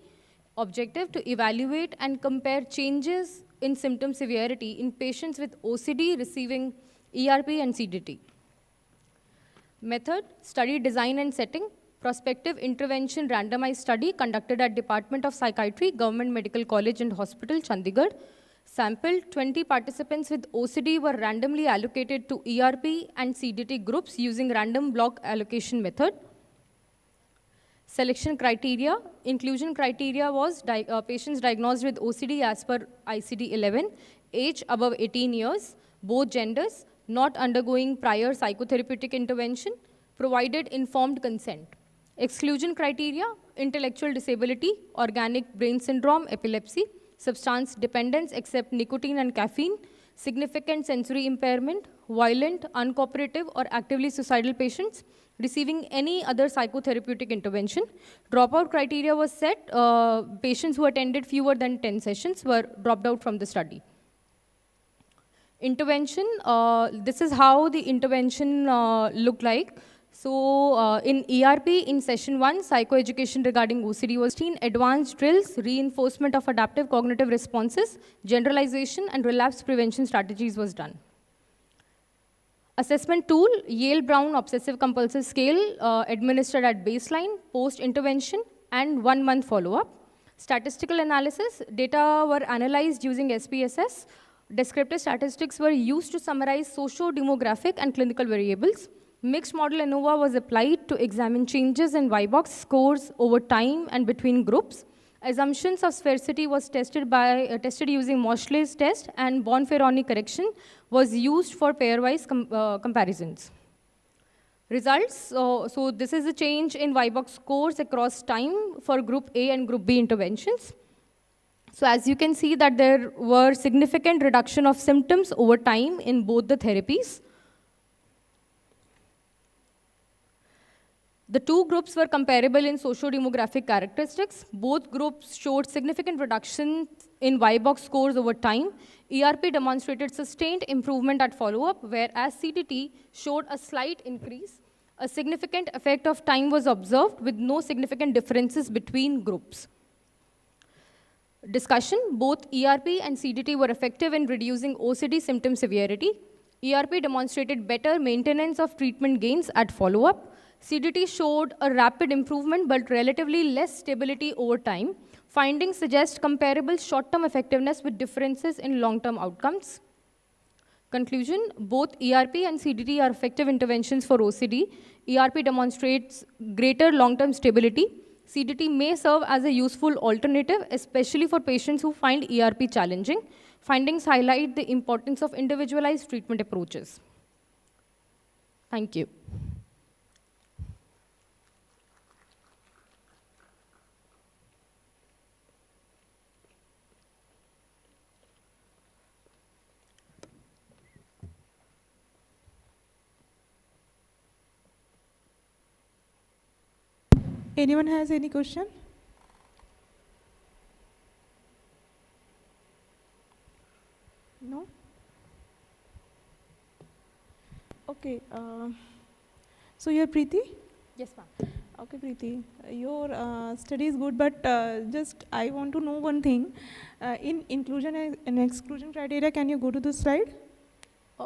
Objective: to evaluate and compare changes in symptom severity in patients with OCD receiving ERP and CDT. Method: study design and setting. Prospective intervention randomized study conducted at Department of Psychiatry, Government Medical College and Hospital, Chandigarh. Sampled 20 participants with OCD were randomly allocated to ERP and CDT groups using random block allocation method. Selection criteria, inclusion criteria was patients diagnosed with OCD as per ICD-11, age above 18 years, both genders, not undergoing prior psychotherapeutic intervention, provided informed consent. Exclusion criteria, intellectual disability, organic brain syndrome, epilepsy, substance dependence except nicotine and caffeine, significant sensory impairment, violent, uncooperative, or actively suicidal patients receiving any other psychotherapeutic intervention. Dropout criteria was set. Patients who attended fewer than 10 sessions were dropped out from the study. Intervention, this is how the intervention looked like. So in ERP, in session 1, psychoeducation regarding OCD was seen, advanced drills, reinforcement of adaptive cognitive responses, generalization, and relapse prevention strategies was done. Assessment tool, Yale-Brown Obsessive Compulsive Scale, administered at baseline, post-intervention, and 1-month follow-up. Statistical analysis, data were analyzed using SPSS. Descriptive statistics were used to summarize socio-demographic and clinical variables. Mixed model ANOVA was applied to examine changes in Y-box scores over time and between groups. Assumptions of sphericity was tested using Moschle's test, and Bonferroni correction was used for pairwise comparisons. Results, so this is a change in Y-box scores across time for group A and group B interventions. So as you can see that there were significant reduction of symptoms over time in both the therapies. The two groups were comparable in socio-demographic characteristics. Both groups showed significant reduction in Y-box scores over time. ERP demonstrated sustained improvement at follow-up, whereas CTT showed a slight increase. A significant effect of time was observed with no significant differences between groups. Discussion, both ERP and CDT were effective in reducing OCD symptom severity. ERP demonstrated better maintenance of treatment gains at follow-up. CDT showed a rapid improvement but relatively less stability over time. Findings suggest comparable short-term effectiveness with differences in long-term outcomes. Conclusion, both ERP and CDT are effective interventions for OCD. ERP demonstrates greater long-term stability. CDT may serve as a useful alternative, especially for patients who find ERP challenging. Findings highlight the importance of individualized treatment approaches. Thank you. Anyone has any question? No? Okay. So you're Preeti? Yes, ma'am. Okay, Preeti. Your study is good, but just I want to know one thing. In inclusion and exclusion criteria, can you go to the slide?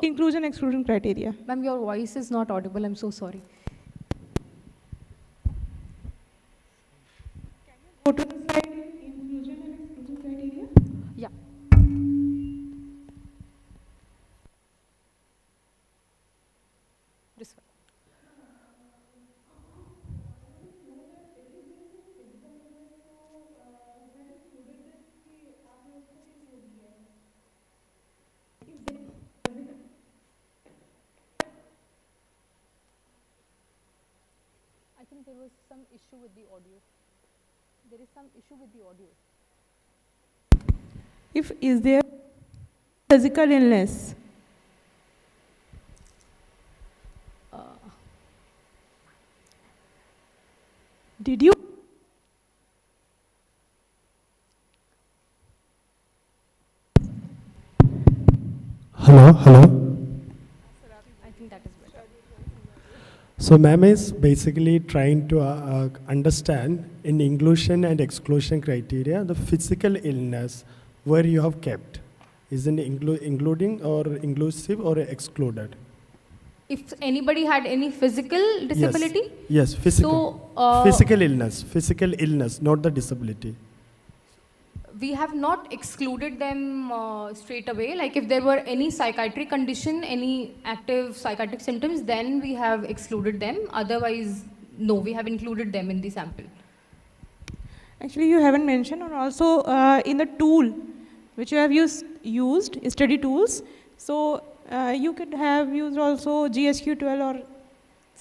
Inclusion exclusion criteria. Ma'am, your voice is not audible. I'm so sorry. Go to the slide in inclusion and exclusion criteria. Yeah. This one. I think there was some issue with the audio. There is some issue with the audio. If is there physical illness? Did you? Hello. I think that is better. So ma'am is basically trying to understand in inclusion and exclusion criteria the physical illness where you have kept. Is it including or inclusive or excluded? If anybody had any physical disability? Yes, physical. So, physical illness, not the disability. we have not excluded them straight away. Like if there were any psychiatric condition, any active psychiatric symptoms, then we have excluded them. Otherwise, no, we have included them in the sample. Actually, you haven't mentioned, and also in the tool which you have used study tools, so you could have used also GSQ-12 or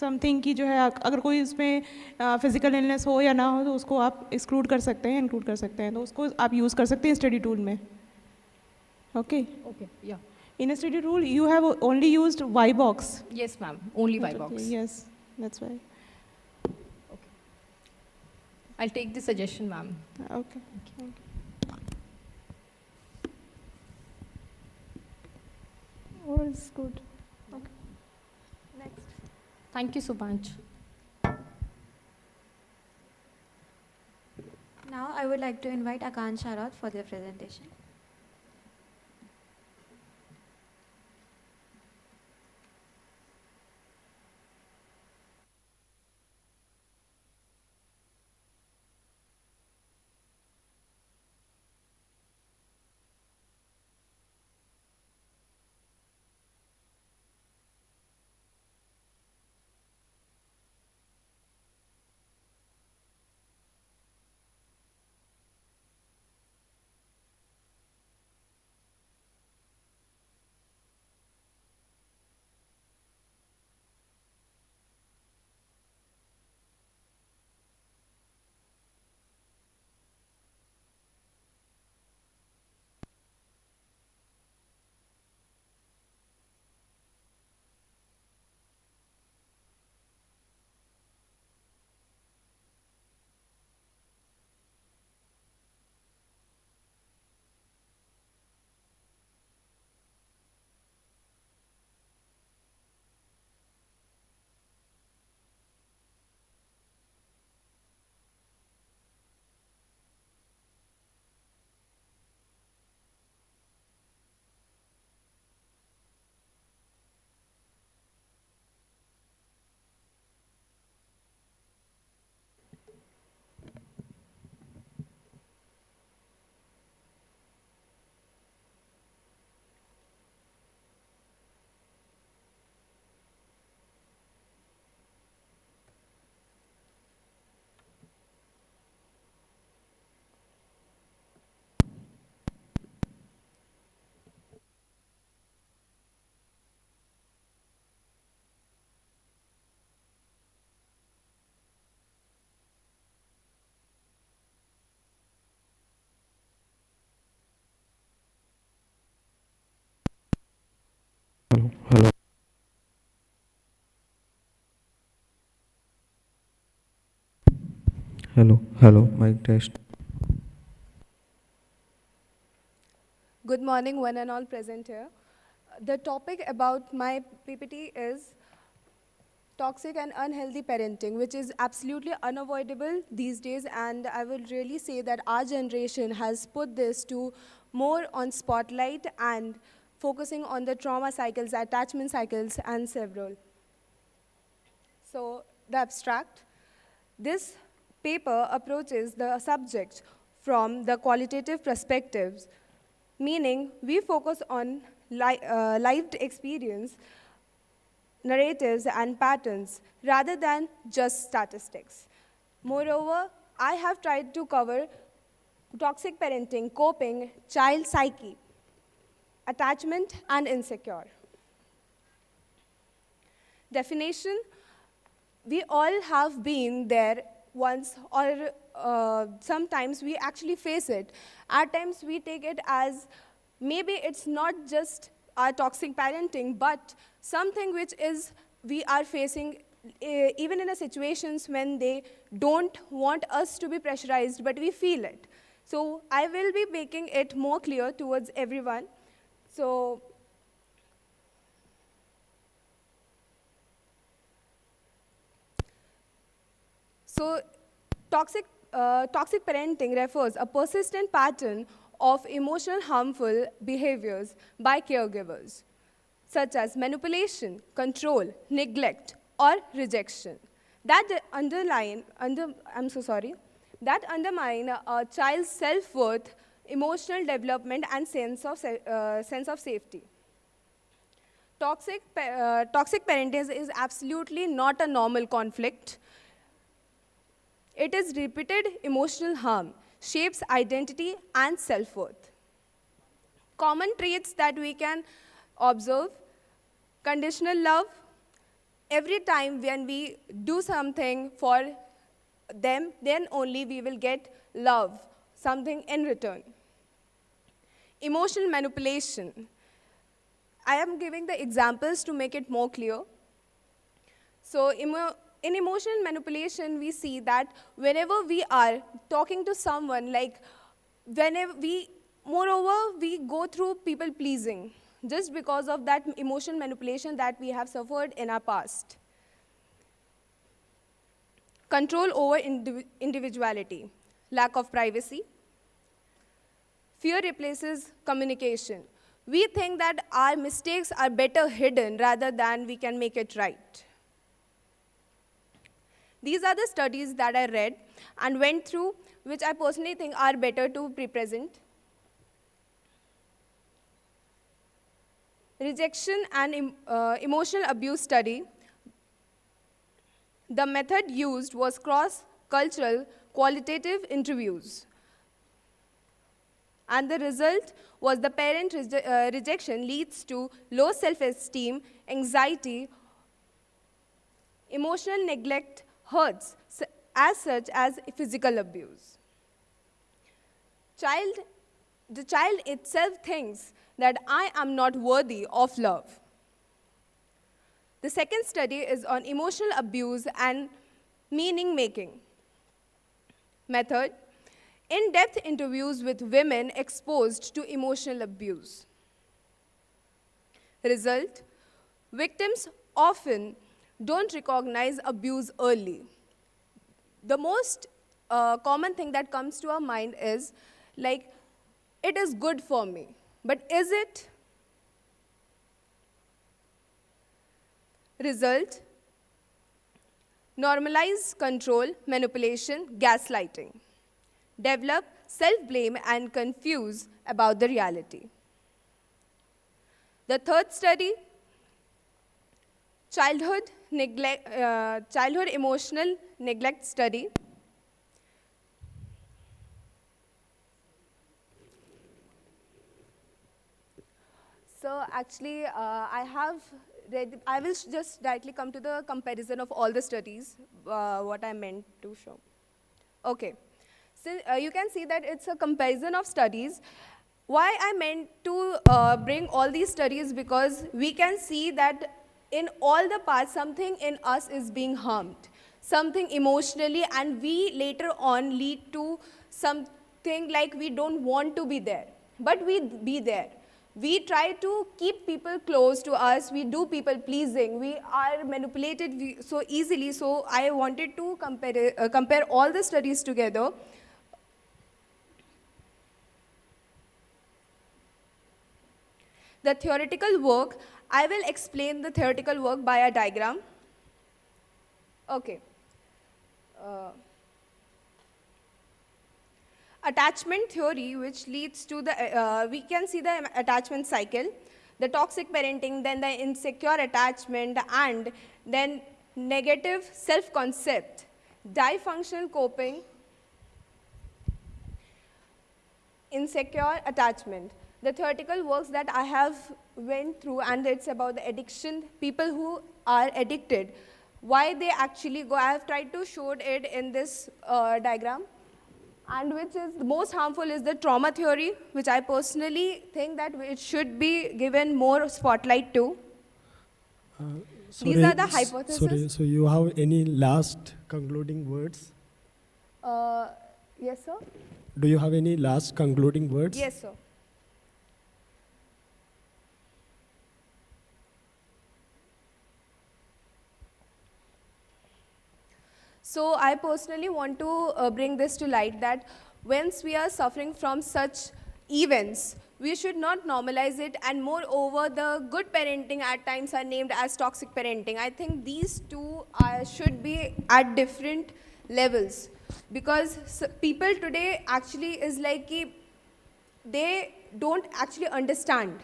something की जो है अगर कोई उसमें physical illness हो या ना हो तो उसको आप एक्सक्लूड कर सकते हैं, इंक्लूड कर सकते हैं, तो उसको आप यूज़ कर सकते हैं स्टडी टूल में. Okay Okay, yeah. In study tool you have only used Y box. Yes, ma'am. Only Y box. Yes, that's why. I'll take the suggestion, ma'am. Okay. Oh, it's good. Okay. Next. Thank you so much. Now I would like to invite Akanksha Raut for their presentation. Hello. Hello, mic test. Good morning, one and all present here. The topic about my PPT is toxic and unhealthy parenting, which is absolutely unavoidable these days, and I will really say that our generation has put this to more on spotlight and focusing on the trauma cycles, attachment cycles, and several. So the abstract. This paper approaches the subject from the qualitative perspectives, meaning we focus on lived experience, narratives, and patterns rather than just statistics. Moreover, I have tried to cover toxic parenting, coping, child psyche, attachment, and insecure. Definition: we all have been there once, or sometimes we actually face it. At times we take it as maybe it's not just our toxic parenting, but something which is we are facing even in a situations when they don't want us to be pressurized, but we feel it. So I will be making it more clear towards everyone. So toxic parenting refers a persistent pattern of emotional harmful behaviors by caregivers, such as manipulation, control, neglect, or rejection, that undermine a child's self-worth, emotional development, and sense of safety. Toxic parenting is absolutely not a normal conflict. It is repeated emotional harm, shapes identity and self-worth. Common traits that we can observe: conditional love. Every time when we do something for them, then only we will get love, something in return. Emotional manipulation. I am giving the examples to make it more clear. So in emotional manipulation, we see that whenever we are talking to someone, like moreover, we go through people pleasing just because of that emotional manipulation that we have suffered in our past. Control over individuality, lack of privacy. Fear replaces communication. We think that our mistakes are better hidden rather than we can make it right. These are the studies that I read and went through, which I personally think are better to be present. Rejection and emotional abuse study. The method used was cross-cultural qualitative interviews. And the result was the parent rejection leads to low self-esteem, anxiety, emotional neglect hurts, as such as physical abuse. The child itself thinks that I am not worthy of love. The second study is on emotional abuse and meaning-making. Method: in-depth interviews with women exposed to emotional abuse. Result: victims often don't recognize abuse early. The most common thing that comes to our mind is, like, it is good for me. But is it? Result: normalize control, manipulation, gaslighting. Develop self-blame and confuse about the reality. The third study, childhood emotional neglect study. So actually, I will just directly come to the comparison of all the studies, what I meant to show. Okay, so you can see that it's a comparison of studies. Why I meant to bring all these studies, because we can see that in all the parts, something in us is being harmed, something emotionally, and we later on lead to something like we don't want to be there, but we be there. We try to keep people close to us, we do people pleasing, we are manipulated so easily. So I wanted to compare all the studies together. The theoretical work, I will explain the theoretical work by a diagram. Okay. Attachment theory, which leads to the, we can see the attachment cycle, the toxic parenting, then the insecure attachment, and then negative self-concept, dysfunctional coping, insecure attachment. The theoretical works that I have went through, and it's about the addiction, people who are addicted, why they actually go. I have tried to show it in this diagram. And which is the most harmful is the trauma theory, which I personally think that it should be given more spotlight to. These are the hypotheses. Sorry, so you have any last concluding words? Yes, sir. Do you have any last concluding words? Yes, sir. So I personally want to bring this to light, that once we are suffering from such events, we should not normalize it, and moreover, the good parenting at times are named as toxic parenting. I think these two should be at different levels, because people today actually is like, they don't actually understand.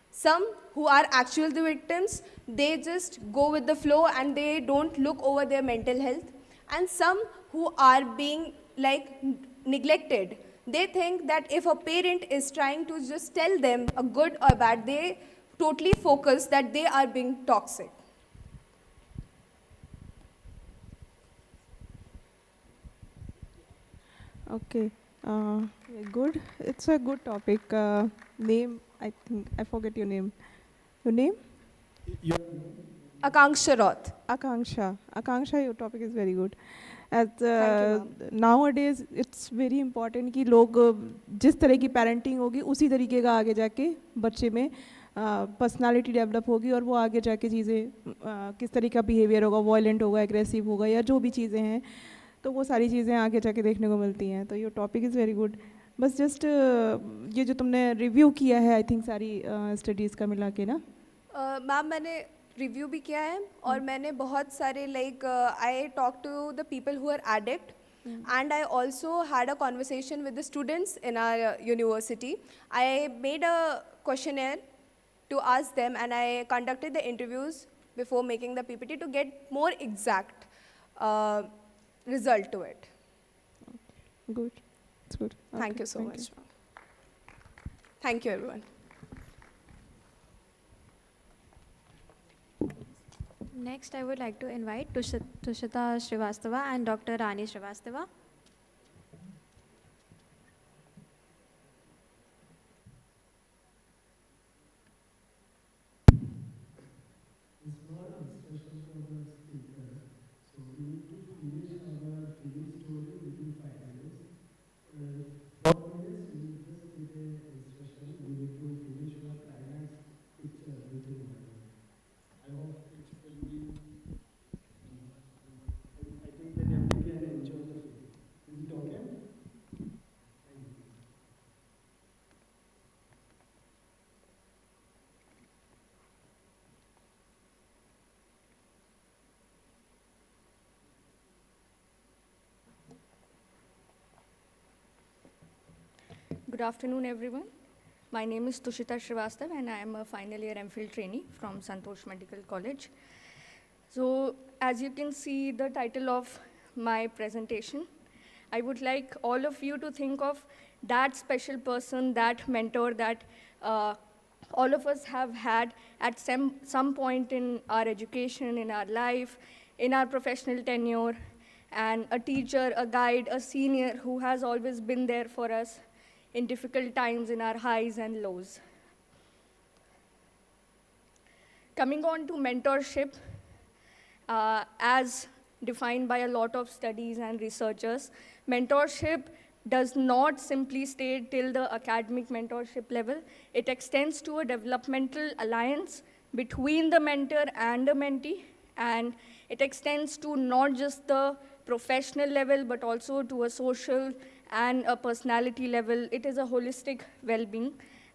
Some who are actually the victims, they just go with the flow and they don't look over their mental health. and some who are being like neglected. They think that if a parent is trying to just tell them a good or bad, they totally focus that they are being toxic. Okay, good. It's a good topic. Name, I think, I forget your name. Your name? Akanksha Roth. Akanksha. Akanksha, your topic is very good. As Thank you, nowadays, it's very important कि लोग जिस तरह की parenting होगी उसी तरीके का आगे जाके बच्चे में पर्सनालिटी डेवलप होगी और वो आगे जाके चीज़ें किस तरह का बिहेवियर होगा, वायलेंट होगा, एग्रेसिव होगा या जो भी चीज़ें हैं, तो वो सारी चीज़ें आगे जाके देखने को मिलती हैं. तो ये टॉपिक इज़ वेरी गुड. बस जस्ट ये जो तुमने रिव्यू किया है आई थिंक सारी स्टडीज़ का मिला के ना. मैम मैंने रिव्यू भी किया है और मैंने बहुत सारे like I talk to the people who are addict and I also had a conversation with the students in our university. I made a questionnaire to ask them and I conducted the interviews before making the PPT to get more exact result to it. Good. It's good. Thank you so much. Thank you everyone. Next, I would like to invite Tushita Srivastava and Dr. Rani Srivastava. Good afternoon, everyone. My name is Tushita Srivastava, and I am a final year MPhil trainee from Santosh Medical College. So, as you can see the title of my presentation, I would like all of you to think of that special person, that mentor that all of us have had at some point in our education, in our life, in our professional tenure, and a teacher, a guide, a senior who has always been there for us in difficult times, in our highs and lows. Coming on to mentorship, as defined by a lot of studies and researchers, mentorship does not simply stay till the academic mentorship level. It extends to a developmental alliance between the mentor and the mentee, and it extends to not just the professional level, but also to a social and a personality level. It is a holistic well-being.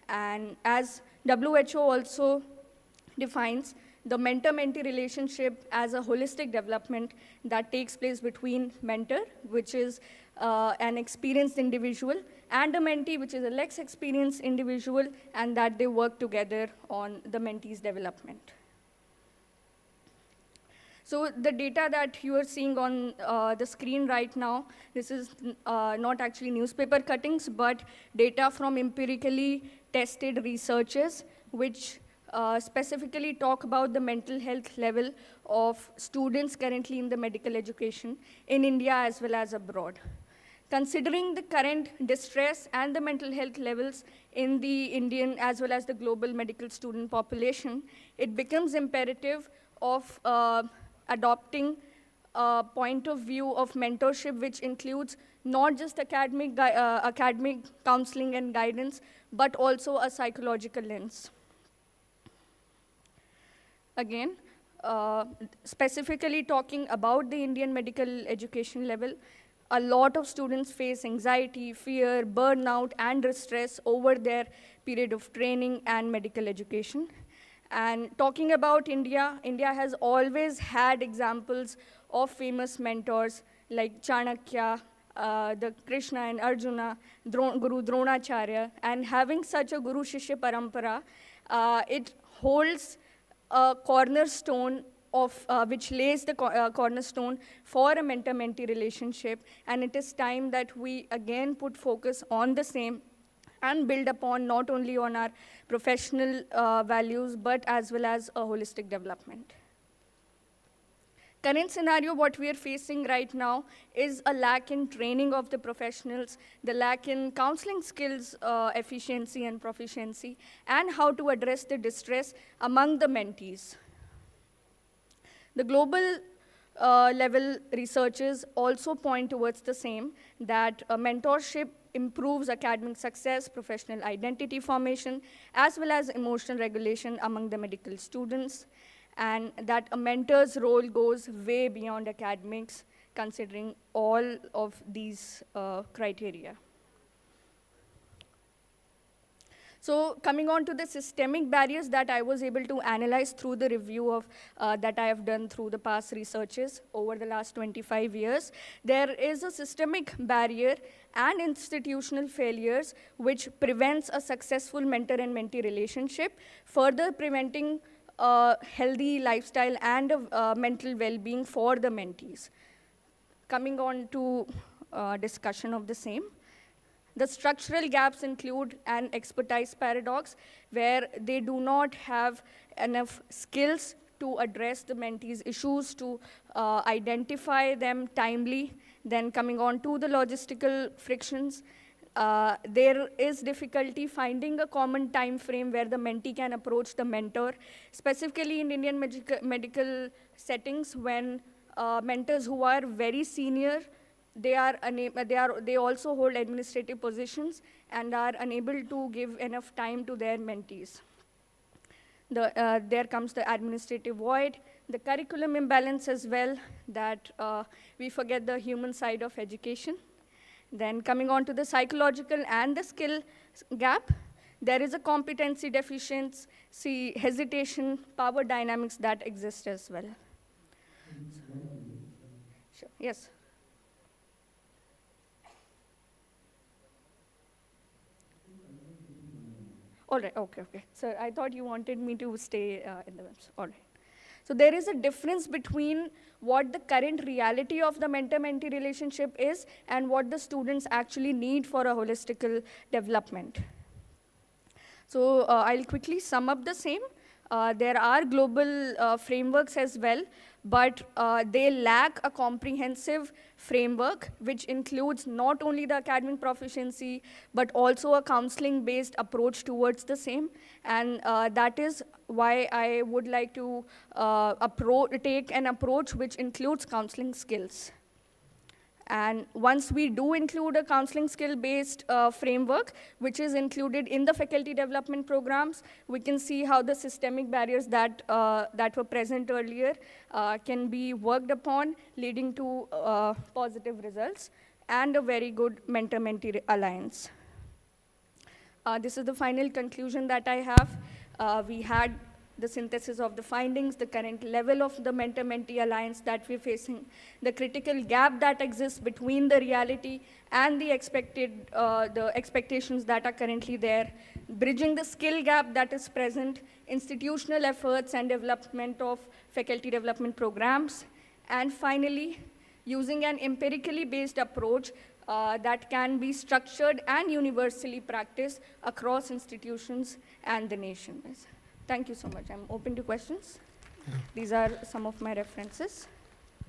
And as WHO also defines, the mentor-mentee relationship as a holistic development that takes place between mentor, which is an experienced individual, and a mentee, which is a less experienced individual, and that they work together on the mentee's development. So the data that you are seeing on the screen right now, this is not actually newspaper cuttings, but data from empirically tested researches, which specifically talk about the mental health level of students currently in the medical education in India as well as abroad. Considering the current distress and the mental health levels in the Indian as well as the global medical student population, it becomes imperative of adopting a point of view of mentorship, which includes not just academic counseling and guidance, but also a psychological lens. Again, specifically talking about the Indian medical education level, a lot of students face anxiety, fear, burnout, and distress over their period of training and medical education. And talking about India, India has always had examples of famous mentors like Chanakya, the Krishna and Arjuna, Guru Dronacharya, and having such a Guru Shishya Parampara, it holds a cornerstone which lays the cornerstone for a mentor-mentee relationship, and it is time that we again put focus on the same and build upon not only on our professional values, but as well as a holistic development. Current scenario, what we are facing right now is a lack in training of the professionals, the lack in counseling skills, efficiency and proficiency, and how to address the distress among the mentees. The global level researchers also point towards the same, that mentorship improves academic success, professional identity formation, as well as emotional regulation among the medical students, and that a mentor's role goes way beyond academics, considering all of these criteria. So coming on to the systemic barriers that I was able to analyze through the review of that I have done through the past researches over the last 25 years, there is a systemic barrier and institutional failures which prevents a successful mentor and mentee relationship, further preventing healthy lifestyle and mental well-being for the mentees. Coming on to discussion of the same. The structural gaps include an expertise paradox, where they do not have enough skills to address the mentees' issues, to identify them timely. Then coming on to the logistical frictions, there is difficulty finding a common time frame where the mentee can approach the mentor, specifically in Indian medical settings, when mentors who are very senior, they also hold administrative positions and are unable to give enough time to their mentees. There comes the administrative void, the curriculum imbalance as well, that we forget the human side of education. Then coming on to the psychological and the skill gap, there is a competency deficiency, hesitation, power dynamics that exist as well. Sure. Yes. All right, okay. Sir, I thought you wanted me to stay in the webs. All right. So there is a difference between what the current reality of the mentor-mentee relationship is and what the students actually need for a holistical development. So I'll quickly sum up the same. There are global frameworks as well, but they lack a comprehensive framework which includes not only the academic proficiency, but also a counseling-based approach towards the same. And that is why I would like to take an approach which includes counseling skills. And once we do include a counseling skill-based framework, which is included in the faculty development programs, we can see how the systemic barriers that were present earlier can be worked upon, leading to positive results and a very good mentor-mentee alliance. This is the final conclusion that I have. We had the synthesis of the findings, the current level of the mentor-mentee alliance that we're facing, the critical gap that exists between the reality and the expectations that are currently there, bridging the skill gap that is present, institutional efforts and development of faculty development programs, and finally, using an empirically based approach that can be structured and universally practiced across institutions and the nation. Thank you so much. I'm open to questions. Yeah. These are some of my references.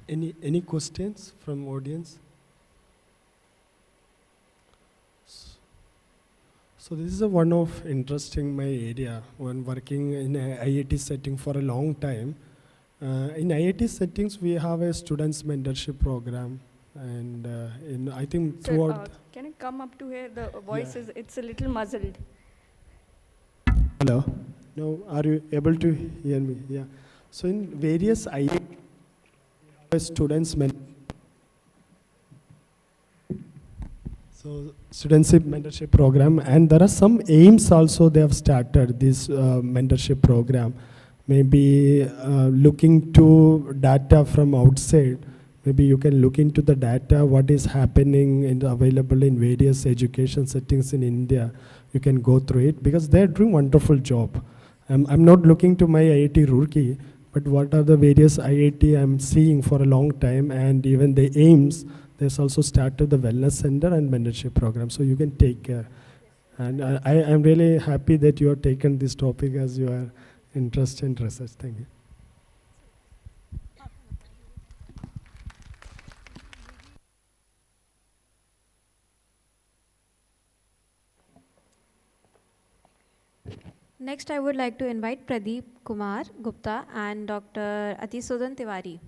Any questions from audience? So this is one of interesting my area when working in a IIT setting for a long time. In IIT settings, we have a students mentorship program, and I think Sir, throughout. Can you come up to here? The voice it's a little muzzled. Hello. No, are you able to hear me? Yeah. So in various IIT students mentorship program, and there are some aims also they have started this mentorship program. Maybe looking to data from outside. Maybe you can look into the data, what is happening and available in various education settings in India. You can go through it because they're doing wonderful job. I'm not looking to my IIT Roorkee, but what are the various IIT I'm seeing for a long time, and even the AIMS, there's also started the wellness center and mentorship program, so you can take care. And I'm really happy that you have taken this topic as you are interested in research. Thank you. Next, I would like to invite Pradeep Kumar Gupta and Dr. Atisudan Tiwari.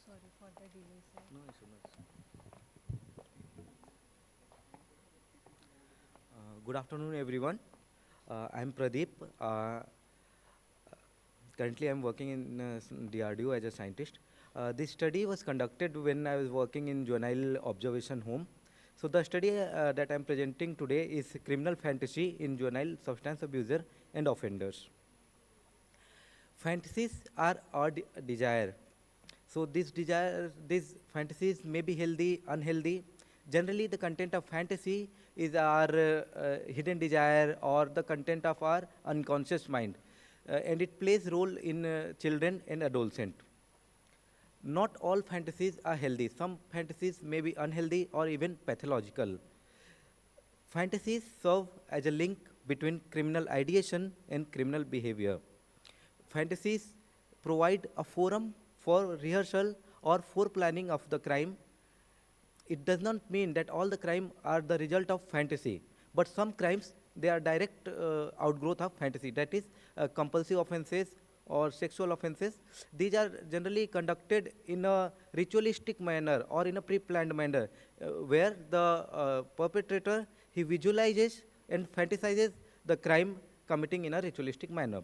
Sorry for the delay, sir. No issue, no issue. Good afternoon, everyone. I'm Pradeep. Currently, I'm working in DRDO as a scientist. This study was conducted when I was working in juvenile observation home. So the study that I'm presenting today is criminal fantasy in juvenile substance abuser and offenders. Fantasies are our desire. So these fantasies may be healthy, unhealthy. Generally, the content of fantasy is our hidden desire or the content of our unconscious mind. And it plays role in children and adolescents. Not all fantasies are healthy. Some fantasies may be unhealthy or even pathological. Fantasies serve as a link between criminal ideation and criminal behavior. Fantasies provide a forum for rehearsal or planning of the crime. It does not mean that all the crime are the result of fantasy, but some crimes, they are direct outgrowth of fantasy. That is, compulsive offenses or sexual offenses. These are generally conducted in a ritualistic manner or in a pre-planned manner, where the perpetrator, he visualizes and fantasizes the crime committing in a ritualistic manner.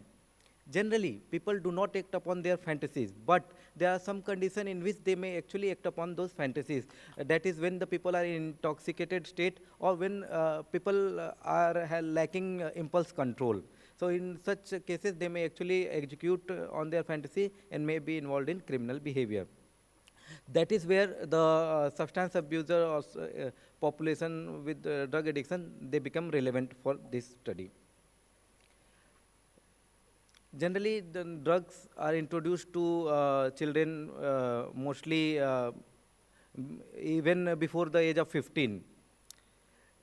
Generally, people do not act upon their fantasies, but there are some conditions in which they may actually act upon those fantasies. That is when the people are in intoxicated state, or when people are lacking impulse control. So in such cases, they may actually execute on their fantasy and may be involved in criminal behavior. That is where the substance abuser or population with drug addiction, they become relevant for this study. Generally, the drugs are introduced to children mostly even before the age of 15.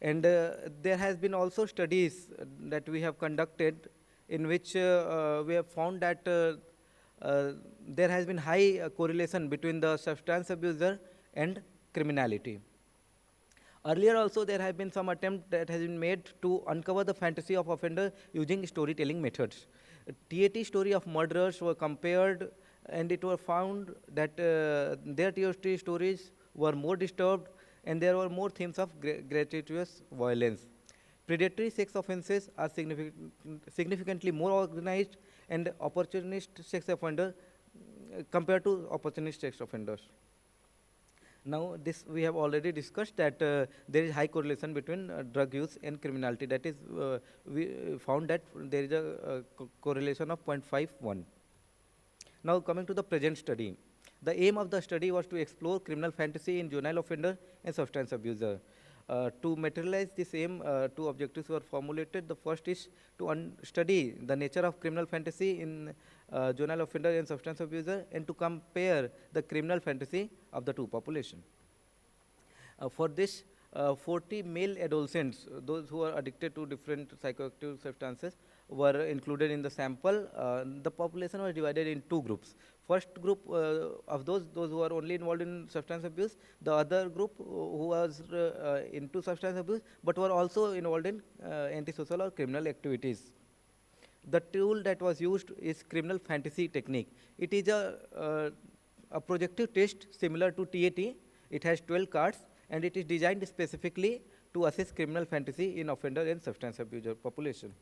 And there has been also studies that we have conducted in which we have found that there has been high correlation between the substance abuser and criminality. Earlier also there have been some attempt that has been made to uncover the fantasy of offender using storytelling methods. TAT story of murderers were compared, and it was found that their TAT stories were more disturbed, and there were more themes of gratuitous violence. Predatory sex offenses are significantly more organized and opportunist sex offender compared to opportunist sex offenders. Now, this we have already discussed that there is high correlation between drug use and criminality. That is, we found that there is a correlation of 0.51. Now, coming to the present study. The aim of the study was to explore criminal fantasy in juvenile offender and substance abuser. To materialize this aim, two objectives were formulated. The first is to study the nature of criminal fantasy in juvenile offender and substance abuser, and to compare the criminal fantasy of the two populations. For this, 40 male adolescents, those who are addicted to different psychoactive substances, were included in the sample. The population was divided in two groups. First group of those who are only involved in substance abuse, the other group who was into substance abuse but were also involved in antisocial or criminal activities. The tool that was used is criminal fantasy technique. It is a projective test similar to TAT. It has 12 cards, and it is designed specifically to assess criminal fantasy in offender and substance abuser population.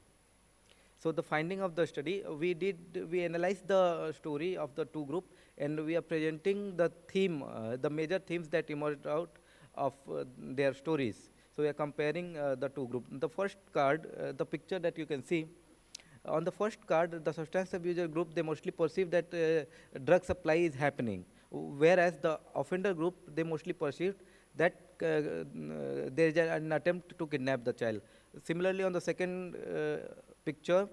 So the finding of the study, we analyzed the story of the two groups, and we are presenting the theme, the major themes that emerged out of their stories. So we are comparing the two groups. The first card, the picture that you can see, on the first card, the substance abuser group, they mostly perceive that drug supply is happening, whereas the offender group, they mostly perceived that there is an attempt to kidnap the child. Similarly, on the second picture,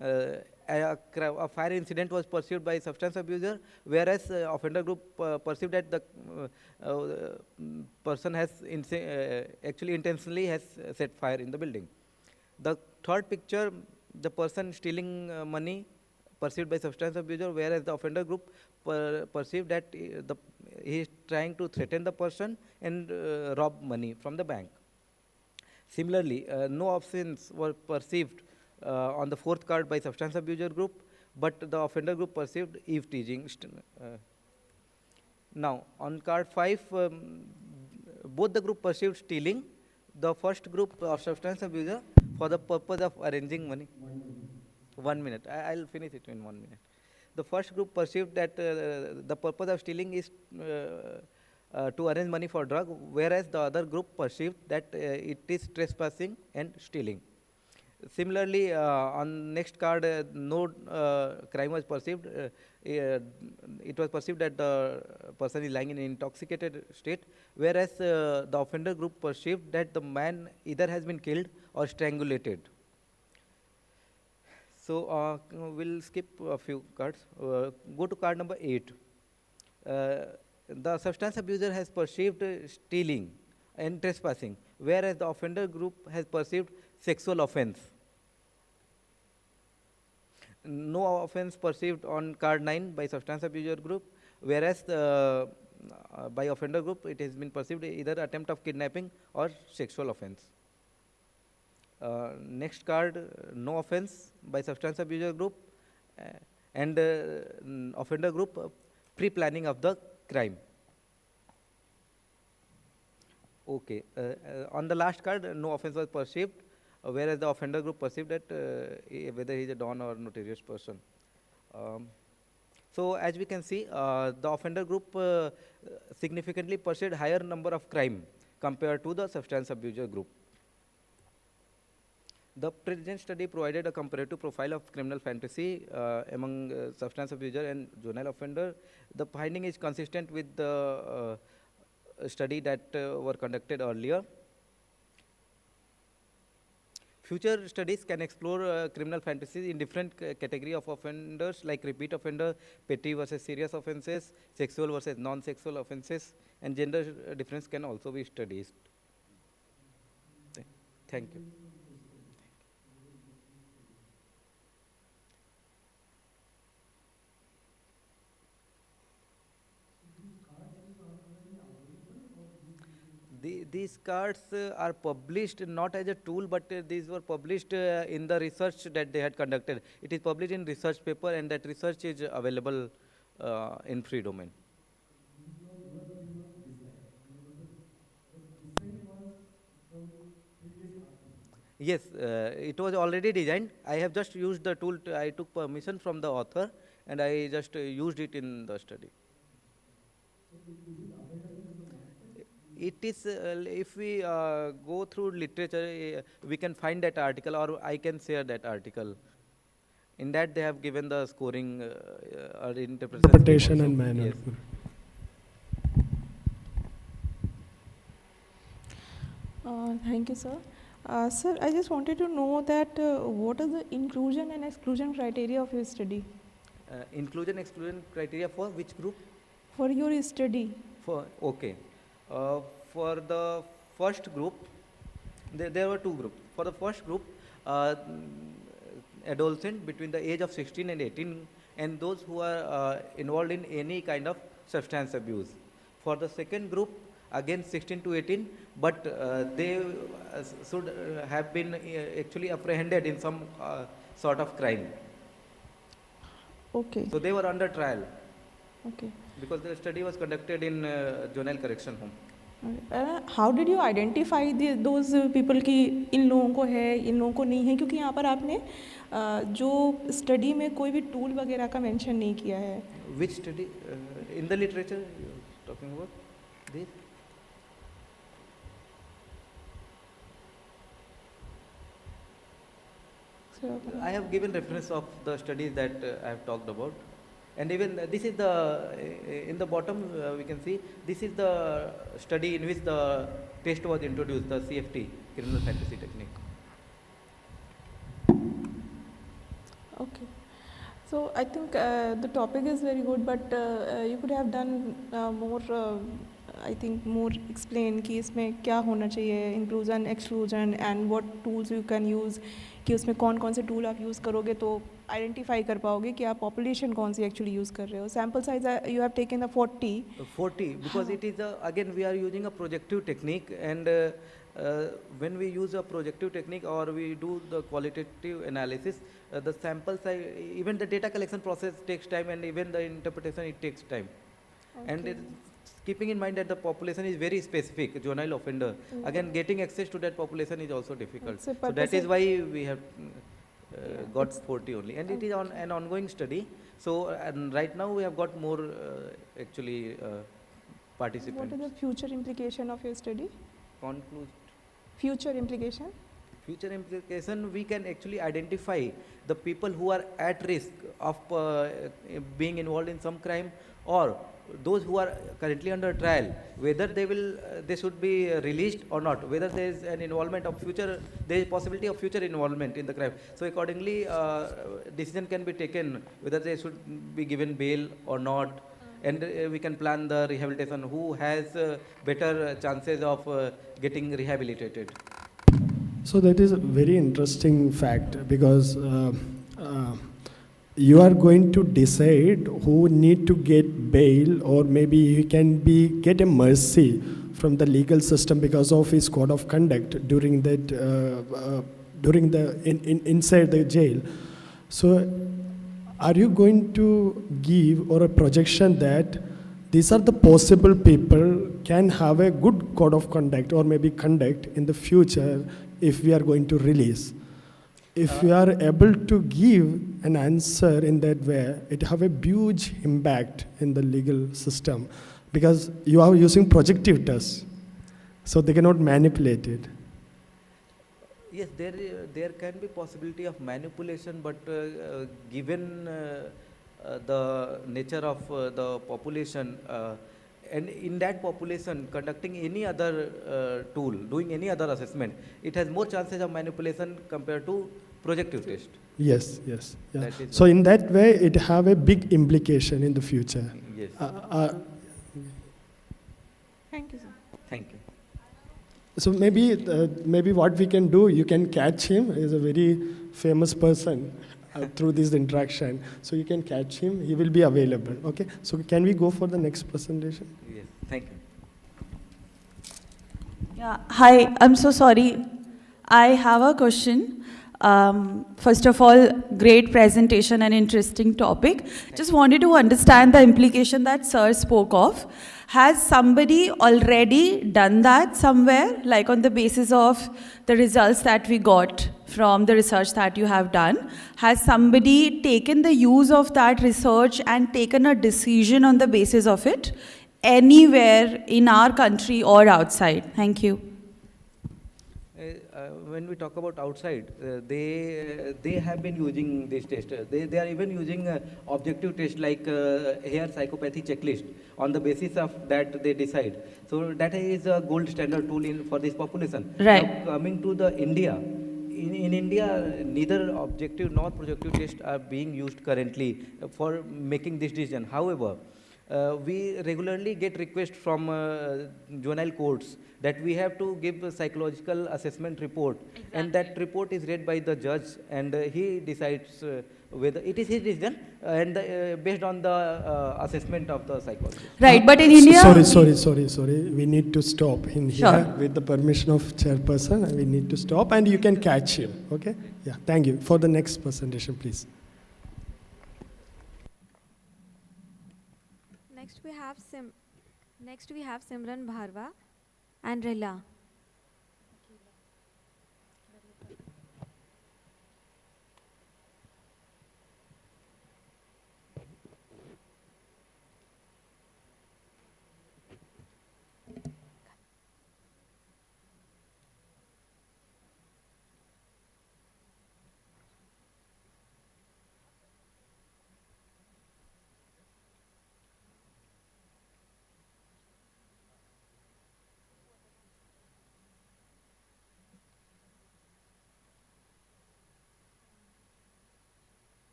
a fire incident was perceived by substance abuser, whereas offender group perceived that the person has actually intentionally has set fire in the building. The third picture, the person stealing money perceived by substance abuser, whereas the offender group perceived that he is trying to threaten the person and rob money from the bank. Similarly, no options were perceived on the fourth card by substance abuser group, but the offender group perceived eve-teasing. Now, on card 5, both the group perceived stealing. The first group of substance abuser for the purpose of arranging money. 1 minute. I'll finish it in 1 minute. The first group perceived that the purpose of stealing is to arrange money for drug, whereas the other group perceived that it is trespassing and stealing. Similarly, on next card, no crime was perceived. It was perceived that the person is lying in an intoxicated state, whereas the offender group perceived that the man either has been killed or strangulated. So we'll skip a few cards. Go to card number 8. the substance abuser has perceived stealing and trespassing, whereas the offender group has perceived sexual offense. No offense perceived on card 9 by substance abuser group, whereas by offender group it has been perceived either attempt of kidnapping or sexual offense. Next card, no offense by substance abuser group and offender group pre-planning of the crime. Okay, on the last card, no offense was perceived, whereas the offender group perceived that whether he is a don or notorious person. So as we can see, the offender group significantly perceived higher number of crime compared to the substance abuser group. The present study provided a comparative profile of criminal fantasy among substance abuser and juvenile offender. The finding is consistent with the study that were conducted earlier. Future studies can explore criminal fantasies in different category of offenders like repeat offender, petty versus serious offenses, sexual versus non-sexual offenses, and gender difference can also be studied. Thank you. These cards are published not as a tool, but these were published in the research that they had conducted. It is published in research paper, and that research is available in free domain. Yes, it was already designed. I have just used the tool. I took permission from the author, and I just used it in the study. It is, if we go through literature, we can find that article, or I can share that article. In that, they have given the scoring or interpretation and manual. Yes. Thank you, sir. Sir, I just wanted to know that what is the inclusion and exclusion criteria of your study? Inclusion exclusion criteria for which group? For your study. Okay. For the first group, there were two groups. For the first group, adolescent between the age of 16 and 18, and those who are involved in any kind of substance abuse. For the second group, again 16 to 18, but they should have been actually apprehended in some sort of crime. Okay. So they were under trial. Okay. Because the study was conducted in juvenile correction home. How did you identify those people कि इन लोगों को है, इन लोगों को नहीं है, क्योंकि यहाँ पर आपने जो स्टडी में कोई भी टूल वगैरह का मेंशन नहीं किया है. Which study? In the literature you're talking about this? I have given reference of the studies that I have talked about. And even this is the, in the bottom we can see, this is the study in which the test was introduced, the CFT, criminal fantasy technique. Okay. So I think the topic is very good, but you could have done more, I think more explain कि इसमें क्या होना चाहिए, inclusion, exclusion, and what tools you can use, कि उसमें कौन कौन से tool आप use करोगे तो identify कर पाओगे कि आप population कौन सी actually use कर रहे हो. Sample size you have taken the 40. 40 because it is again we are using a projective technique, and when we use a projective technique or we do the qualitative analysis, the sample size, even the data collection process takes time, and even the interpretation it takes time. Okay. And keeping in mind that the population is very specific, juvenile offender, again getting access to that population is also difficult. So that is why we have got 40 only, and it is on an ongoing study. So and right now we have got more actually participants. What is the future implication of your study? Conclude. Future implication? Future implication, we can actually identify the people who are at risk of being involved in some crime, or those who are currently under trial, whether they should be released or not, whether there is an involvement of future, there is possibility of future involvement in the crime. So accordingly, decision can be taken whether they should be given bail or not, and we can plan the rehabilitation, who has better chances of getting rehabilitated. So that is a very interesting fact, because uh, you are going to decide who need to get bail, or maybe he can get a mercy from the legal system because of his code of conduct during that inside the jail. So are you going to give or a projection that these are the possible people can have a good code of conduct or maybe conduct in the future if we are going to release? If we are able to give an answer in that way, it have a huge impact in the legal system, because you are using projective tests, so they cannot manipulate it. Yes, there can be possibility of manipulation, but given the nature of the population, and in that population conducting any other tool, doing any other assessment, it has more chances of manipulation compared to projective test. Yes, yes. Yeah. That is So in that way, it have a big implication in the future. Yes. Thank you, sir. Thank you. So maybe what we can do, you can catch him. He's a very famous person through this interaction. So you can catch him. He will be available. Okay. So can we go for the next presentation? Yes. Thank you. Yeah. Hi. I'm so sorry. I have a question. First of all, great presentation and interesting topic. Just wanted to understand the implication that Sir spoke of. Has somebody already done that somewhere, like on the basis of the results that we got from the research that you have done? Has somebody taken the use of that research and taken a decision on the basis of it anywhere in our country or outside? Thank you. When we talk about outside, they have been using this test. They are even using objective test like here psychopathy checklist. On the basis of that, they decide. So that is a gold standard tool for this population. Right. Now, coming to the India, in India, neither objective nor projective tests are being used currently for making this decision. However, we regularly get requests from juvenile courts that we have to give a psychological assessment report, and that report is read by the judge, and he decides whether it is his decision, and based on the assessment of the psychologist. Right, but in India... Sorry. We need to stop in here. Sure. With the permission of chairperson. We need to stop, and you can catch him. Okay? Yeah, thank you. For the next presentation, please. Next we have Simran Bharwa and Rila.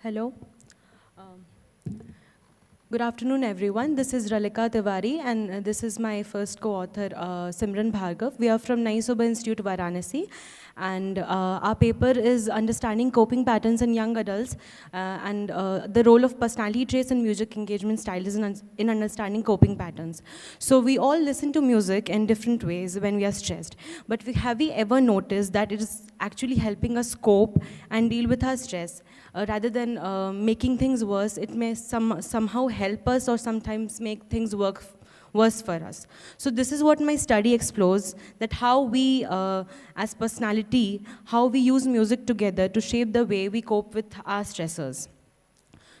Hello. Good afternoon, everyone. This is Ralika Tiwari, and this is my first co-author, Simran Bhargav. We are from Naisoba Institute, Varanasi, and our paper is Understanding Coping Patterns in Young Adults and the role of personality traits and music engagement styles in understanding coping patterns. So we all listen to music in different ways when we are stressed, but have we ever noticed that it is actually helping us cope and deal with our stress? Rather than making things worse, it may somehow help us or sometimes make things work worse for us. So this is what my study explores, that how we, as personality, how we use music together to shape the way we cope with our stressors.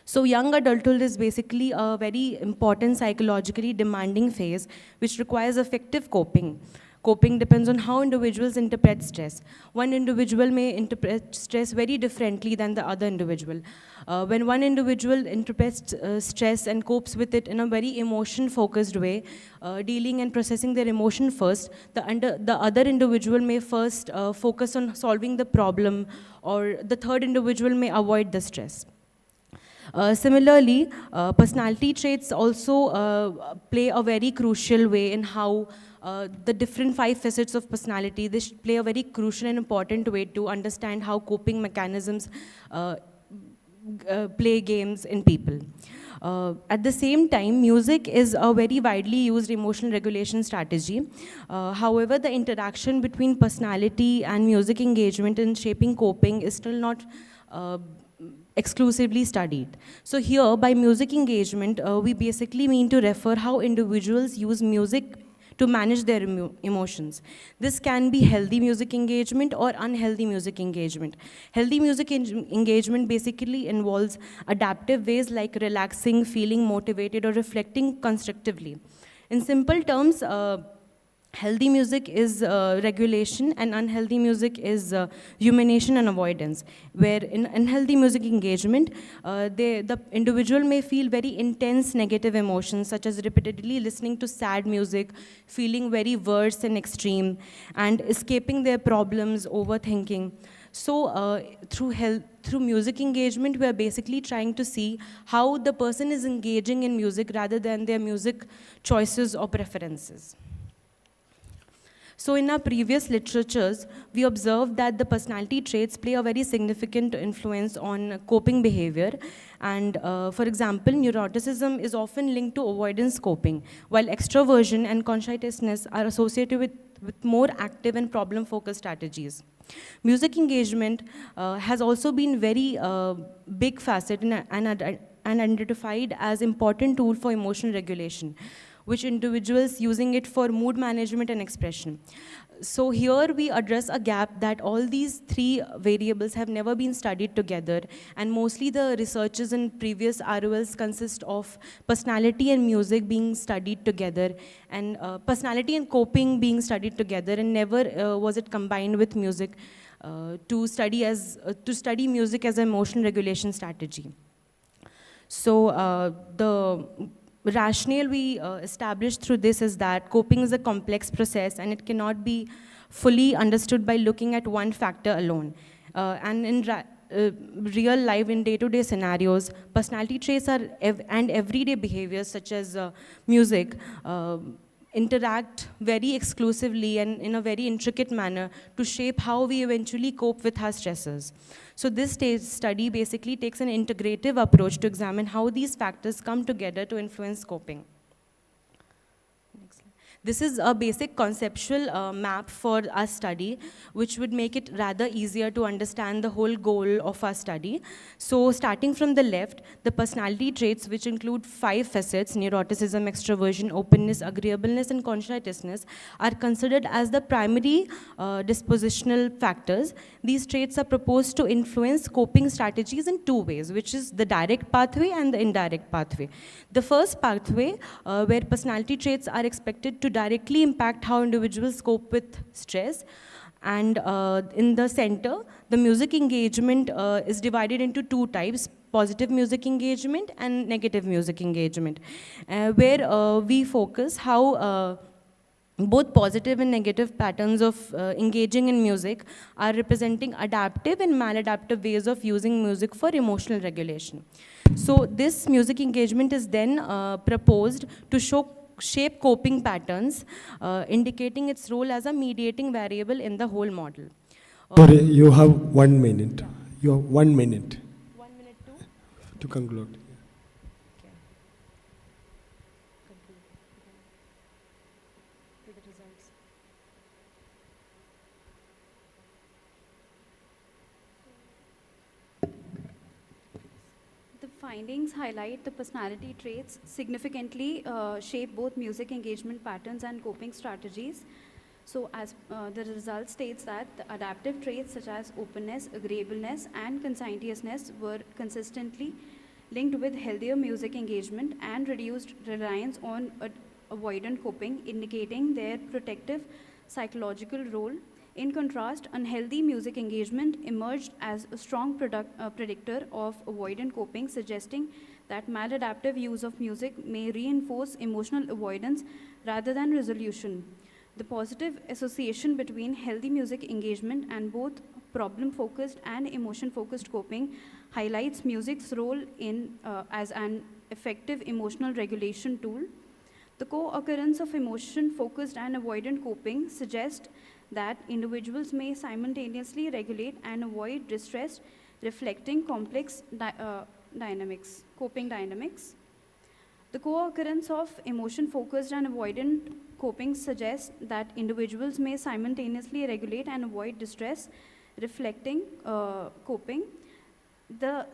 So young adulthood is basically a very important psychologically demanding phase which requires effective coping. Coping depends on how individuals interpret stress. One individual may interpret stress very differently than the other individual. When one individual interprets stress and copes with it in a very emotion-focused way, dealing and processing their emotion first, the other individual may first focus on solving the problem, or the third individual may avoid the stress. Similarly, personality traits also play a very crucial way in how the different 5 facets of personality, they play a very crucial and important way to understand how coping mechanisms play games in people. At the same time, music is a very widely used emotional regulation strategy. However, the interaction between personality and music engagement in shaping coping is still not exclusively studied. So here, by music engagement, we basically mean to refer how individuals use music to manage their emotions. This can be healthy music engagement or unhealthy music engagement. Healthy music engagement basically involves adaptive ways like relaxing, feeling motivated, or reflecting constructively. In simple terms, healthy music is regulation, and unhealthy music is rumination and avoidance. Where in unhealthy music engagement, the individual may feel very intense negative emotions, such as repeatedly listening to sad music, feeling very worse and extreme, and escaping their problems, overthinking. So through music engagement, we are basically trying to see how the person is engaging in music rather than their music choices or preferences. So in our previous literatures, we observed that the personality traits play a very significant influence on coping behavior. And for example, neuroticism is often linked to avoidance coping, while extroversion and conscientiousness are associated with more active and problem-focused strategies. Music engagement has also been very big facet and identified as important tool for emotional regulation, which individuals using it for mood management and expression. So here we address a gap that all these 3 variables have never been studied together, and mostly the researches in previous ROLs consist of personality and music being studied together, and personality and coping being studied together, and never was it combined with music to study music as an emotional regulation strategy. So the rationale we established through this is that coping is a complex process and it cannot be fully understood by looking at one factor alone. And in real life, in day-to-day scenarios, personality traits and everyday behaviors such as music interact very exclusively and in a very intricate manner to shape how we eventually cope with our stressors. So this study basically takes an integrative approach to examine how these factors come together to influence coping. This is a basic conceptual map for our study, which would make it rather easier to understand the whole goal of our study. So starting from the left, the personality traits, which include 5 facets, neuroticism, extroversion, openness, agreeableness, and conscientiousness, are considered as the primary dispositional factors. These traits are proposed to influence coping strategies in 2 ways, which is the direct pathway and the indirect pathway. The first pathway, where personality traits are expected to directly impact how individuals cope with stress. And in the center, the music engagement is divided into 2 types, positive music engagement and negative music engagement, where we focus how Both positive and negative patterns of engaging in music are representing adaptive and maladaptive ways of using music for emotional regulation. So this music engagement is then proposed to shape coping patterns, indicating its role as a mediating variable in the whole model. Sorry, you have 1 minute. You have 1 minute. 1 minute to conclude. The findings highlight the personality traits significantly shape both music engagement patterns and coping strategies. So as the result states that the adaptive traits such as openness, agreeableness, and conscientiousness were consistently linked with healthier music engagement and reduced reliance on avoidant coping, indicating their protective psychological role. In contrast, unhealthy music engagement emerged as a strong predictor of avoidant coping, suggesting that maladaptive use of music may reinforce emotional avoidance rather than resolution. The positive association between healthy music engagement and both problem-focused and emotion-focused coping highlights music's role as an effective emotional regulation tool. The co-occurrence of emotion-focused and avoidant coping suggests that individuals may simultaneously regulate and avoid distress, reflecting complex coping dynamics. The co-occurrence of emotion-focused and avoidant coping suggests that individuals may simultaneously regulate and avoid distress, reflecting coping. The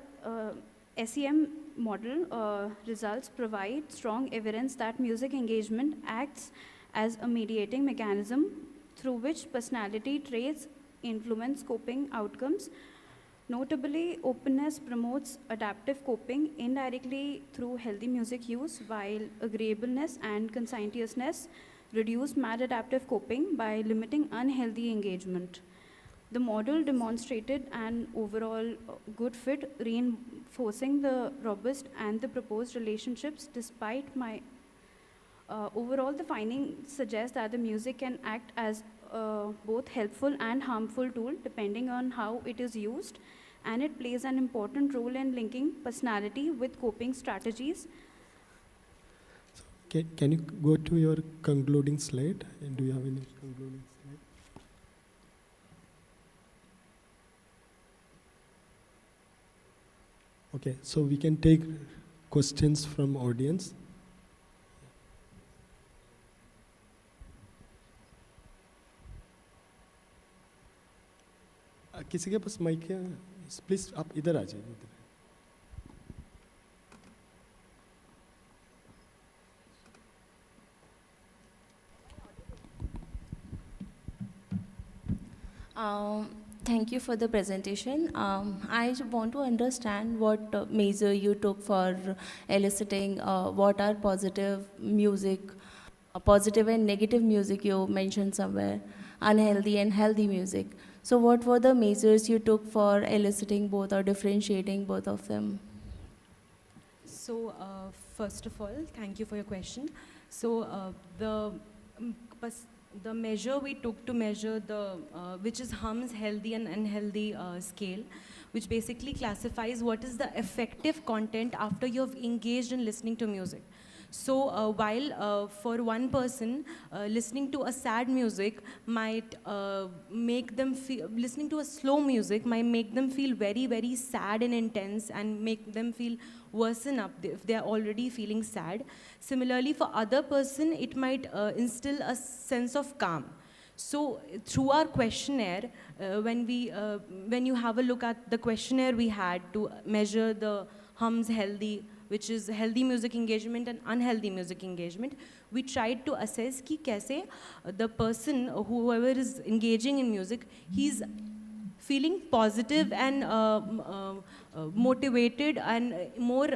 SEM model results provide strong evidence that music engagement acts as a mediating mechanism through which personality traits influence coping outcomes. Notably, openness promotes adaptive coping indirectly through healthy music use, while agreeableness and conscientiousness reduce maladaptive coping by limiting unhealthy engagement. The model demonstrated an overall good fit, reinforcing the robust and the proposed relationships. Despite overall, the finding suggests that the music can act as both helpful and harmful tool depending on how it is used, and it plays an important role in linking personality with coping strategies. Can you go to your concluding slide? And do you have any concluding slide? Okay, so we can take questions from audience. किसी के पास mic है? Please आप इधर आ जाइए. Thank you for the presentation. I want to understand what measure you took for eliciting what are positive music, positive and negative music you mentioned somewhere, unhealthy and healthy music. So what were the measures you took for eliciting both or differentiating both of them? So first of all, thank you for your question. So the measure we took to measure the, which is Hum's healthy and unhealthy scale, which basically classifies what is the effective content after you've engaged in listening to music. So while for one person, listening to a sad music might make them feel, listening to a slow music might make them feel very, very sad and intense and make them feel worsen up if they're already feeling sad. Similarly, for other person, it might instill a sense of calm. So through our questionnaire, when you have a look at the questionnaire we had to measure the Hum's healthy, which is healthy music engagement and unhealthy music engagement, we tried to assess ki kaise the person, whoever is engaging in music, he's feeling positive and motivated and more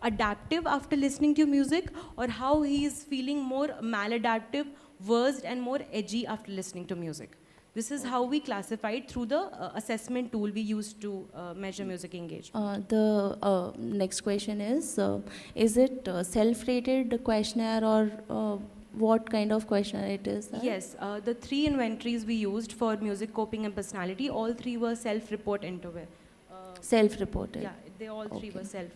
adaptive after listening to music, or how he is feeling more maladaptive, worst and more edgy after listening to music. This is how we classified through the assessment tool we used to measure music engagement. The next question is it self-rated questionnaire, or what kind of questionnaire it is? Yes, the 3 inventories we used for music, coping, and personality, all 3 were self-report interview. Self-reported? Yeah, they all 3 were self.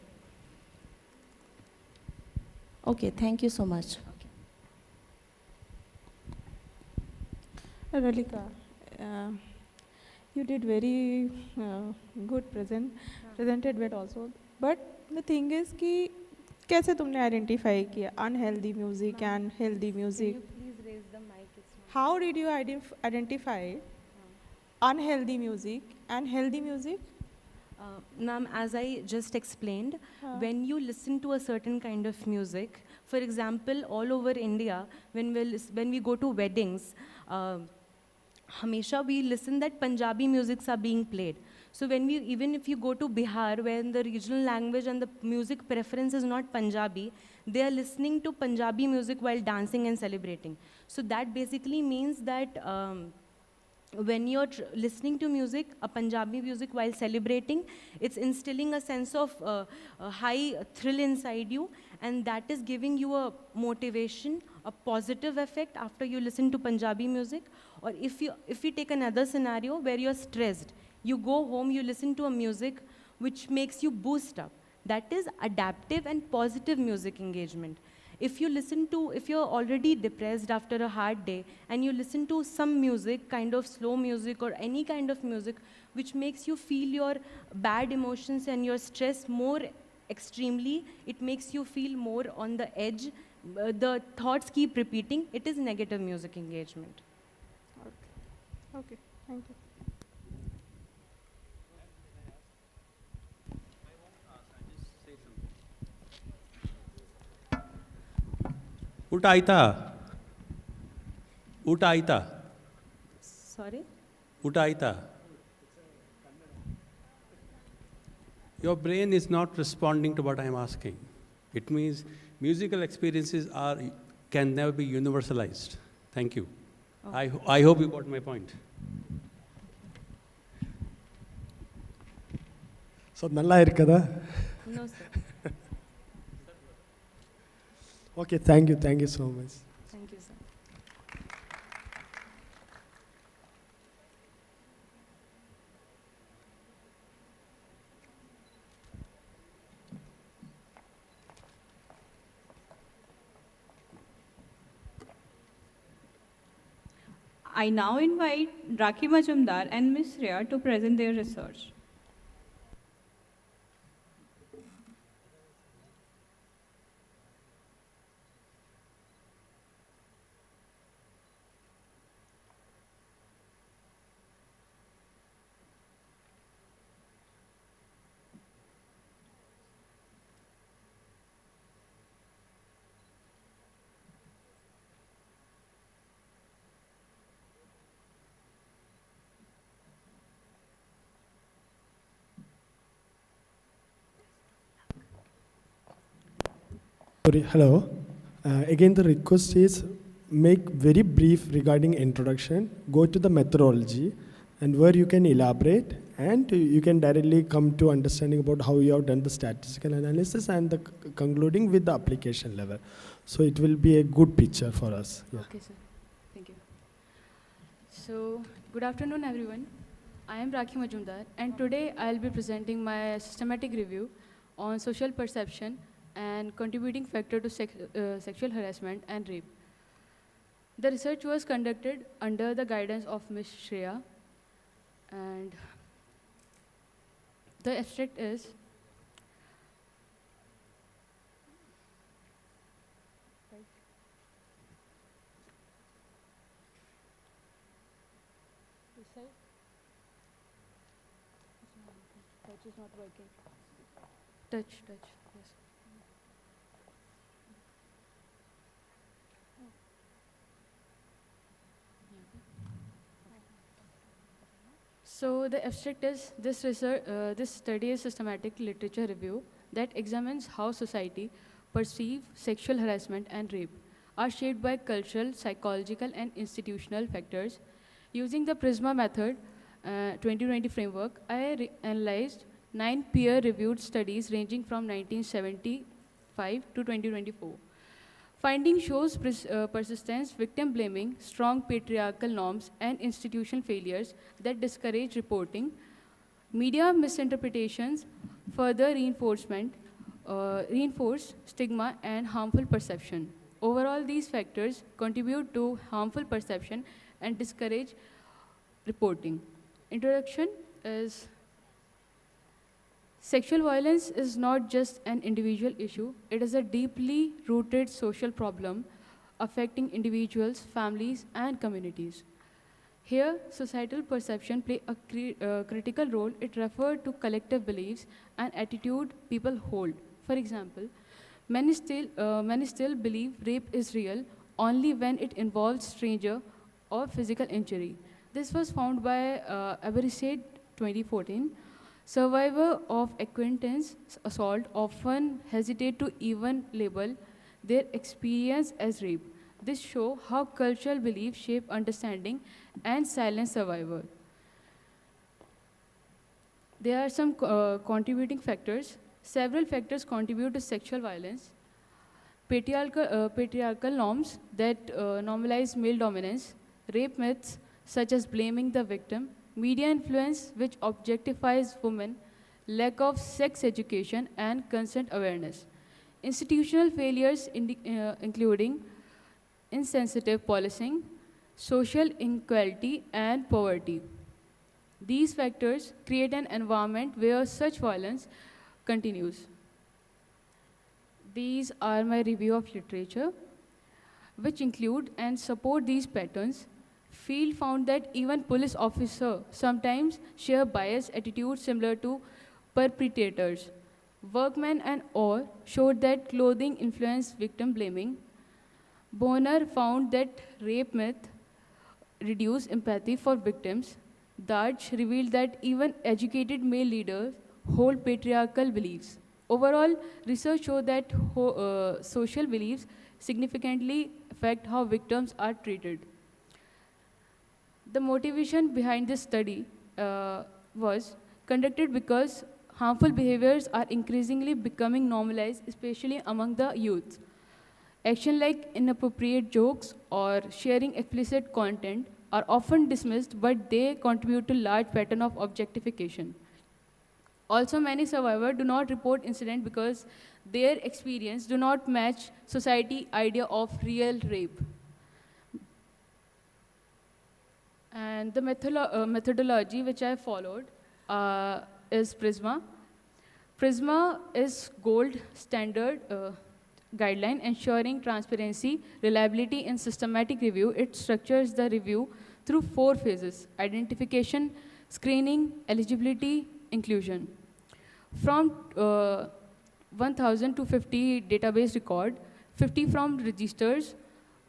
Okay, thank you so much. Ralika, you did very good presented well also. But the thing is कि कैसे तुमने identify किया unhealthy music and healthy music? Please raise the mic. How did you identify unhealthy music and healthy music? Ma'am, as I just explained, when you listen to a certain kind of music, for example, all over India, when we go to weddings, Hamesha we listen that Punjabi musics are being played. So even if you go to Bihar, where the regional language and the music preference is not Punjabi, they are listening to Punjabi music while dancing and celebrating. So that basically means that when you're listening to music, a Punjabi music while celebrating, it's instilling a sense of a high thrill inside you, and that is giving you a motivation, a positive effect after you listen to Punjabi music. Or if we take another scenario where you're stressed, you go home, you listen to a music which makes you boost up. That is adaptive and positive music engagement. If you're already depressed after a hard day and you listen to some music, kind of slow music or any kind of music which makes you feel your bad emotions and your stress more extremely, it makes you feel more on the edge, the thoughts keep repeating, it is negative music engagement. Okay, thank you. Utaita. Sorry? Utaita. Your brain is not responding to what I am asking. It means musical experiences can never be universalized. Thank you. Okay. I hope you got my point. So, nalla irukada? No, sir. Okay, thank you so much. Thank you, sir. I now invite Rakhi Majumdar and Ms. Shreya to present their research. Hello. Again, the request is make very brief regarding introduction, go to the methodology, and where you can elaborate, and you can directly come to understanding about how you have done the statistical analysis and the concluding with the application level. So it will be a good picture for us. Yeah. Okay, sir. Thank you. So, good afternoon, everyone. I am Rakhi Majumdar, and today I'll be presenting my systematic review on social perception and contributing factor to sexual harassment and rape. The research was conducted under the guidance of Ms. Shreya, and the abstract is touch is not working. Touch, yes. So the abstract is this study is systematic literature review that examines how society perceives sexual harassment and rape are shaped by cultural, psychological, and institutional factors. Using the PRISMA method 2020 framework, I analyzed 9 peer-reviewed studies ranging from 1975 to 2024. Finding shows persistence, victim blaming, strong patriarchal norms, and institutional failures that discourage reporting. Media misinterpretations further reinforce stigma and harmful perception. Overall, these factors contribute to harmful perception and discourage reporting. Introduction is sexual violence is not just an individual issue, it is a deeply rooted social problem affecting individuals, families, and communities. Here, societal perception play a critical role. It refers to collective beliefs and attitude people hold. For example, many still believe rape is real only when it involves stranger or physical injury. This was found by Abericade 2014. Survivor of acquaintance assault often hesitate to even label their experience as rape. This shows how cultural beliefs shape understanding and silence survivor. There are some contributing factors. Several factors contribute to sexual violence. Patriarchal norms that normalize male dominance, rape myths such as blaming the victim, media influence which objectifies women, lack of sex education and consent awareness. Institutional failures including insensitive policing, social inequality, and poverty. These factors create an environment where such violence continues. These are my review of literature, which include and support these patterns. Field found that even police officers sometimes share biased attitudes similar to perpetrators. Workman and Orr showed that clothing influenced victim blaming. Bonner found that rape myth reduced empathy for victims. Darch revealed that even educated male leaders hold patriarchal beliefs. Overall, research showed that social beliefs significantly affect how victims are treated. The motivation behind this study was conducted because harmful behaviors are increasingly becoming normalized, especially among the youth. Action like inappropriate jokes or sharing explicit content are often dismissed, but they contribute to large pattern of objectification. Also, many survivors do not report incident because their experience do not match society idea of real rape. And the methodology which I followed is PRISMA. PRISMA is gold standard guideline ensuring transparency, reliability, and systematic review. It structures the review through 4 phases: identification, screening, eligibility, inclusion. From 1,250 database record, 50 from registers,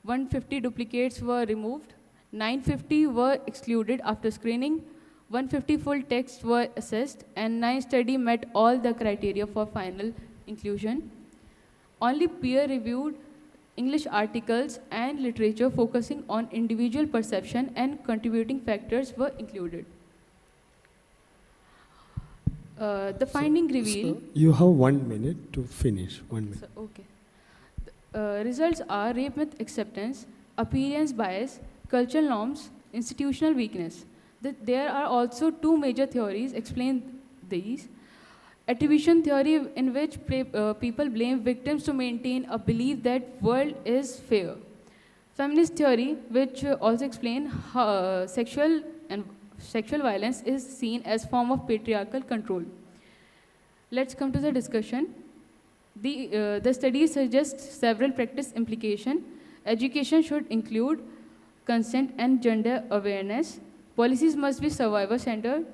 150 duplicates were removed, 950 were excluded after screening, 150 full texts were assessed, and 9 study met all the criteria for final inclusion. Only peer-reviewed English articles and literature focusing on individual perception and contributing factors were included. The finding reveal... You have 1 minute to finish, 1 minute. Okay. Results are rape myth acceptance, appearance bias, cultural norms, institutional weakness. There are also 2 major theories explain these. Attribution theory, in which people blame victims to maintain a belief that world is fair. Feminist theory, which also explain how sexual violence is seen as form of patriarchal control. Let's come to the discussion. The study suggests several practice implications. Education should include consent and gender awareness. Policies must be survivor-centered.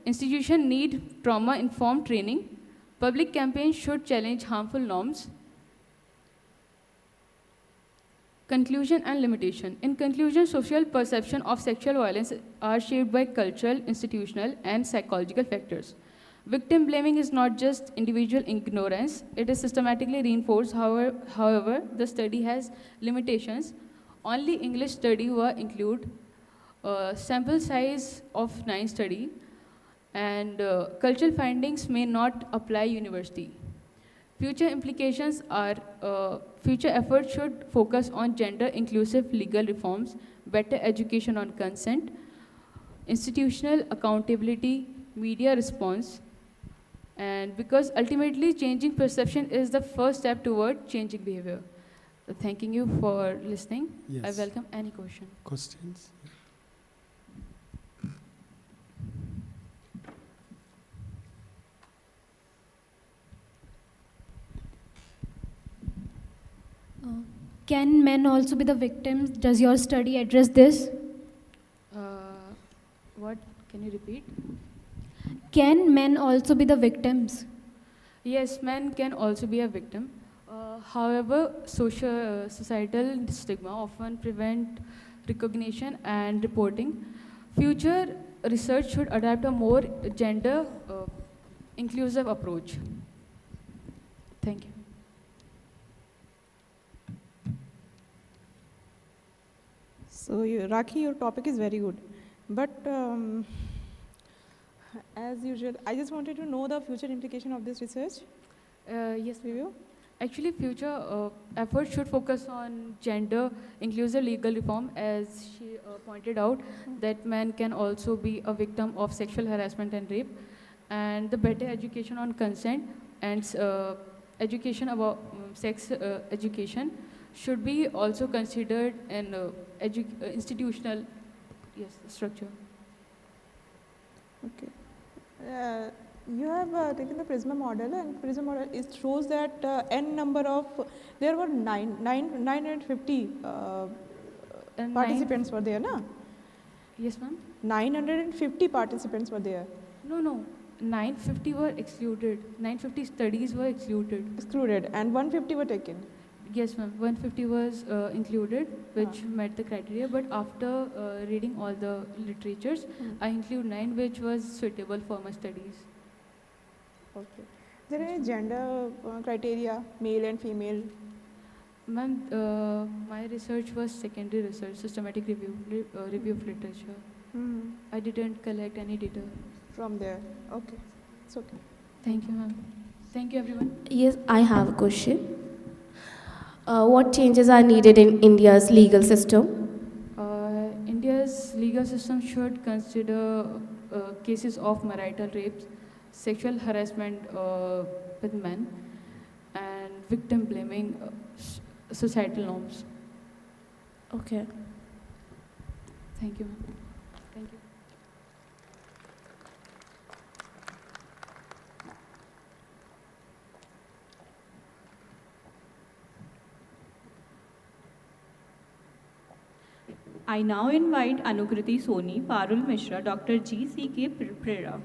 Institutions need trauma-informed training. Public campaigns should challenge harmful norms. Conclusion and limitation. In conclusion, social perception of sexual violence are shaped by cultural, institutional, and psychological factors. Victim blaming is not just individual ignorance, it is systematically reinforced. However, the study has limitations. Only English study were included, sample size of 9 study, and cultural findings may not apply universally. Future implications are future efforts should focus on gender-inclusive legal reforms, better education on consent, institutional accountability, media response, and because ultimately changing perception is the first step toward changing behavior. Thanking you for listening. Yes. I welcome any question. Questions? Can men also be the victims? Does your study address this? What? Can you repeat? Can men also be the victims? Yes, men can also be a victim. However, societal stigma often prevent recognition and reporting. Future research should adapt a more gender inclusive approach. Thank you. So, Rakhi, your topic is very good. But as usual, I just wanted to know the future implication of this research. Yes, review. Actually, future efforts should focus on gender inclusive legal reform, as she pointed out, that men can also be a victim of sexual harassment and rape, and the better education on consent and education about sex education should be also considered in institutional structure. Okay. You have taken the PRISMA model, and PRISMA model shows that n number of, there were 950 participants were there, na? Yes, ma'am. 950 participants were there. No. 950 were excluded. 950 studies were excluded. Excluded, and 150 were taken. Yes, ma'am. 150 was included, which met the criteria. But after reading all the literatures, I include 9, which was suitable for my studies. Okay. Is there any gender criteria, male and female? Ma'am, my research was secondary research, systematic review of literature. I didn't collect any data from there. Okay, it's okay. Thank you, ma'am. Thank you, everyone. Yes, I have a question. What changes are needed in India's legal system? India's legal system should consider cases of marital rapes, sexual harassment with men, and victim blaming societal norms. Okay. Thank you, ma'am. Thank you. I now invite Anukriti Soni, Parul Mishra, Dr. G.C.K. Prera.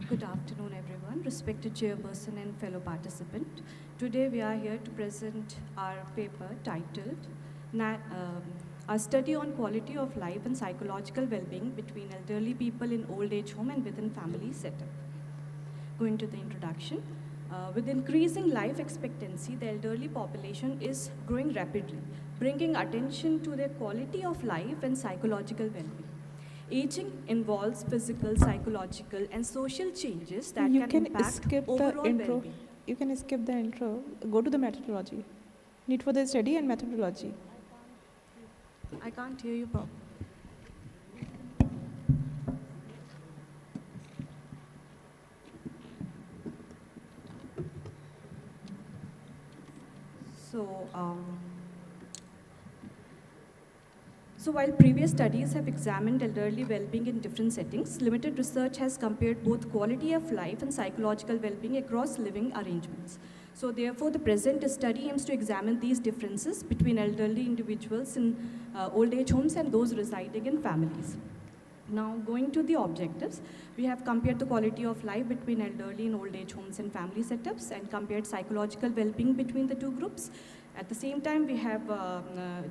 Good afternoon, everyone, respected chairperson and fellow participant. Today we are here to present our paper titled A Study on Quality of Life and Psychological Well-Being Between Elderly People in Old Age Home and Within Family Setup. Going to the introduction. With increasing life expectancy, the elderly population is growing rapidly, bringing attention to their quality of life and psychological well-being. Aging involves physical, psychological, and social changes that can impact overall well-being. You can skip the intro. Go to the methodology. Need for the study and methodology. I can't hear you properly. So while previous studies have examined elderly well-being in different settings, limited research has compared both quality of life and psychological well-being across living arrangements. So therefore, the present study aims to examine these differences between elderly individuals in old age homes and those residing in families. Now, going to the objectives, we have compared the quality of life between elderly and old age homes and family setups and compared psychological well-being between the two groups. At the same time, we have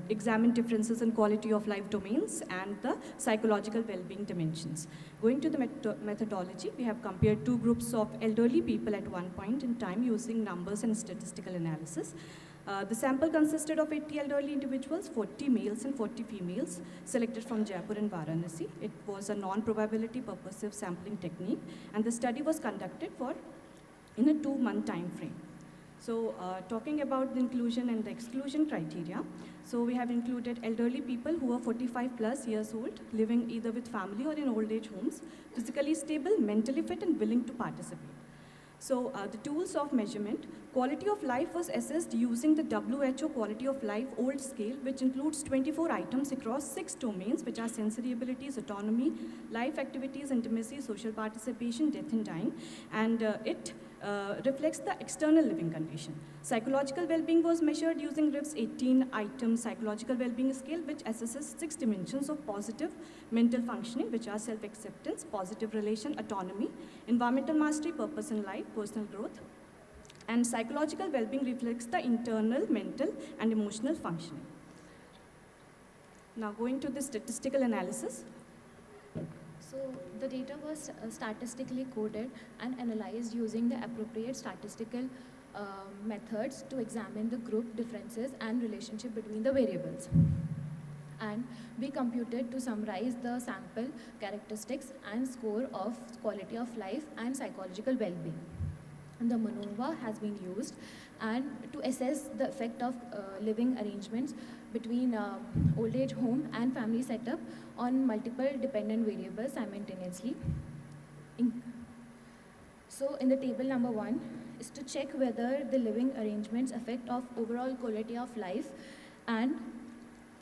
examined differences in quality of life domains and the psychological well-being dimensions. Going to the methodology, we have compared two groups of elderly people at one point in time using numbers and statistical analysis. The sample consisted of 80 elderly individuals, 40 males and 40 females, selected from Jaipur and Varanasi. It was a non-probability purposive sampling technique, and the study was conducted in a 2-month time frame. So talking about the inclusion and the exclusion criteria, so we have included elderly people who are 45 plus years old, living either with family or in old age homes, physically stable, mentally fit and willing to participate. So the tools of measurement, quality of life was assessed using the WHO Quality of Life Old Scale, which includes 24 items across 6 domains, which are sensory abilities, autonomy, life activities, intimacy, social participation, death and dying, and it reflects the external living condition. Psychological well-being was measured using RIF's 18-item psychological well-being scale, which assesses 6 dimensions of positive mental functioning, which are self-acceptance, positive relation, autonomy, environmental mastery, purpose in life, personal growth. And psychological well-being reflects the internal, mental, and emotional functioning. Now going to the statistical analysis. So the data was statistically coded and analyzed using the appropriate statistical methods to examine the group differences and relationship between the variables. And we computed to summarize the sample characteristics and score of quality of life and psychological well-being. The MANOVA has been used and to assess the effect of living arrangements between old age home and family setup on multiple dependent variables simultaneously. So in the table number 1 is to check whether the living arrangements affect of overall quality of life, and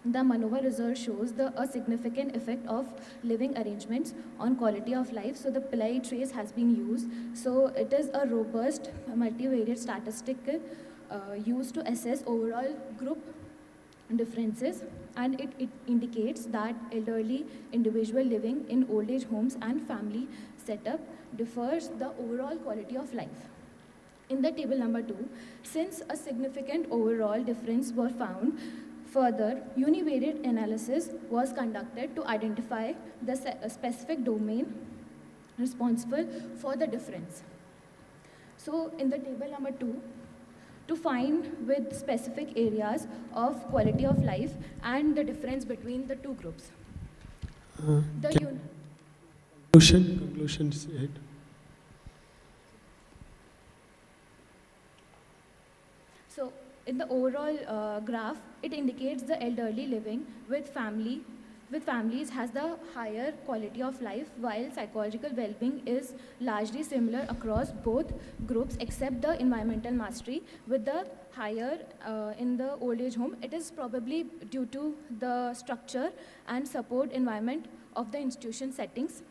the MANOVA result shows a significant effect of living arrangements on quality of life. So the Pillai trace has been used. So it is a robust multivariate statistic used to assess overall group differences, and it indicates that elderly individual living in old age homes and family setup differs the overall quality of life. In the table number 2, since a significant overall difference were found, further, univariate analysis was conducted to identify the specific domain responsible for the difference. So in the table number 2, to find with specific areas of quality of life and the difference between the two groups. Conclusion is it. So in the overall graph, it indicates the elderly living with families has the higher quality of life, while psychological well-being is largely similar across both groups except the environmental mastery with the higher in the old age home. It is probably due to the structure and support environment of the institution settings.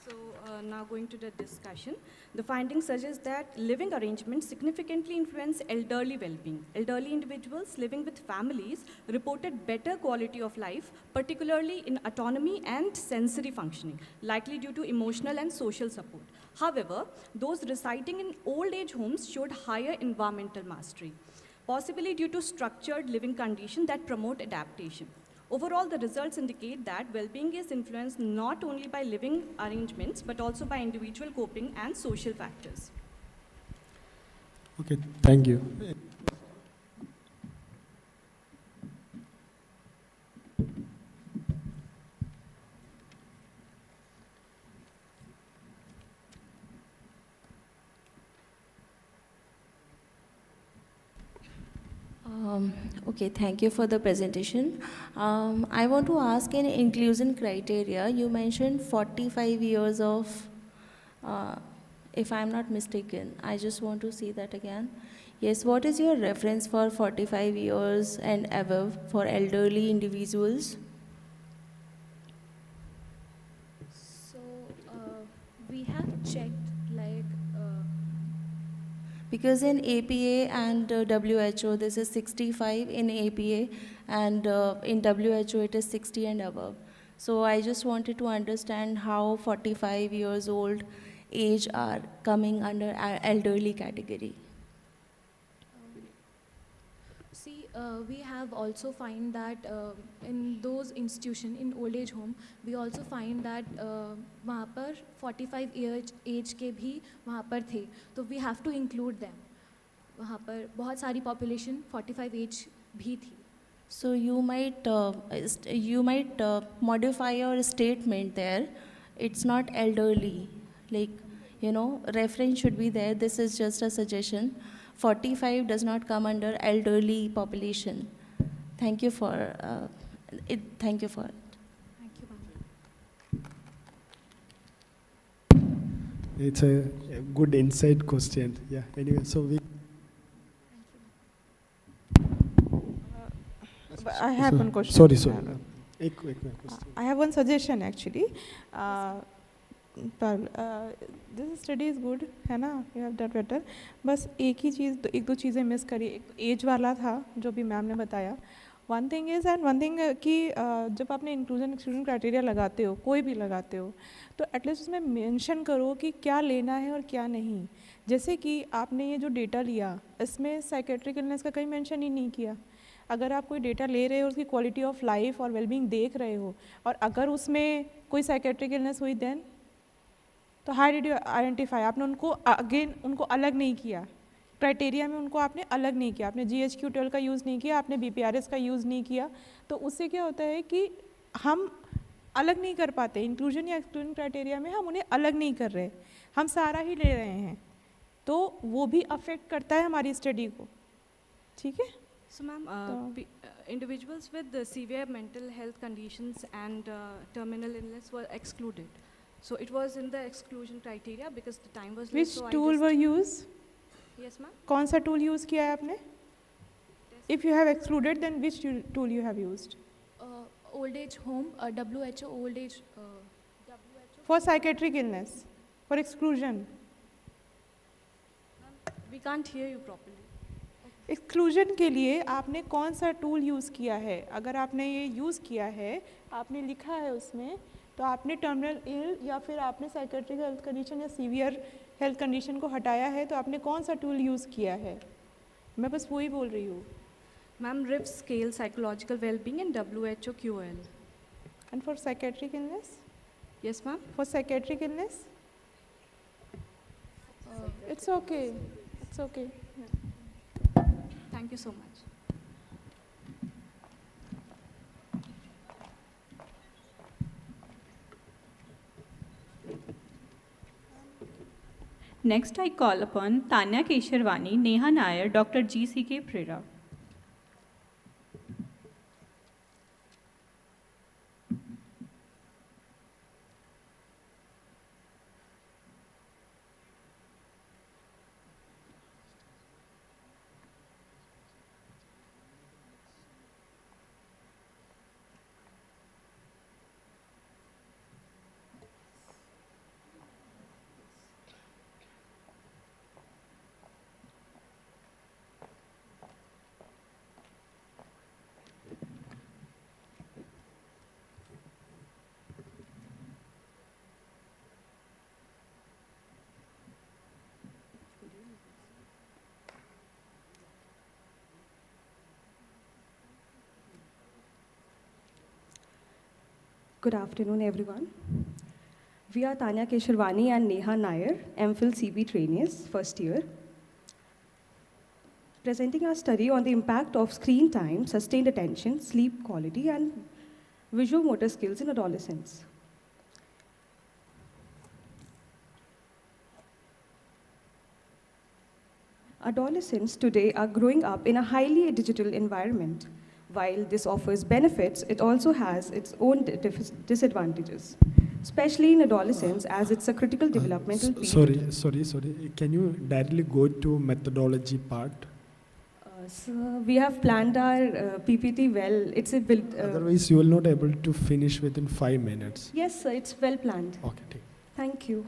So now going to the discussion. The findings suggest that living arrangements significantly influence elderly well-being. Elderly individuals living with families reported better quality of life, particularly in autonomy and sensory functioning, likely due to emotional and social support. However, those residing in old age homes showed higher environmental mastery, possibly due to structured living conditions that promote adaptation. Overall, the results indicate that well-being is influenced not only by living arrangements, but also by individual coping and social factors. Okay, thank you. Okay, thank you for the presentation. I want to ask in inclusion criteria, you mentioned 45 years of, if I'm not mistaken, I just want to see that again. Yes, what is your reference for 45 years and above for elderly individuals? So we have checked because in APA and WHO, this is 65 in APA, and in WHO it is 60 and above. So I just wanted to understand how 45 years old age are coming under elderly category. See, we have also find that in those institution, in old age home, we also find that वहाँ पर 45 years age के भी वहाँ पर थे, तो we have to include them. वहाँ पर बहुत सारी population 45 age भी थी. So you might modify your statement there. It's not elderly, like, reference should be there. This is just a suggestion. 45 does not come under elderly population. Thank you for it. Thank you for it. Thank you, ma'am. It's a good insight question. Yeah. Anyway, so we. I have one question. Sorry. एक question. I have one suggestion actually. This study is good, है ना? You have done better. बस एक दो चीज़ें miss करी. एक as वाला था जो भी मैम ने बताया. One thing is कि जब आपने इंक्लूजन एक्सक्लूजन क्राइटेरिया लगाते हो, कोई भी लगाते हो, तो एटलीस्ट उसमें मेंशन करो कि क्या लेना है और क्या नहीं. जैसे कि आपने ये जो डेटा लिया, इसमें साइकेट्रिक इलनेस का कहीं मेंशन ही नहीं किया. अगर आप कोई डेटा ले रहे हो, उसकी क्वालिटी ऑफ लाइफ और वेलबींग देख रहे हो, और अगर उसमें कोई साइकेट्रिक इलनेस हुई देन, तो हाउ डिड यू आइडेंटिफाई? आपने उनको अलग नहीं किया क्राइटेरिया में, उनको आपने अलग नहीं किया. आपने GHQ-12 का यूज़ नहीं किया, आपने BPRS का यूज़ नहीं किया. तो उससे क्या होता है कि हम अलग नहीं कर पाते. इंक्लूजन या एक्सक्लूजन क्राइटेरिया में हम उन्हें अलग नहीं कर रहे, हम सारा ही ले रहे हैं. तो वो भी अफेक्ट करता है हमारी स्टडी को. ठीक है. So ma'am, individuals with severe mental health conditions and terminal illness were excluded. So it was in the exclusion criteria because the time was less. Which tool were used? Yes ma'am. कौन सा tool use किया है आपने? If you have excluded, then which tool you have used? Old age home, WHO old age. For psychiatric illness, for exclusion. We can't hear you properly. Exclusion के लिए आपने कौन सा टूल यूज़ किया है? अगर आपने ये यूज़ किया है, आपने लिखा है उसमें, तो आपने टर्मिनल इल या फिर आपने साइकेट्रिक हेल्थ कंडीशन या सीवियर हेल्थ कंडीशन को हटाया है, तो आपने कौन सा टूल यूज़ किया है? मैं बस वही बोल रही हूँ. Ma'am, RIF scale, psychological well-being and WHO QOL. And for psychiatric illness? Yes ma'am. For psychiatric illness? It's okay. It's okay. Thank you so much. Next, I call upon Tanya Kesharwani, Neha Nair, Dr. G.C.K. Prera. Good afternoon, everyone. We are Tanya Kesharwani and Neha Nair, MPhil CB trainees, first year, presenting our study on the impact of screen time, sustained attention, sleep quality, and visual motor skills in adolescents. Adolescents today are growing up in a highly digital environment. While this offers benefits, it also has its own disadvantages, especially in adolescence, as it's a critical developmental period. Sorry. Can you directly go to methodology part? So we have planned our PPT well. It's a build. Otherwise, you will not able to finish within 5 minutes. Yes, sir, it's well planned. Okay. Thank you.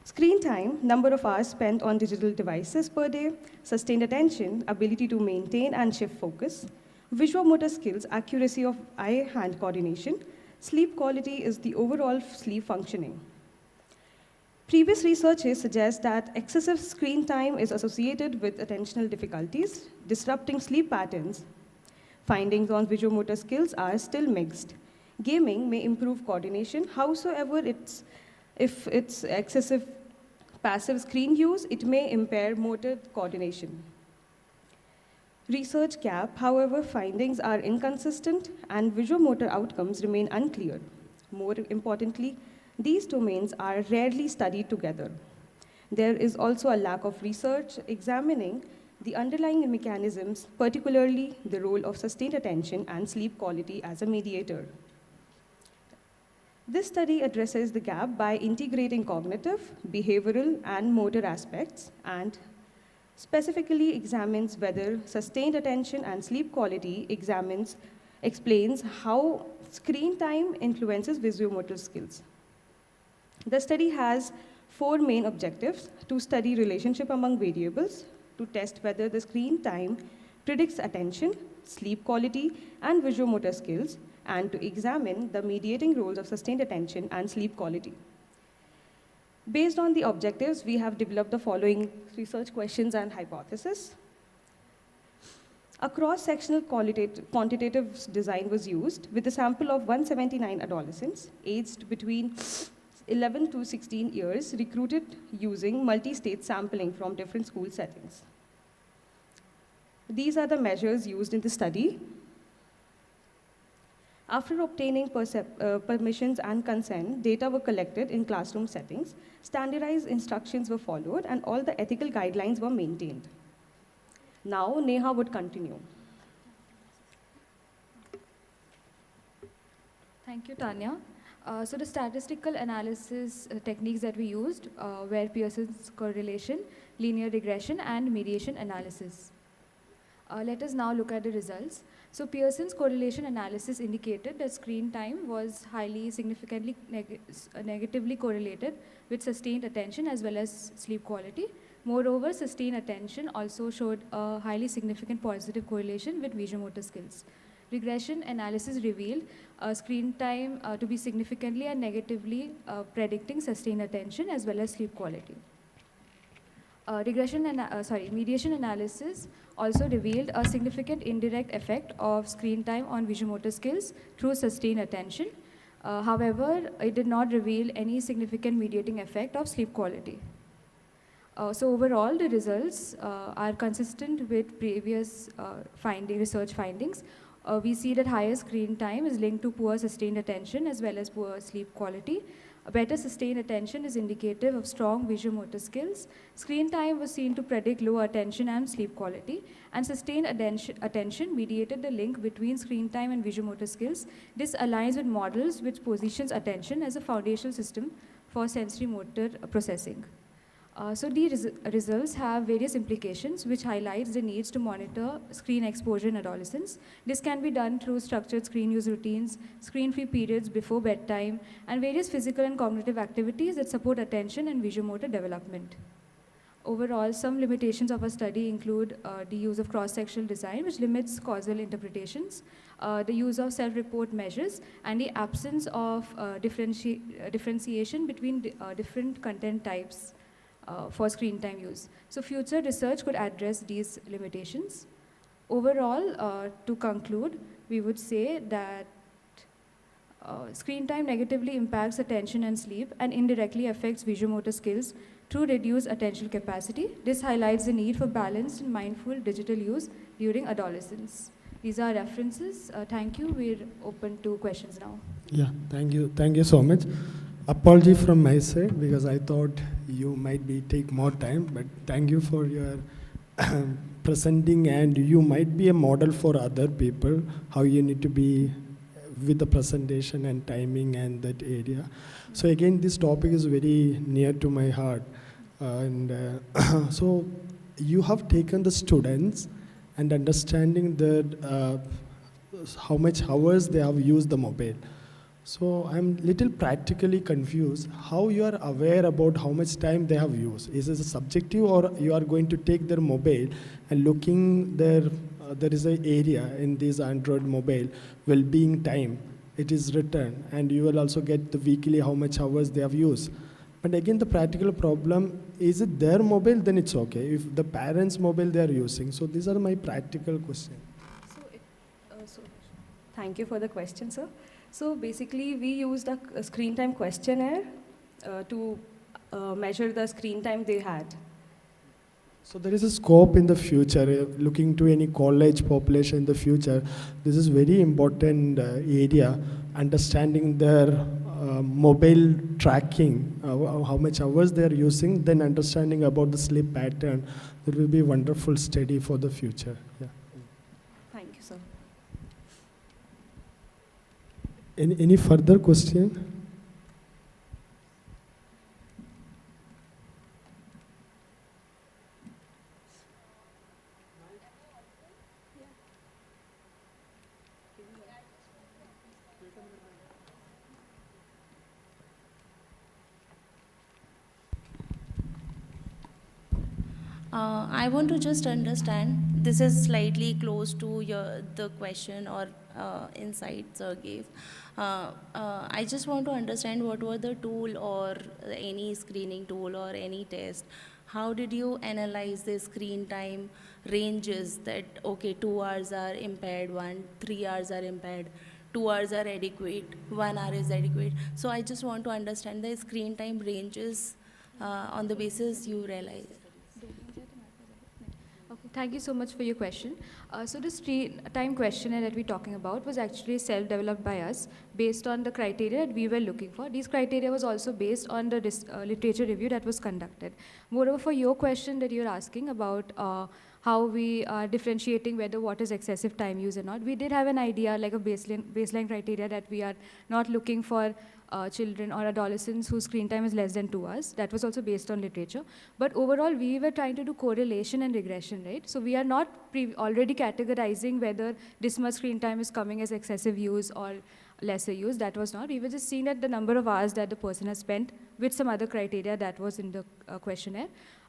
Screen time, number of hours spent on digital devices per day, sustained attention, ability to maintain and shift focus, Visuomotor skills, accuracy of eye-hand coordination. Sleep quality is the overall sleep functioning. Previous researches suggest that excessive screen time is associated with attentional difficulties, disrupting sleep patterns. Findings on visuomotor skills are still mixed. Gaming may improve coordination, however, if it's excessive passive screen use, it may impair motor coordination. Research gap, however, findings are inconsistent and visuomotor outcomes remain unclear. More importantly, these domains are rarely studied together. There is also a lack of research examining the underlying mechanisms, particularly the role of sustained attention and sleep quality as a mediator. This study addresses the gap by integrating cognitive, behavioral, and motor aspects, and specifically examines whether sustained attention and sleep quality explains how screen time influences visuomotor skills. The study has 4 main objectives: to study relationship among variables, to test whether the screen time predicts attention, sleep quality, and visuomotor skills, and to examine the mediating roles of sustained attention and sleep quality. Based on the objectives, we have developed the following research questions and hypotheses. A cross-sectional quantitative design was used with a sample of 179 adolescents aged between 11 to 16 years, recruited using multi-state sampling from different school settings. These are the measures used in the study. After obtaining permissions and consent, data were collected in classroom settings, standardized instructions were followed, and all the ethical guidelines were maintained. Now, Neha would continue. Thank you, Tanya. So the statistical analysis techniques that we used were Pearson's correlation, linear regression, and mediation analysis. Let us now look at the results. So Pearson's correlation analysis indicated that screen time was highly significantly negatively correlated with sustained attention as well as sleep quality. Moreover, sustained attention also showed a highly significant positive correlation with visuomotor skills. Regression analysis revealed screen time to be significantly and negatively predicting sustained attention as well as sleep quality. Mediation analysis also revealed a significant indirect effect of screen time on visuomotor skills through sustained attention. However, it did not reveal any significant mediating effect of sleep quality. So overall, the results are consistent with previous research findings. We see that higher screen time is linked to poor sustained attention as well as poor sleep quality. A better sustained attention is indicative of strong visuomotor skills. Screen time was seen to predict low attention and sleep quality, and sustained attention mediated the link between screen time and visuomotor skills. This aligns with models which positions attention as a foundational system for sensory motor processing. So these results have various implications which highlights the needs to monitor screen exposure in adolescents. This can be done through structured screen use routines, screen-free periods before bedtime, and various physical and cognitive activities that support attention and visuomotor development. Overall, some limitations of our study include the use of cross-sectional design, which limits causal interpretations, the use of self-report measures, and the absence of differentiation between different content types for screen time use. So future research could address these limitations. Overall, to conclude, we would say that screen time negatively impacts attention and sleep and indirectly affects visuomotor skills through reduced attentional capacity. This highlights the need for balanced and mindful digital use during adolescence. These are references. Thank you. We're open to questions now. Yeah, thank you. Thank you so much. Apology from my side because I thought you might take more time, but thank you for your presenting, and you might be a model for other people how you need to be with the presentation and timing and that area. So again, this topic is very near to my heart, and so you have taken the students and understanding that how much hours they have used the mobile. So I'm little practically confused how you are aware about how much time they have used. Is it subjective, or you are going to take their mobile and looking their there is an area in this Android mobile, well-being time, it is written, and you will also get the weekly how much hours they have used. But again, the practical problem, is it their mobile, then it's okay. If the parents' mobile they are using, so these are my practical questions. Thank you for the question, sir. So basically, we used a screen time questionnaire to measure the screen time they had. So there is a scope in the future, looking to any college population in the future. This is very important area, understanding their mobile tracking, how much hours they are using, then understanding about the sleep pattern. That will be a wonderful study for the future. Yeah. Thank you, sir. Any further question? I want to just understand, this is slightly close to the question or insight sir gave. I just want to understand what were the tool or any screening tool or any test. How did you analyze the screen time ranges that, okay, 2 hours are impaired, 3 hours are impaired, 2 hours are adequate, 1 hour is adequate. So I just want to understand the screen time ranges on the basis you realize. Okay, thank you so much for your question. So the screen time questionnaire that we're talking about was actually self-developed by us based on the criteria that we were looking for. These criteria was also based on the literature review that was conducted. Moreover, for your question that you're asking about how we are differentiating whether what is excessive time use or not, we did have an idea, like a baseline criteria, that we are not looking for children or adolescents whose screen time is less than 2 hours. That was also based on literature. But overall, we were trying to do correlation and regression, right? So we are not already categorizing whether this much screen time is coming as excessive use or lesser use. That was not. We were just seeing that the number of hours that the person has spent with some other criteria that was in the questionnaire.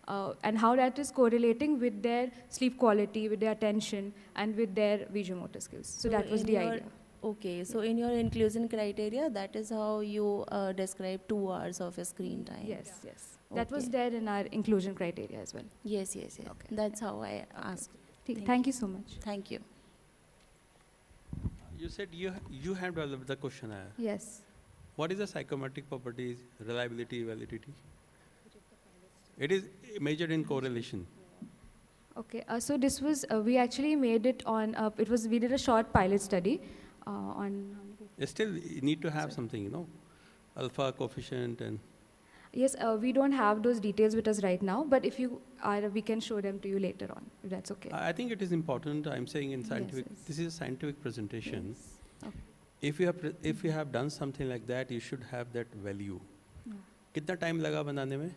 And how that is correlating with their sleep quality, with their attention, and with their visual motor skills. So that was the idea. Okay, so in your inclusion criteria, that is how you describe 2 hours of a screen time. Yes, yes. That was there in our inclusion criteria as well. Yes, yes, yes. Okay. That's how I asked. Thank you so much. Thank you. You said you have developed the questionnaire. Yes. What is the psychometric properties, reliability, validity? It is measured in correlation. Okay, so this was, we actually made it on, we did a short pilot study on. Still, you need to have something, you know, alpha coefficient and. Yes, we don't have those details with us right now, but if you are, we can show them to you later on, if that's okay. I think it is important. I'm saying in scientific, this is a scientific presentation. Yes. Okay. If you have done something like that, you should have that value. Kitna time laga banane mein?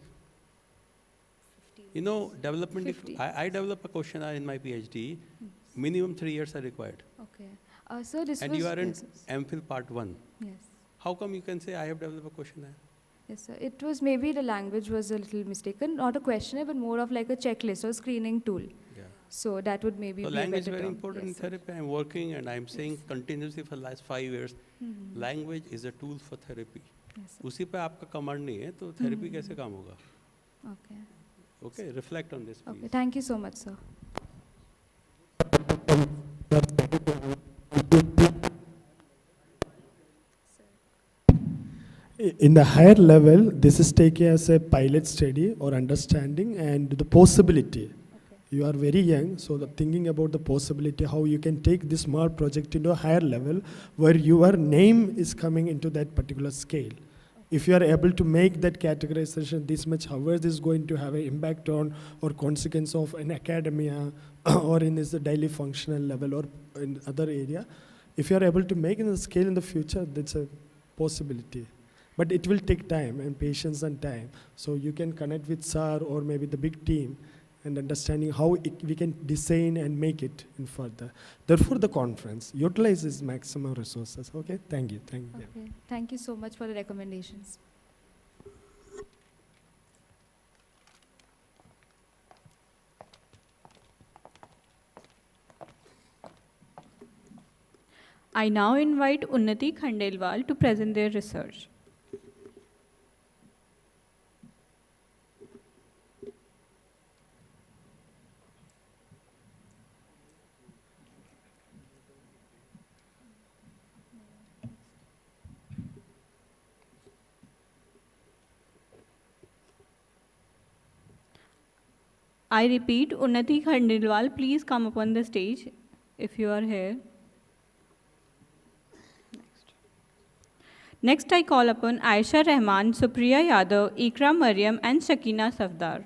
You know, development. I develop a questionnaire in my PhD. Minimum 3 years are required. Okay. So this and was, you are in MPhil part 1. Yes. How come you can say I have developed a questionnaire? Yes, sir. It was maybe the language was a little mistaken. Not a questionnaire, but more of like a checklist or screening tool. Yeah. So that would maybe so be a language better is very term. important Yes, in therapy. I'm working and I'm saying continuously for the last 5 years. Language is a tool for therapy. Yes, उसी पे आपका command नहीं है तो therapy कैसे काम होगा? Okay. Okay, reflect on this, please. Okay, thank you so much, sir. In the higher level, this is taken as a pilot study or understanding and the possibility. Okay. You are very young, so thinking about the possibility, how you can take this small project into a higher level where your name is coming into that particular scale. If you are able to make that categorization, this much hours is going to have an impact on or consequence of an academia or in this daily functional level or in other area. If you are able to make in the scale in the future, that's a possibility. But it will take time and patience and time. So you can connect with SAR or maybe the big team and understanding how we can design and make it in further. Therefore, the conference utilizes maximum resources. Okay, thank you. Thank you. Okay. Thank you so much for the recommendations. I now invite Unnati Khandelwal to present their research. I repeat, Unnati Khandelwal, please come upon the stage if you are here. Next, I call upon Aisha Rahman, Supriya Yadav, Ikra Mariam, and Shakina Safdar.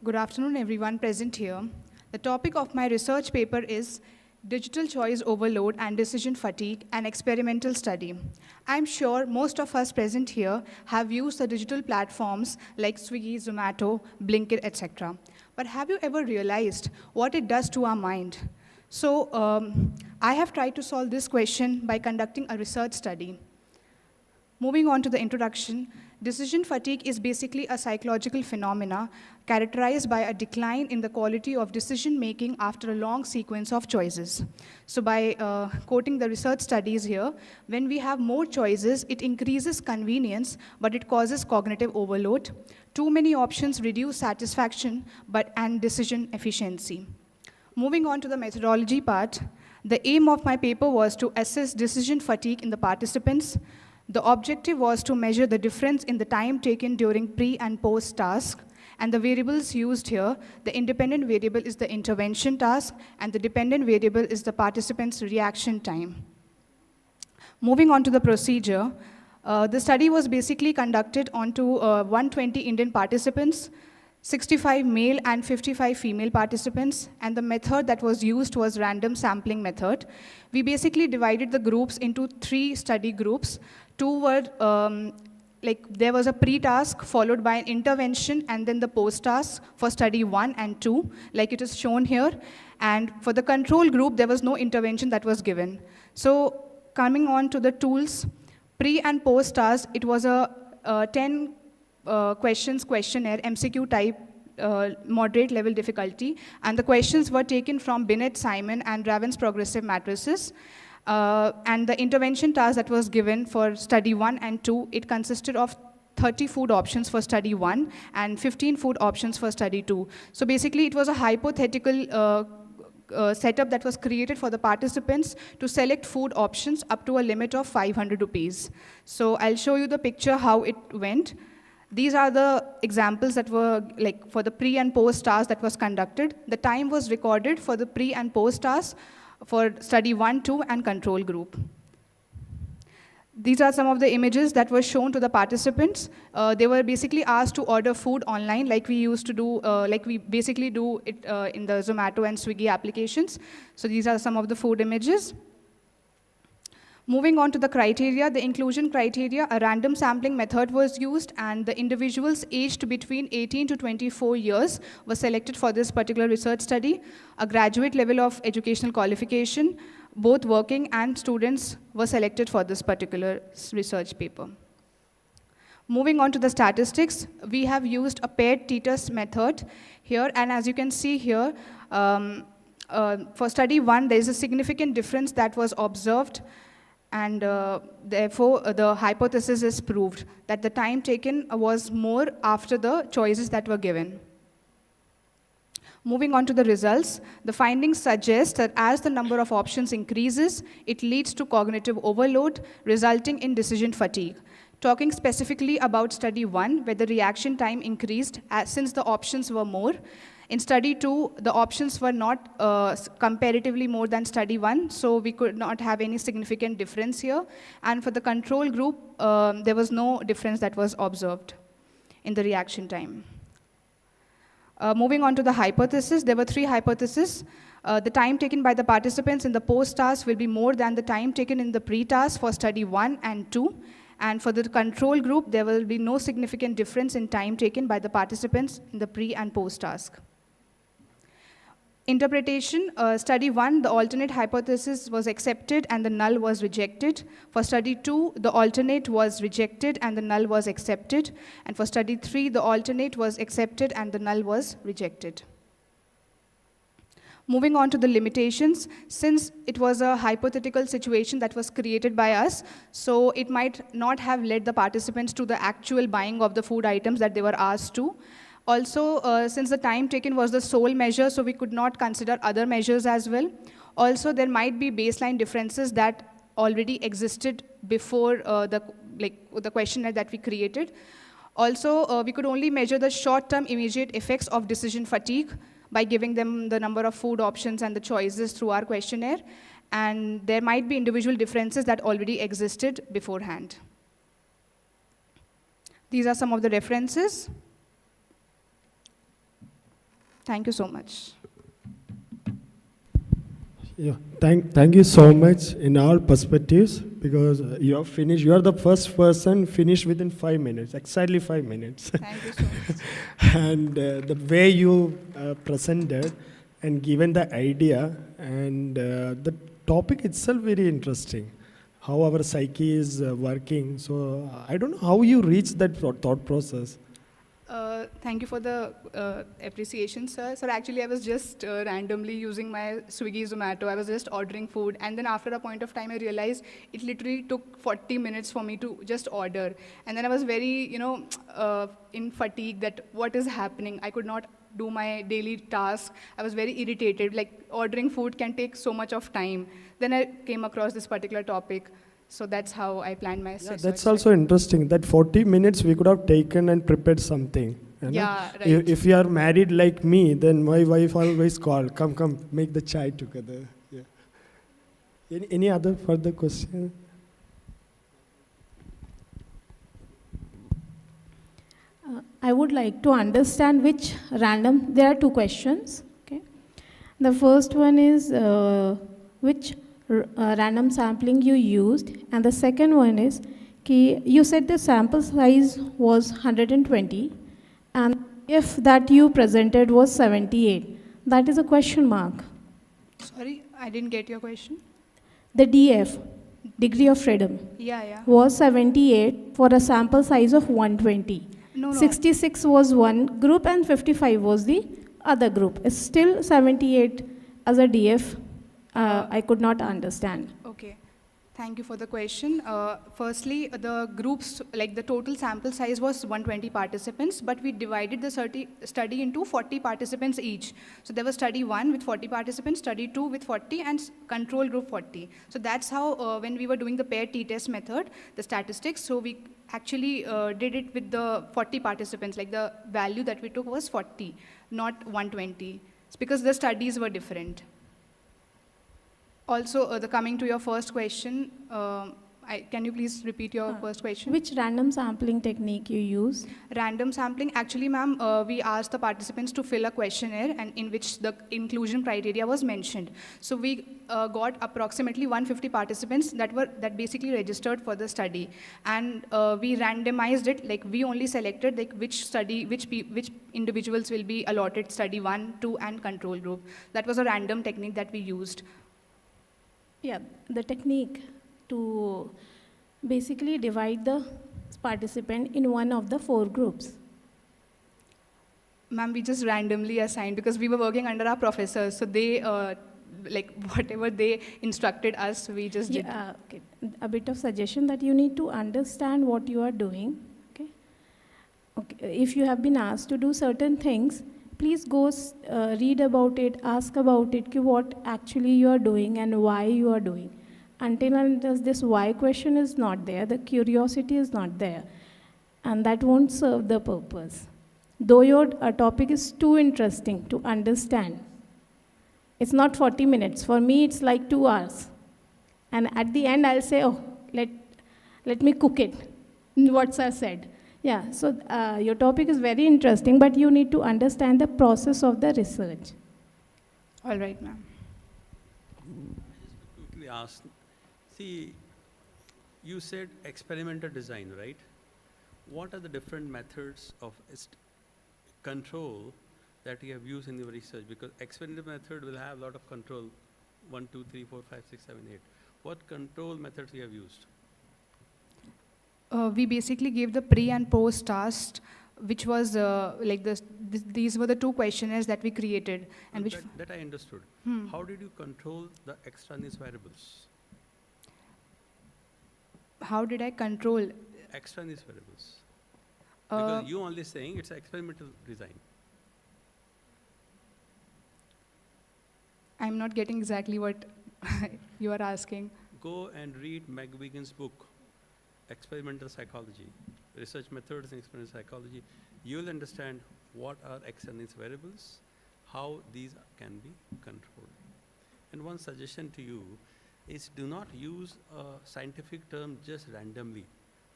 Good afternoon, everyone present here. The topic of my research paper is Digital Choice Overload and Decision Fatigue, an Experimental Study. I'm sure most of us present here have used the digital platforms like Swiggy, Zomato, Blinkit, etc. But have you ever realized what it does to our mind? So I have tried to solve this question by conducting a research study. Moving on to the introduction, decision fatigue is basically a psychological phenomena characterized by a decline in the quality of decision-making after a long sequence of choices. So by quoting the research studies here, when we have more choices, it increases convenience, but it causes cognitive overload. Too many options reduce satisfaction and decision efficiency. Moving on to the methodology part, the aim of my paper was to assess decision fatigue in the participants. The objective was to measure the difference in the time taken during pre- and post-task, and the variables used here, the independent variable is the intervention task, and the dependent variable is the participant's reaction time. Moving on to the procedure, the study was basically conducted onto 120 Indian participants, 65 male and 55 female participants, and the method that was used was random sampling method. We basically divided the groups into 3 study groups. 2 were, there was a pre-task followed by an intervention and then the post-task for study 1 and 2, like it is shown here. And for the control group, there was no intervention that was given. So coming on to the tools, pre and post-task, it was a 10 questions questionnaire, MCQ type, moderate level difficulty, and the questions were taken from Binet, Simon, and Raven's progressive matrices. And the intervention task that was given for study 1 and 2, it consisted of 30 food options for study 1 and 15 food options for study 2. So basically, it was a hypothetical setup that was created for the participants to select food options up to a limit of 500 rupees. So I'll show you the picture how it went. These are the examples that were for the pre and post task that was conducted. The time was recorded for the pre and post task for study 1, 2, and control group. These are some of the images that were shown to the participants. They were basically asked to order food online like we used to do, like we basically do it in the Zomato and Swiggy applications. So these are some of the food images. Moving on to the criteria, the inclusion criteria, a random sampling method was used, and the individuals aged between 18 to 24 years were selected for this particular research study. A graduate level of educational qualification, both working and students were selected for this particular research paper. Moving on to the statistics, we have used a paired t-test method here, and as you can see here, for study 1, there is a significant difference that was observed, and therefore the hypothesis is proved that the time taken was more after the choices that were given. Moving on to the results, the findings suggest that as the number of options increases, it leads to cognitive overload, resulting in decision fatigue. Talking specifically about study 1, where the reaction time increased since the options were more. In study 2, the options were not comparatively more than study 1, so we could not have any significant difference here. And for the control group, there was no difference that was observed in the reaction time. Moving on to the hypothesis, there were 3 hypotheses. The time taken by the participants in the post-task will be more than the time taken in the pre-task for study 1 and 2. And for the control group, there will be no significant difference in time taken by the participants in the pre and post-task. Interpretation, study 1, the alternate hypothesis was accepted and the null was rejected. For study 2, the alternate was rejected and the null was accepted. And for study 3, the alternate was accepted and the null was rejected. Moving on to the limitations, since it was a hypothetical situation that was created by us, so it might not have led the participants to the actual buying of the food items that they were asked to. Also, since the time taken was the sole measure, so we could not consider other measures as well. Also, there might be baseline differences that already existed before the questionnaire that we created. Also, we could only measure the short-term immediate effects of decision fatigue by giving them the number of food options and the choices through our questionnaire. And there might be individual differences that already existed beforehand. These are some of the references. Thank you so much. Yeah, thank you so much in all perspectives, because you have finished, you are the first person finished within 5 minutes, exactly 5 minutes. Thank you so much. And the way you presented and given the idea and the topic itself very interesting, how our psyche is working. So I don't know how you reach that thought process. Thank you for the appreciation, sir. Sir, actually, I was just randomly using my Swiggy, Zomato. I was just ordering food. And then after a point of time, I realized it literally took 40 minutes for me to just order. And then I was very, in fatigue that what is happening. I could not do my daily task. I was very irritated. Like, ordering food can take so much of time. Then I came across this particular topic. So that's how I planned my research. That's also interesting, that 40 minutes we could have taken and prepared something. Yeah, right. If you are married like me, then my wife always call, come, make the chai together. Yeah. Any other further question? I would like to understand which random, there are 2 questions. Okay. The first one is which random sampling you used, and the second one is you said the sample size was 120 and if that you presented was 78. That is a question mark. Sorry, I didn't get your question. The DF, degree of freedom, was 78 for a sample size of 120. No. 66 was one group and 55 was the other group. It's still 78 as a DF. I could not understand. Okay, thank you for the question. Firstly, the groups, like the total sample size was 120 participants, but we divided the study into 40 participants each. So there was study 1 with 40 participants, study 2 with 40, and control group 40. So that's how, when we were doing the paired t-test method, the statistics, so we actually did it with the 40 participants, like the value that we took was 40, not 120. It's because the studies were different. Also, coming to your first question, can you please repeat your first question? Which random sampling technique you use? Random sampling, actually, ma'am, we asked the participants to fill a questionnaire and in which the inclusion criteria was mentioned. So we got approximately 150 participants that basically registered for the study, and we randomized it. Like, we only selected like which individuals will be allotted study 1, 2, and control group. That was a random technique that we used. Yeah, the technique to basically divide the participant in one of the 4 groups. Ma'am, we just randomly assigned because we were working under our professors, so they, like whatever they instructed us, we just did. Okay. A bit of suggestion that you need to understand what you are doing. Okay. If you have been asked to do certain things, please go read about it, ask about it, what actually you are doing and why you are doing. until and unless this why question is not there, the curiosity is not there, and that won't serve the purpose. Though your topic is too interesting to understand, it's not 40 minutes. For me, it's like 2 hours. And at the end, I'll say, oh, let me cook it, what sir said. Yeah, so your topic is very interesting, but you need to understand the process of the research. All right, ma'am. Quickly ask, see, you said experimental design, right? What are the different methods of control that you have used in your research? Because experimental method will have a lot of control, 1, 2, 3, 4, 5, 6, 7, 8. What control methods you have used? We basically gave the pre and post task, which was like these were the 2 questionnaires that we created. And which that I understood. How did you control the extraneous variables? How did I control? Extraneous variables. Because you only saying it's experimental design. I'm not getting exactly what you are asking. Go and read McGuigan's book, Experimental Psychology, Research Methods in Experimental Psychology. You'll understand what are extraneous variables, how these can be controlled. And one suggestion to you is do not use a scientific term just randomly.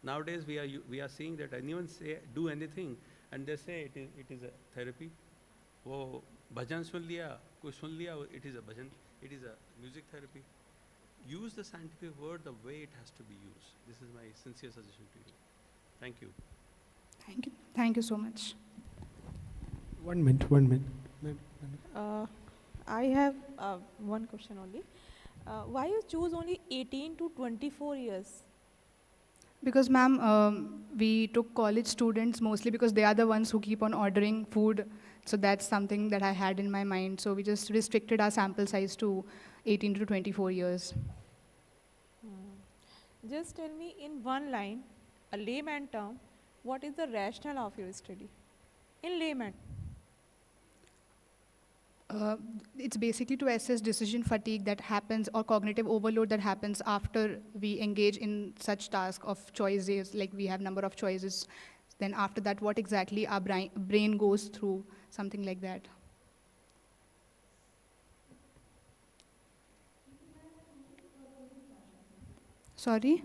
Nowadays we are seeing that anyone do anything and they say it is a therapy. वो भजन सुन लिया, कुछ सुन लिया, it is a bhajan, it is a music therapy. Use the scientific word the way it has to be used. This is my sincere suggestion to you. Thank you. Thank you. Thank you so much. 1 minute, 1 minute. I have one question only. Why you choose only 18 to 24 years? Because ma'am, we took college students mostly because they are the ones who keep on ordering food. So that's something that I had in my mind. So we just restricted our sample size to 18 to 24 years. Just tell me in one line, a layman term, what is the rationale of your study? In layman. It's basically to assess decision fatigue that happens or cognitive overload that happens after we engage in such task of choices, like we have number of choices. Then after that, what exactly our brain goes through, something like that. Sorry?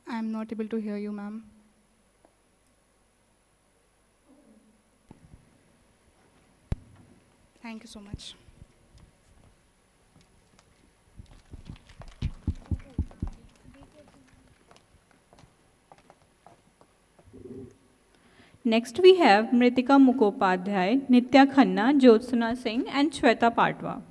I'm not able to hear you, ma'am. Thank you so much. Next we have Mritika Mukhopadhyay, Nitya Khanna, Jyotsna Singh and Shweta Patwa.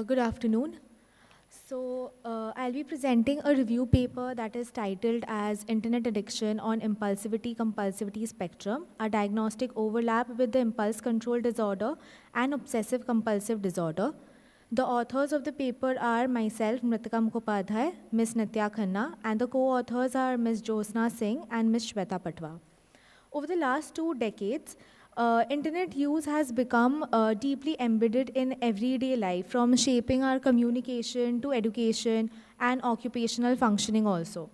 Good afternoon. I'll be presenting a review paper that is titled as Internet Addiction on Impulsivity-Compulsivity Spectrum, a diagnostic overlap with the impulse control disorder and obsessive-compulsive disorder. The authors of the paper are myself, Mritika Mukhopadhyay, Ms. Nitya Khanna, and the co-authors are Ms. Josna Singh and Ms. Shweta Patwa. Over the last 2 decades, internet use has become deeply embedded in everyday life, from shaping our communication to education and occupational functioning also.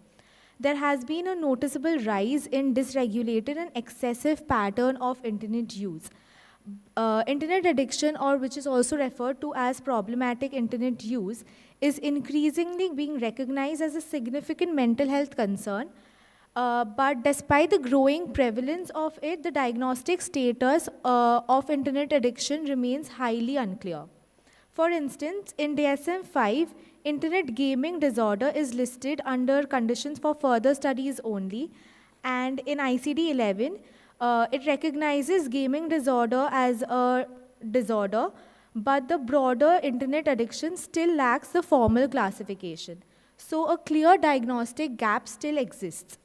There has been a noticeable rise in dysregulated and excessive pattern of internet use. Internet addiction, or which is also referred to as problematic internet use, is increasingly being recognized as a significant mental health concern. But despite the growing prevalence of it, the diagnostic status of internet addiction remains highly unclear. For instance, in DSM-5, internet gaming disorder is listed under conditions for further studies only, and in ICD-11, it recognizes gaming disorder as a disorder, but the broader internet addiction still lacks the formal classification. So a clear diagnostic gap still exists.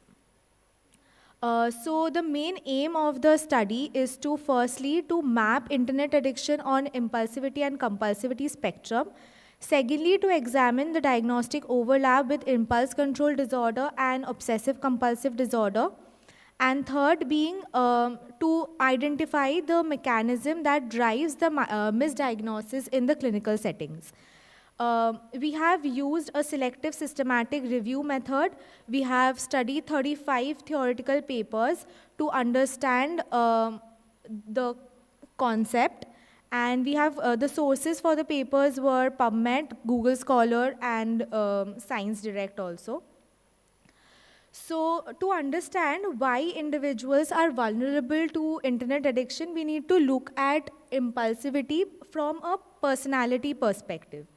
So the main aim of the study is to firstly to map internet addiction on impulsivity and compulsivity spectrum. Secondly, to examine the diagnostic overlap with impulse control disorder and obsessive compulsive disorder. And third being to identify the mechanism that drives the misdiagnosis in the clinical settings. We have used a selective systematic review method. We have studied 35 theoretical papers to understand the concept. And we have the sources for the papers were PubMed, Google Scholar, and Science Direct also. So to understand why individuals are vulnerable to internet addiction, we need to look at impulsivity from a personality perspective.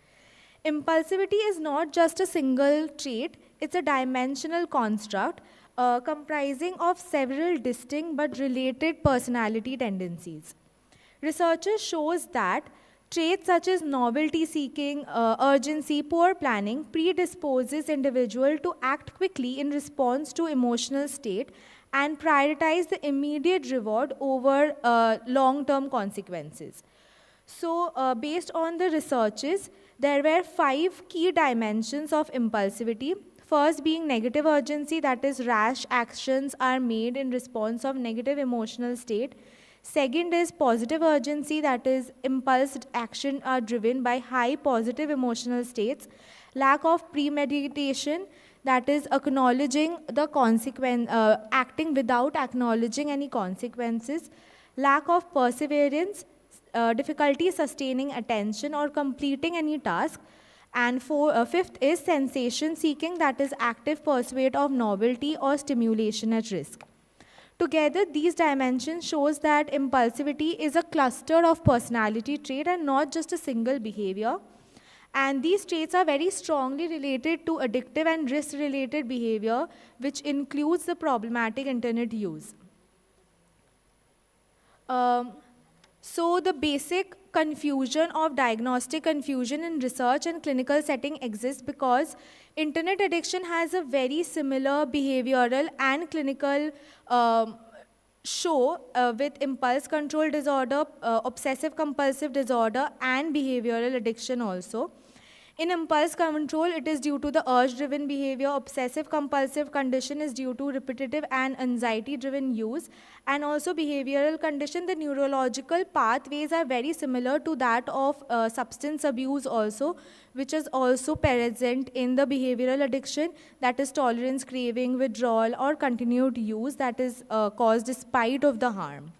Impulsivity is not just a single trait, it's a dimensional construct comprising of several distinct but related personality tendencies. Researchers shows that traits such as novelty seeking, urgency, poor planning predisposes individual to act quickly in response to emotional state and prioritize the immediate reward over long-term consequences. So based on the researches, there were 5 key dimensions of impulsivity. First being negative urgency, that is rash actions are made in response of negative emotional state. Second is positive urgency, that is impulse action are driven by high positive emotional states. Lack of premeditation, that is acknowledging the consequence, acting without acknowledging any consequences. Lack of perseverance, difficulty sustaining attention or completing any task. And fifth is sensation seeking, that is active pursuit of novelty or stimulation at risk. Together, these dimensions shows that impulsivity is a cluster of personality trait and not just a single behavior. And these traits are very strongly related to addictive and risk-related behavior, which includes the problematic internet use. So the basic confusion of diagnostic confusion in research and clinical setting exists because internet addiction has a very similar behavioral and clinical show with impulse control disorder, obsessive compulsive disorder, and behavioral addiction also. In impulse control, it is due to the urge-driven behavior. Obsessive-compulsive condition is due to repetitive and anxiety-driven use. And also behavioral condition, the neurological pathways are very similar to that of substance abuse also, which is also present in the behavioral addiction, that is tolerance, craving, withdrawal, or continued use that is caused despite of the harm.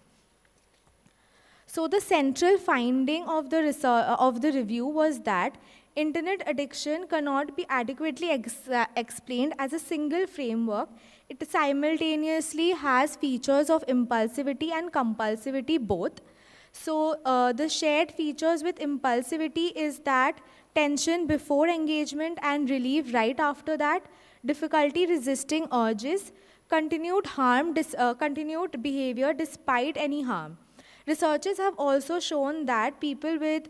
So the central finding of the review was that internet addiction cannot be adequately explained as a single framework. It simultaneously has features of impulsivity and compulsivity both. So the shared features with impulsivity is that tension before engagement and relief right after that, difficulty resisting urges, continued behavior despite any harm. Researchers have also shown that people with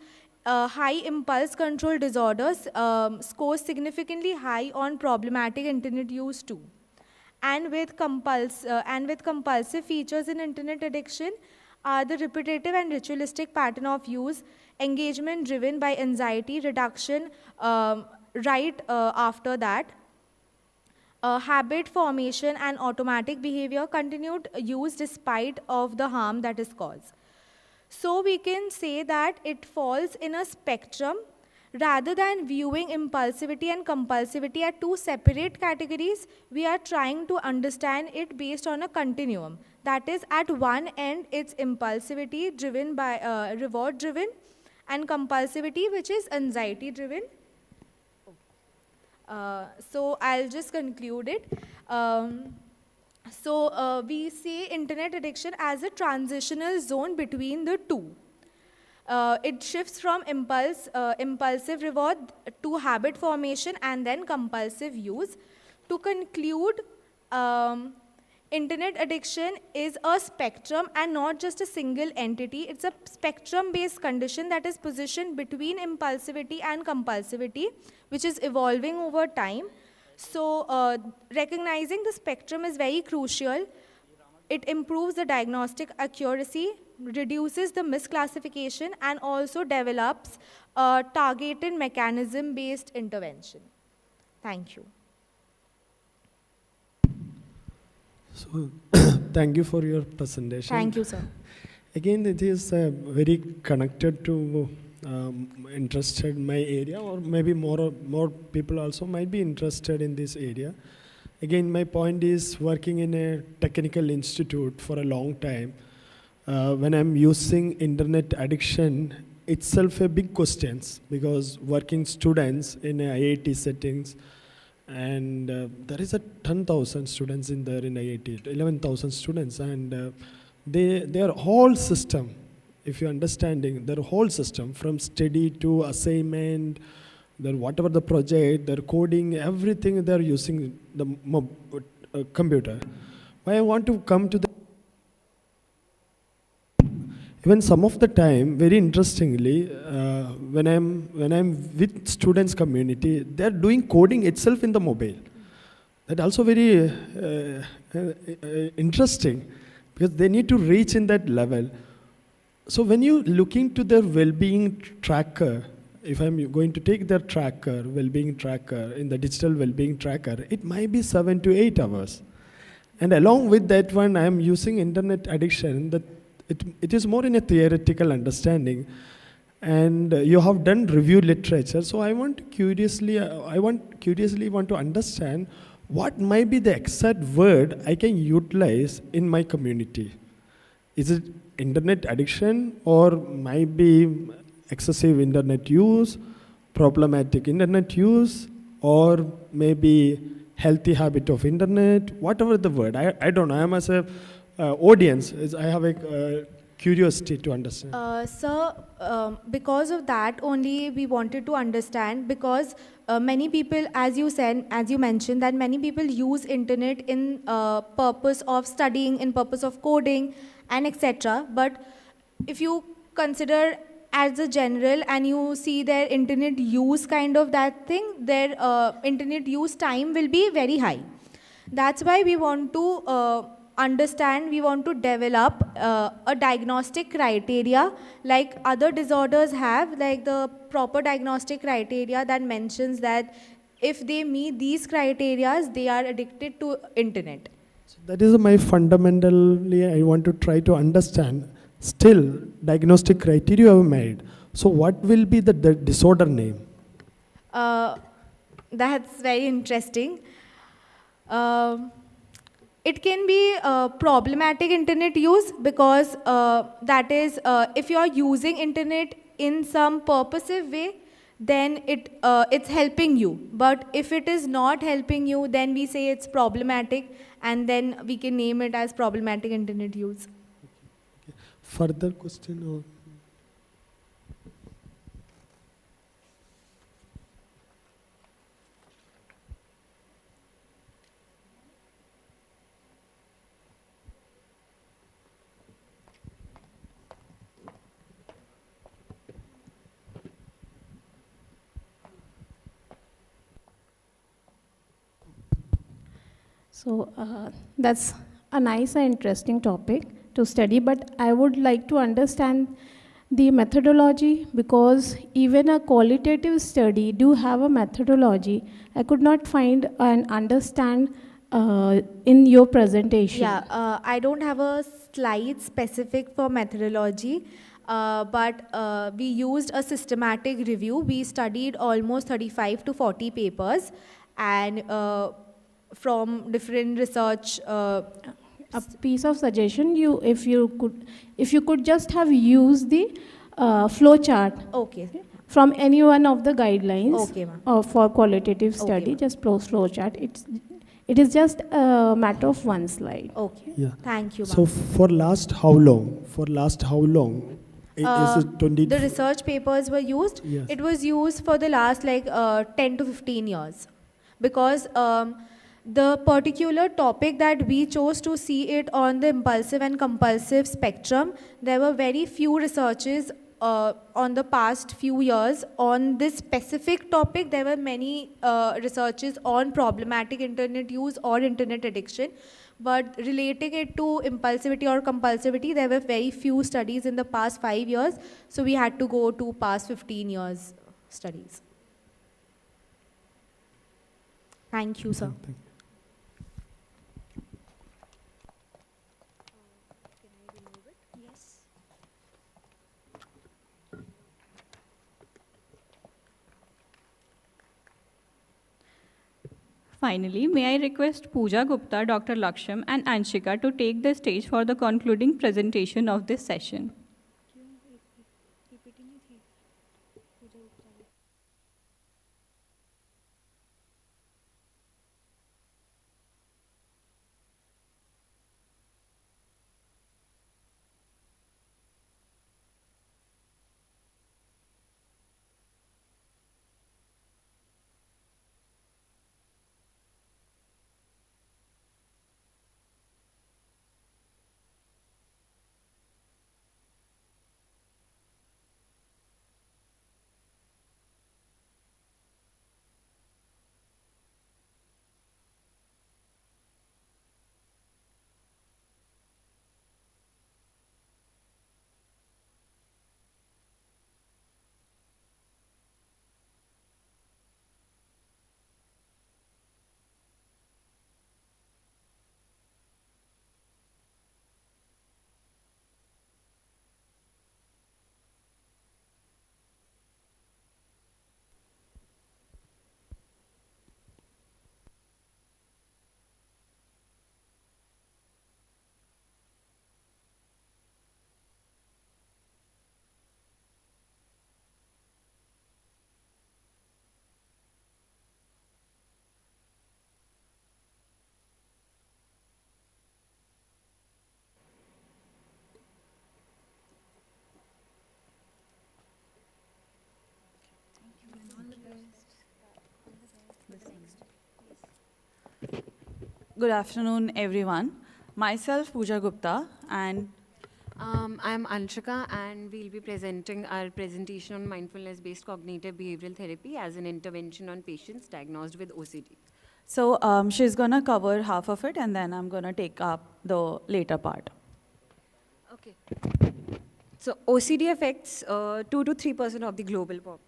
high impulse control disorders scores significantly high on problematic internet use too. And with compulsive features in internet addiction are the repetitive and ritualistic pattern of use, engagement driven by anxiety reduction right after that, habit formation and automatic behavior, continued use despite of the harm that is caused. So we can say that it falls in a spectrum. Rather than viewing impulsivity and compulsivity as two separate categories, we are trying to understand it based on a continuum. That is, at one end, it's impulsivity driven by reward driven, and compulsivity, which is anxiety driven. So I'll just conclude it. We see internet addiction as a transitional zone between the two. It shifts from impulsive reward to habit formation and then compulsive use. To conclude, internet addiction is a spectrum and not just a single entity. It's a spectrum-based condition that is positioned between impulsivity and compulsivity, which is evolving over time. So recognizing the spectrum is very crucial. It improves the diagnostic accuracy, reduces the misclassification, and also develops a targeted mechanism-based intervention. Thank you. So, thank you for your presentation. Thank you, sir. Again, it is very connected to interested in my area, or maybe more people also might be interested in this area. Again, my point is working in a technical institute for a long time. When I'm using internet addiction, itself a big question, because working students in IIT settings, and there is a 10,000 students in there in IIT, 11,000 students, and their whole system, if you're understanding, their whole system from study to assignment, their whatever the project, their coding, everything they're using the computer. Why I want to come to the even some of the time, very interestingly, when I'm with students community, they're doing coding itself in the mobile. That also very interesting, because they need to reach in that level. So when you looking to their well-being tracker, if I'm going to take their tracker, well-being tracker, in the digital well-being tracker, it might be 7 to 8 hours. And along with that one, I'm using internet addiction, that it is more in a theoretical understanding. And you have done review literature, so I want curiously want to understand what might be the exact word I can utilize in my community. Is it internet addiction, or might be excessive internet use, problematic internet use, or maybe healthy habit of internet, whatever the word. I don't know. I am as a audience, I have a curiosity to understand. Sir, because of that only we wanted to understand, because many people, as you mentioned, that many people use internet in purpose of studying, in purpose of coding, and etc. But if you consider as a general and you see their internet use kind of that thing, their internet use time will be very high. That's why we want to understand, we want to develop a diagnostic criteria like other disorders have, like the proper diagnostic criteria that mentions that if they meet these criteria, they are addicted to internet. So that is my fundamentally, I want to try to understand. Still, diagnostic criteria you have made. So what will be the disorder name? That's very interesting. It can be problematic internet use, because that is, if you are using internet in some purposive way, then it's helping you. But if it is not helping you, then we say it's problematic, and then we can name it as problematic internet use. Further question? Or So that's a nice and interesting topic to study, but I would like to understand the methodology, because even a qualitative study do have a methodology. I could not find and understand in your presentation. Yeah, I don't have a slide specific for methodology, but we used a systematic review. We studied almost 35 to 40 papers, and from different research. A piece of suggestion: if you could just have used the flow chart. Okay. From any one of the guidelines. Okay, ma'am. For qualitative study, Okay, just flow chart. It is just a matter of one slide. Okay. Yeah. Thank you, So ma'am. for last how long? Is it 20? The research papers were used. Yes. It was used for the last 10 to 15 years, because the particular topic that we chose to see it on the impulsive and compulsive spectrum, there were very few researches on the past few years on this specific topic. There were many researches on problematic internet use or internet addiction, but relating it to impulsivity or compulsivity, there were very few studies in the past 5 years, so we had to go to past 15 years studies. Thank you, sir. Finally, may I request Pooja Gupta, Dr. Laksham, and Anshika to take the stage for the concluding presentation of this session. Good afternoon, everyone. Myself, Pooja Gupta, and I'm Anshika, and we'll be presenting our presentation on mindfulness-based cognitive behavioral therapy as an intervention on patients diagnosed with OCD. so she's gonna cover half of it, and then I'm gonna take up the later part. Okay. So OCD affects 2 to 3% of the global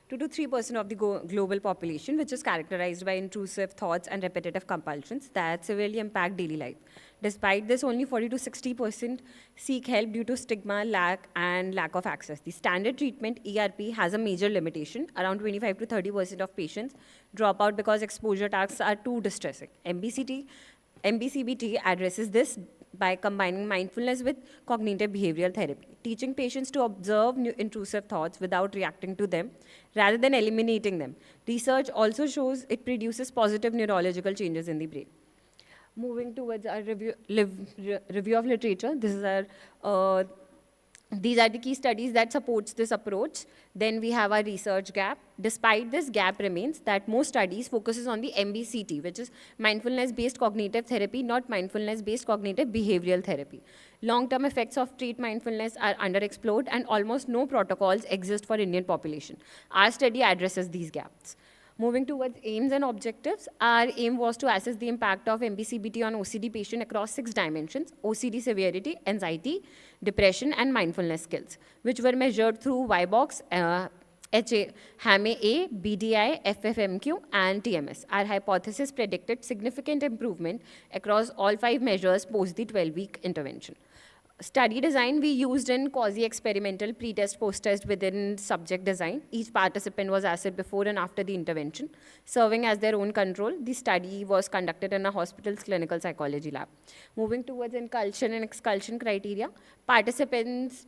2 to 3% of the global population, which is characterized by intrusive thoughts and repetitive compulsions that severely impact daily life. Despite this, only 40 to 60% seek help due to stigma, lack of access. The standard treatment, ERP, has a major limitation. Around 25 to 30% of patients drop out because exposure tasks are too distressing. MBCBT addresses this by combining mindfulness with cognitive behavioral therapy, teaching patients to observe intrusive thoughts without reacting to them rather than eliminating them. Research also shows it produces positive neurological changes in the brain. Moving towards our review of literature, these are the key studies that supports this approach. Then we have our research gap. Despite this gap remains that most studies focuses on the MBCT, which is mindfulness-based cognitive therapy, not mindfulness-based cognitive behavioral therapy. Long-term effects of treat mindfulness are underexplored, and almost no protocols exist for Indian population. Our study addresses these gaps. Moving towards aims and objectives, our aim was to assess the impact of MBCBT on OCD patient across 6 dimensions: OCD severity, anxiety, depression, and mindfulness skills, which were measured through YBox, HAMA-A, BDI, FFMQ, and TMS. Our hypothesis predicted significant improvement across all 5 measures post the 12-week intervention. Study design, we used in quasi-experimental pre-test, post-test within subject design. Each participant was assessed before and after the intervention. Serving as their own control, the study was conducted in a hospital's clinical psychology lab. Moving towards inclusion and expulsion criteria, participants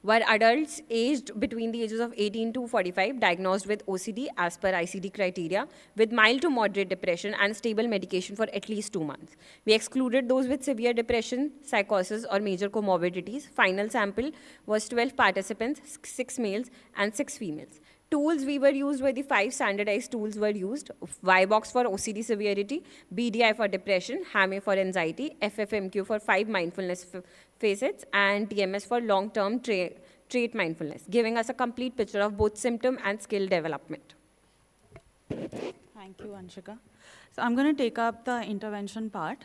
were adults aged between the ages of 18 to 45, diagnosed with OCD as per ICD criteria, with mild to moderate depression and stable medication for at least 2 months. We excluded those with severe depression, psychosis, or major comorbidities. Final sample was 12 participants, 6 males and 6 females. Tools we were used were the 5 standardized tools were used: YBox for OCD severity, BDI for depression, HAMA for anxiety, FFMQ for 5 mindfulness facets, and TMS for long-term trait mindfulness, giving us a complete picture of both symptom and skill development. Thank you, Anshika. So I'm going to take up the intervention part.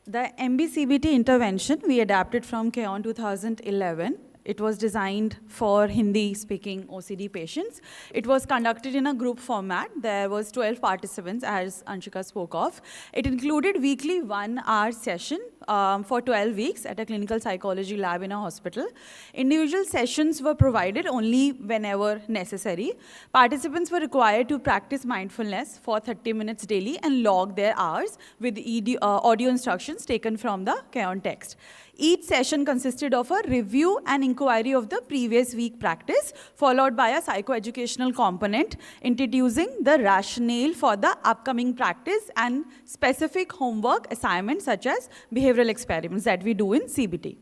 The MBCBT intervention we adapted from CAON 2011. It was designed for Hindi-speaking OCD patients. It was conducted in a group format. There was 12 participants, as Anshika spoke of. It included weekly 1-hour session for 12 weeks at a clinical psychology lab in a hospital. Individual sessions were provided only whenever necessary. Participants were required to practice mindfulness for 30 minutes daily and log their hours with audio instructions taken from the CAON text. Each session consisted of a review and inquiry of the previous week practice, followed by a psychoeducational component introducing the rationale for the upcoming practice and specific homework assignments such as behavioral experiments that we do in CBT.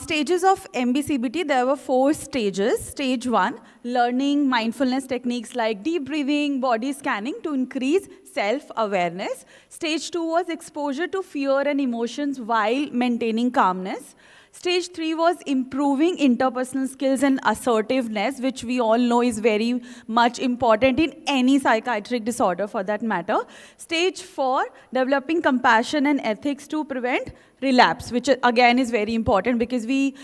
Stages of MBCBT, there were 4 stages. Stage 1, learning mindfulness techniques like deep breathing, body scanning to increase self-awareness. Stage 2 was exposure to fear and emotions while maintaining calmness. Stage 3 was improving interpersonal skills and assertiveness, which we all know is very much important in any psychiatric disorder for that matter. Stage 4, developing compassion and ethics to prevent relapse, which again is very important because we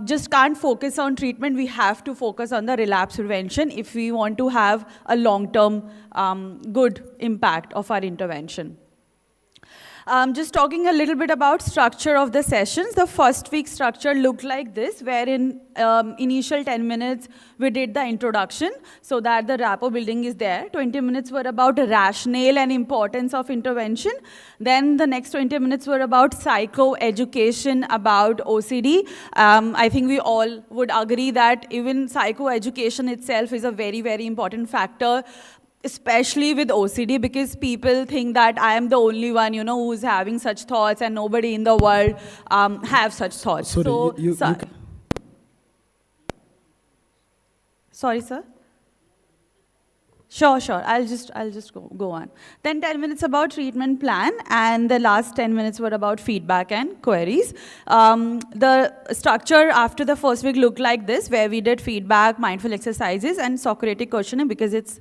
just can't focus on treatment. We have to focus on the relapse prevention if we want to have a long-term good impact of our intervention. Just talking a little bit about structure of the sessions. The first week structure looked like this, wherein initial 10 minutes we did the introduction so that the rapport building is there. 20 minutes were about rationale and importance of intervention. Then the next 20 minutes were about psychoeducation about OCD. I think we all would agree that even psychoeducation itself is a very, very important factor, especially with OCD, because people think that I am the only one, who's having such thoughts and nobody in the world have such thoughts. Sorry, Sorry, sir? Sure. I'll just go on. Then 10 minutes about treatment plan, and the last 10 minutes were about feedback and queries. The structure after the first week looked like this, where we did feedback, mindful exercises, and Socratic questioning because it's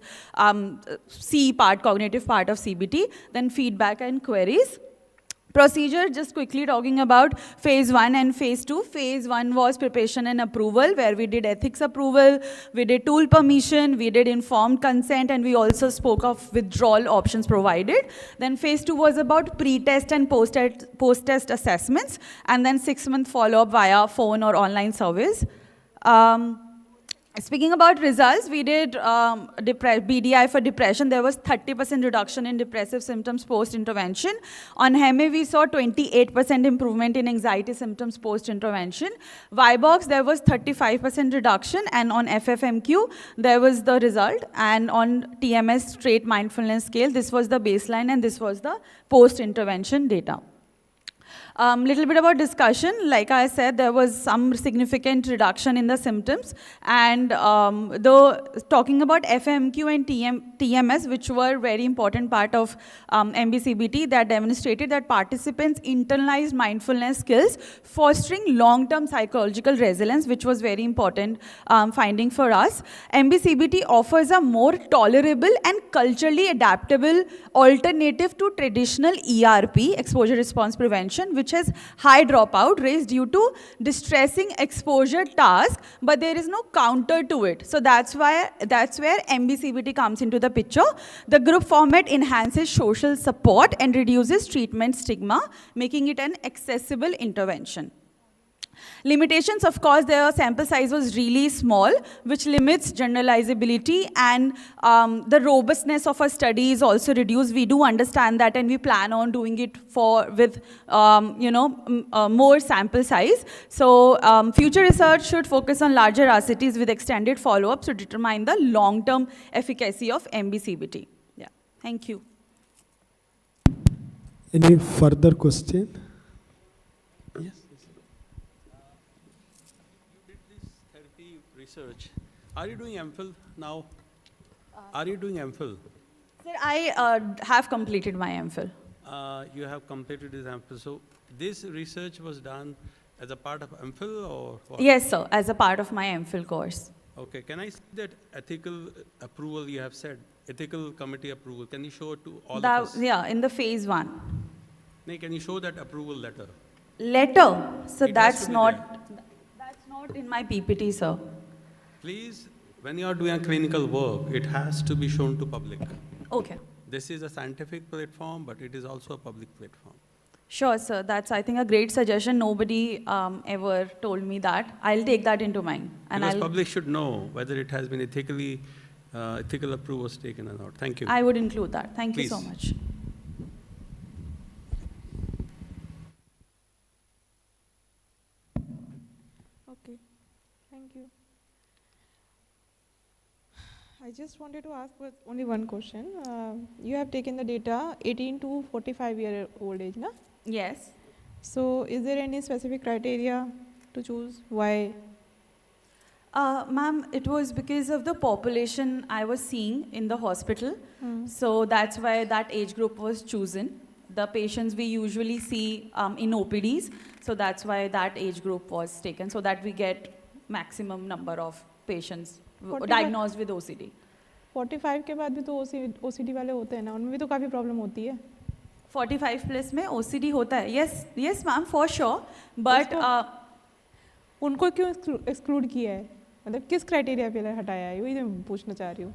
C part, cognitive part of CBT. Then feedback and queries. Procedure, just quickly talking about phase 1 and phase 2. Phase 1 was preparation and approval, where we did ethics approval, we did tool permission, we did informed consent, and we also spoke of withdrawal options provided. Then phase 2 was about pre-test and post-test assessments, and then 6-month follow-up via phone or online surveys. Speaking about results, we did BDI for depression. There was 30% reduction in depressive symptoms post-intervention. On HAMA, we saw 28% improvement in anxiety symptoms post-intervention. YBox, there was 35% reduction, and on FFMQ, there was the result. And on TMS, trait mindfulness scale, this was the baseline, and this was the post-intervention data. Little bit about discussion. Like I said, there was some significant reduction in the symptoms. And talking about FMQ and TMS, which were very important part of MBCBT, that demonstrated that participants internalized mindfulness skills, fostering long-term psychological resilience, which was very important finding for us. MBCBT offers a more tolerable and culturally adaptable alternative to traditional ERP, exposure response prevention, which has high dropout rates due to distressing exposure task, but there is no counter to it. So that's where MBCBT comes into the picture. The group format enhances social support and reduces treatment stigma, making it an accessible intervention. Limitations, of course, their sample size was really small, which limits generalizability, and the robustness of our study is also reduced. We do understand that, and we plan on doing it with more sample size. So future research should focus on larger RCTs with extended follow-ups to determine the long-term efficacy of MBCBT. Yeah, thank you. Any further question? Yes. Research. Are you doing MPhil now? Are you doing MPhil? Sir, I have completed my MPhil. You have completed this MPhil. So this research was done as a part of MPhil or what? Yes, sir, as a part of my MPhil course. Okay, can I see that ethical approval you have said, ethical committee approval? Can you show it to all of us? Yeah, in the phase 1. No, can you show that approval letter? Letter? So It has that's to be not in my PPT, sir. Please, when you are doing a clinical work, it has to be shown to public. Okay. This is a scientific platform, but it is also a public platform. Sure, sir. That's, I think, a great suggestion. Nobody ever told me that. I'll take that into mind. And Because public should know whether it has been ethical approval was taken or not. Thank you. I would include that. Thank you so Please. much. Okay, thank you. I just wanted to ask only one question. You have taken the data 18 to 45-year-old age, na? Yes. So is there any specific criteria to choose? Why? Ma'am, it was because of the population I was seeing in the hospital. So that's why that age group was chosen. The patients we usually see in OPDs. So that's why that age group was taken, so that we get maximum number of patients diagnosed with OCD. 45 के बाद भी तो OCD वाले होते हैं ना, उनमें भी तो काफ़ी प्रॉब्लम होती है. 45 प्लस में OCD होता है. Yes ma'am, for sure. But उनको क्यों एक्सक्लूड किया है? मतलब किस क्राइटेरिया पे हटाया है? वही मैं पूछना चाह रही हूँ.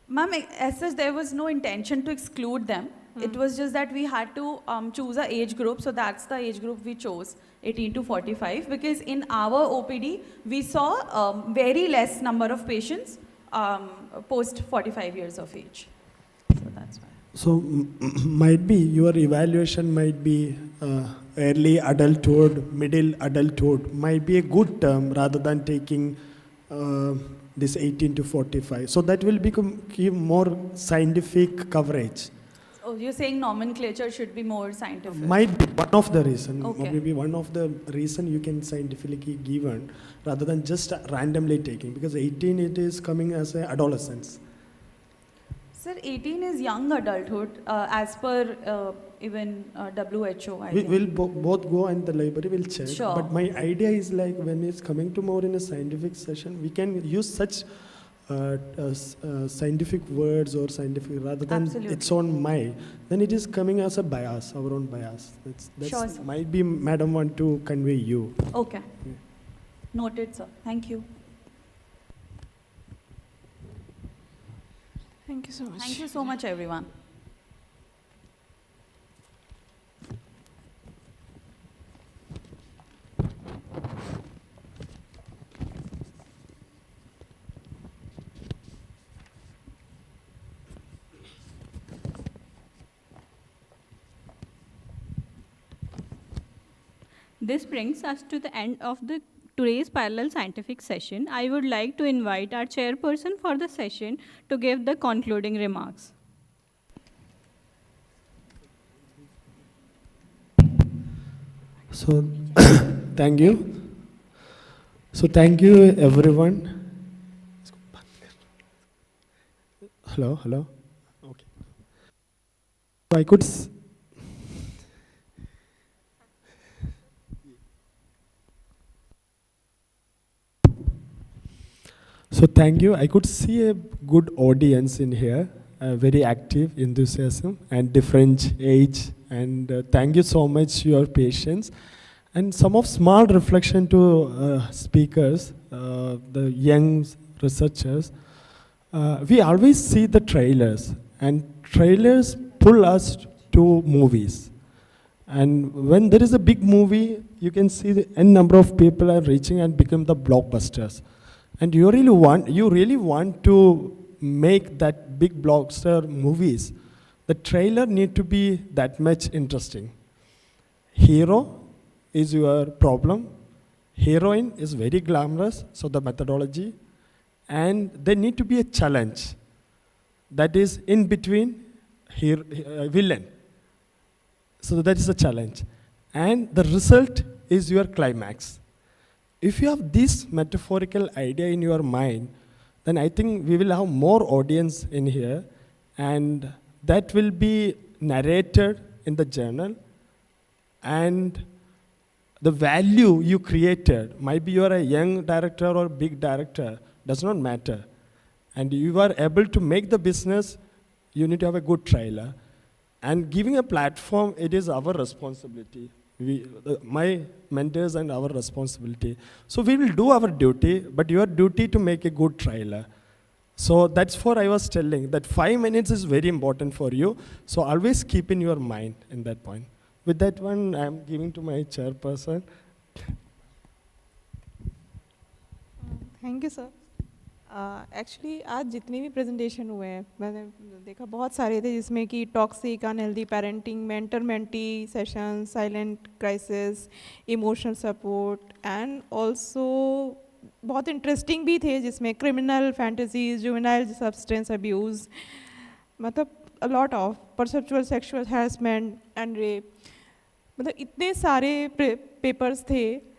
Ma'am, as such, there was no intention to exclude them. It was just that we had to choose a age group, so that's the age group we chose, 18 to 45, because in our OPD, we saw very less number of patients post 45 years of age. So that's why. So might be your evaluation might be early adulthood, middle adulthood, might be a good term rather than taking this 18 to 45. So that will give more scientific coverage. Oh, you're saying nomenclature should be more scientific? Might be one of the reason, Okay. maybe one of the reason you can scientifically given rather than just randomly taking, because 18 it is coming as a adolescence. Sir, 18 is young adulthood as per even WHO. I think. We'll both go and the library will check. Sure. But my idea is like when it's coming to more in a scientific session, we can use such scientific words or scientific rather than Absolutely. its own mind. Then it is coming as a bias, our own bias. That's Sure, sir. might be Madam want to convey you. Okay. Yeah. Noted, sir. Thank you. Thank you so much. Thank you so much, everyone. This brings us to the end of today's parallel scientific session. I would like to invite our chairperson for the session to give the concluding remarks. So, thank you. So, thank you, everyone. Hello, hello. Okay. So I could. So thank you. I could see a good audience in here, very active, enthusiasm, and different age. And thank you so much your patience. And some of small reflection to speakers, the young researchers. We always see the trailers, and trailers pull us to movies. And when there is a big movie, you can see the n number of people are reaching and become the blockbusters. And you really want to make that big blockbuster movies. The trailer need to be that much interesting. Hero is your problem. Heroine is very glamorous, so the methodology. And there need to be a challenge that is in between villain. So that is the challenge. And the result is your climax. If you have this metaphorical idea in your mind, then I think we will have more audience in here, and that will be narrated in the journal. And the value you created, maybe you are a young director or big director, does not matter. And you are able to make the business, you need to have a good trailer. And giving a platform, it is our responsibility. My mentors and our responsibility. So we will do our duty, but your duty to make a good trailer. So that's what I was telling, that 5 minutes is very important for you. So always keep in your mind in that point. With that one, I'm giving to my chairperson. Thank you sir. Actually आज जितने भी presentation हुए हैं मैंने देखा बहुत सारे थे, जिसमें कि toxic unhealthy parenting, mentor mentee session, silent crisis, emotional support, and also बहुत इंटरेस्टिंग भी थे जिसमें criminal fantasies, juvenile substance abuse, मतलब a lot of perceptual sexual harassment and rape. मतलब इतने सारे पेपर्स थे.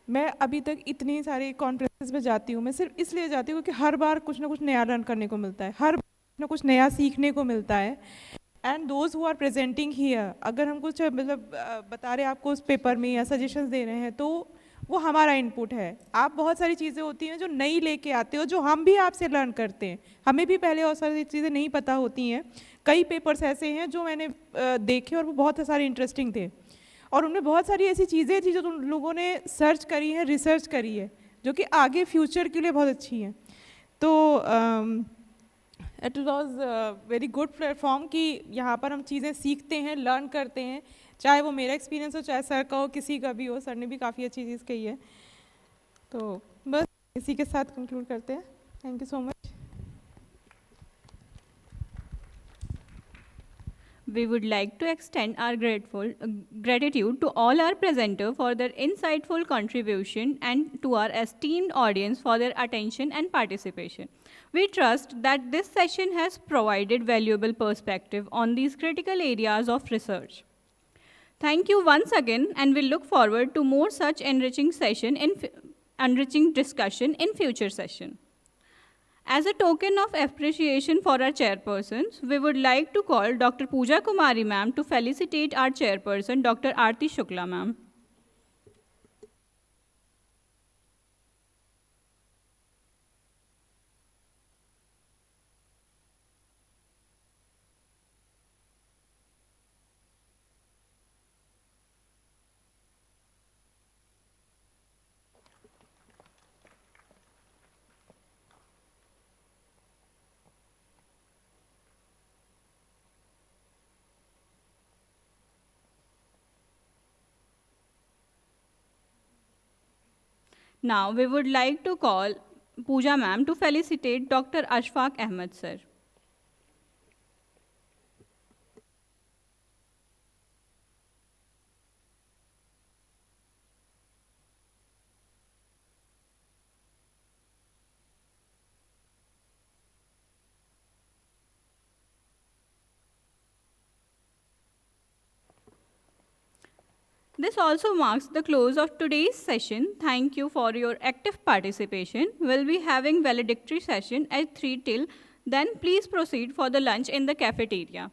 मैं अभी तक इतनी सारी कॉन्फ्रेंसेस में जाती हूँ, मैं सिर्फ इसलिए जाती हूँ क्योंकि हर बार कुछ ना कुछ नया लर्न करने को मिलता है, हर बार कुछ ना कुछ नया सीखने को मिलता है. And those who are presenting here, अगर हम कुछ मतलब बता रहे हैं आपको उस पेपर में या सजेशंस दे रहे हैं, तो वो हमारा इनपुट है. आप बहुत सारी चीज़ें होती हैं जो नई लेके आते हो, जो हम भी आपसे लर्न करते हैं. हमें भी पहले और सारी चीज़ें नहीं पता होती हैं. कई पेपर्स ऐसे हैं जो मैंने देखे और वो बहुत सारे इंटरेस्टिंग थे, और उनमें बहुत सारी ऐसी चीज़ें थी जो तुम लोगों ने सर्च करी है, रिसर्च करी है, जो कि आगे फ्यूचर के लिए बहुत अच्छी हैं. तो it was very good platform कि यहाँ पर हम चीज़ें सीखते हैं, लर्न करते हैं, चाहे वो मेरा एक्सपीरियंस हो, चाहे सर का हो, किसी का भी हो. सर ने भी काफ़ी अच्छी चीज़ कही है. तो बस इसी के साथ कंक्लूड करते हैं. Thank you so much. We would like to extend our gratitude to all our presenters for their insightful contribution and to our esteemed audience for their attention and participation. We trust that this session has provided valuable perspective on these critical areas of research. Thank you once again, and we look forward to more such enriching discussion in future session. As a token of appreciation for our chairpersons, we would like to call Dr. Pooja Kumari ma'am to felicitate our chairperson, Dr. Aarti Shukla ma'am. Now, we would like to call Pooja ma'am to felicitate Dr. Ashfaq Ahmed sir. This also marks the close of today's session. Thank you for your active participation. We'll be having valedictory session at 3 till then. Please proceed for the lunch in the cafeteria.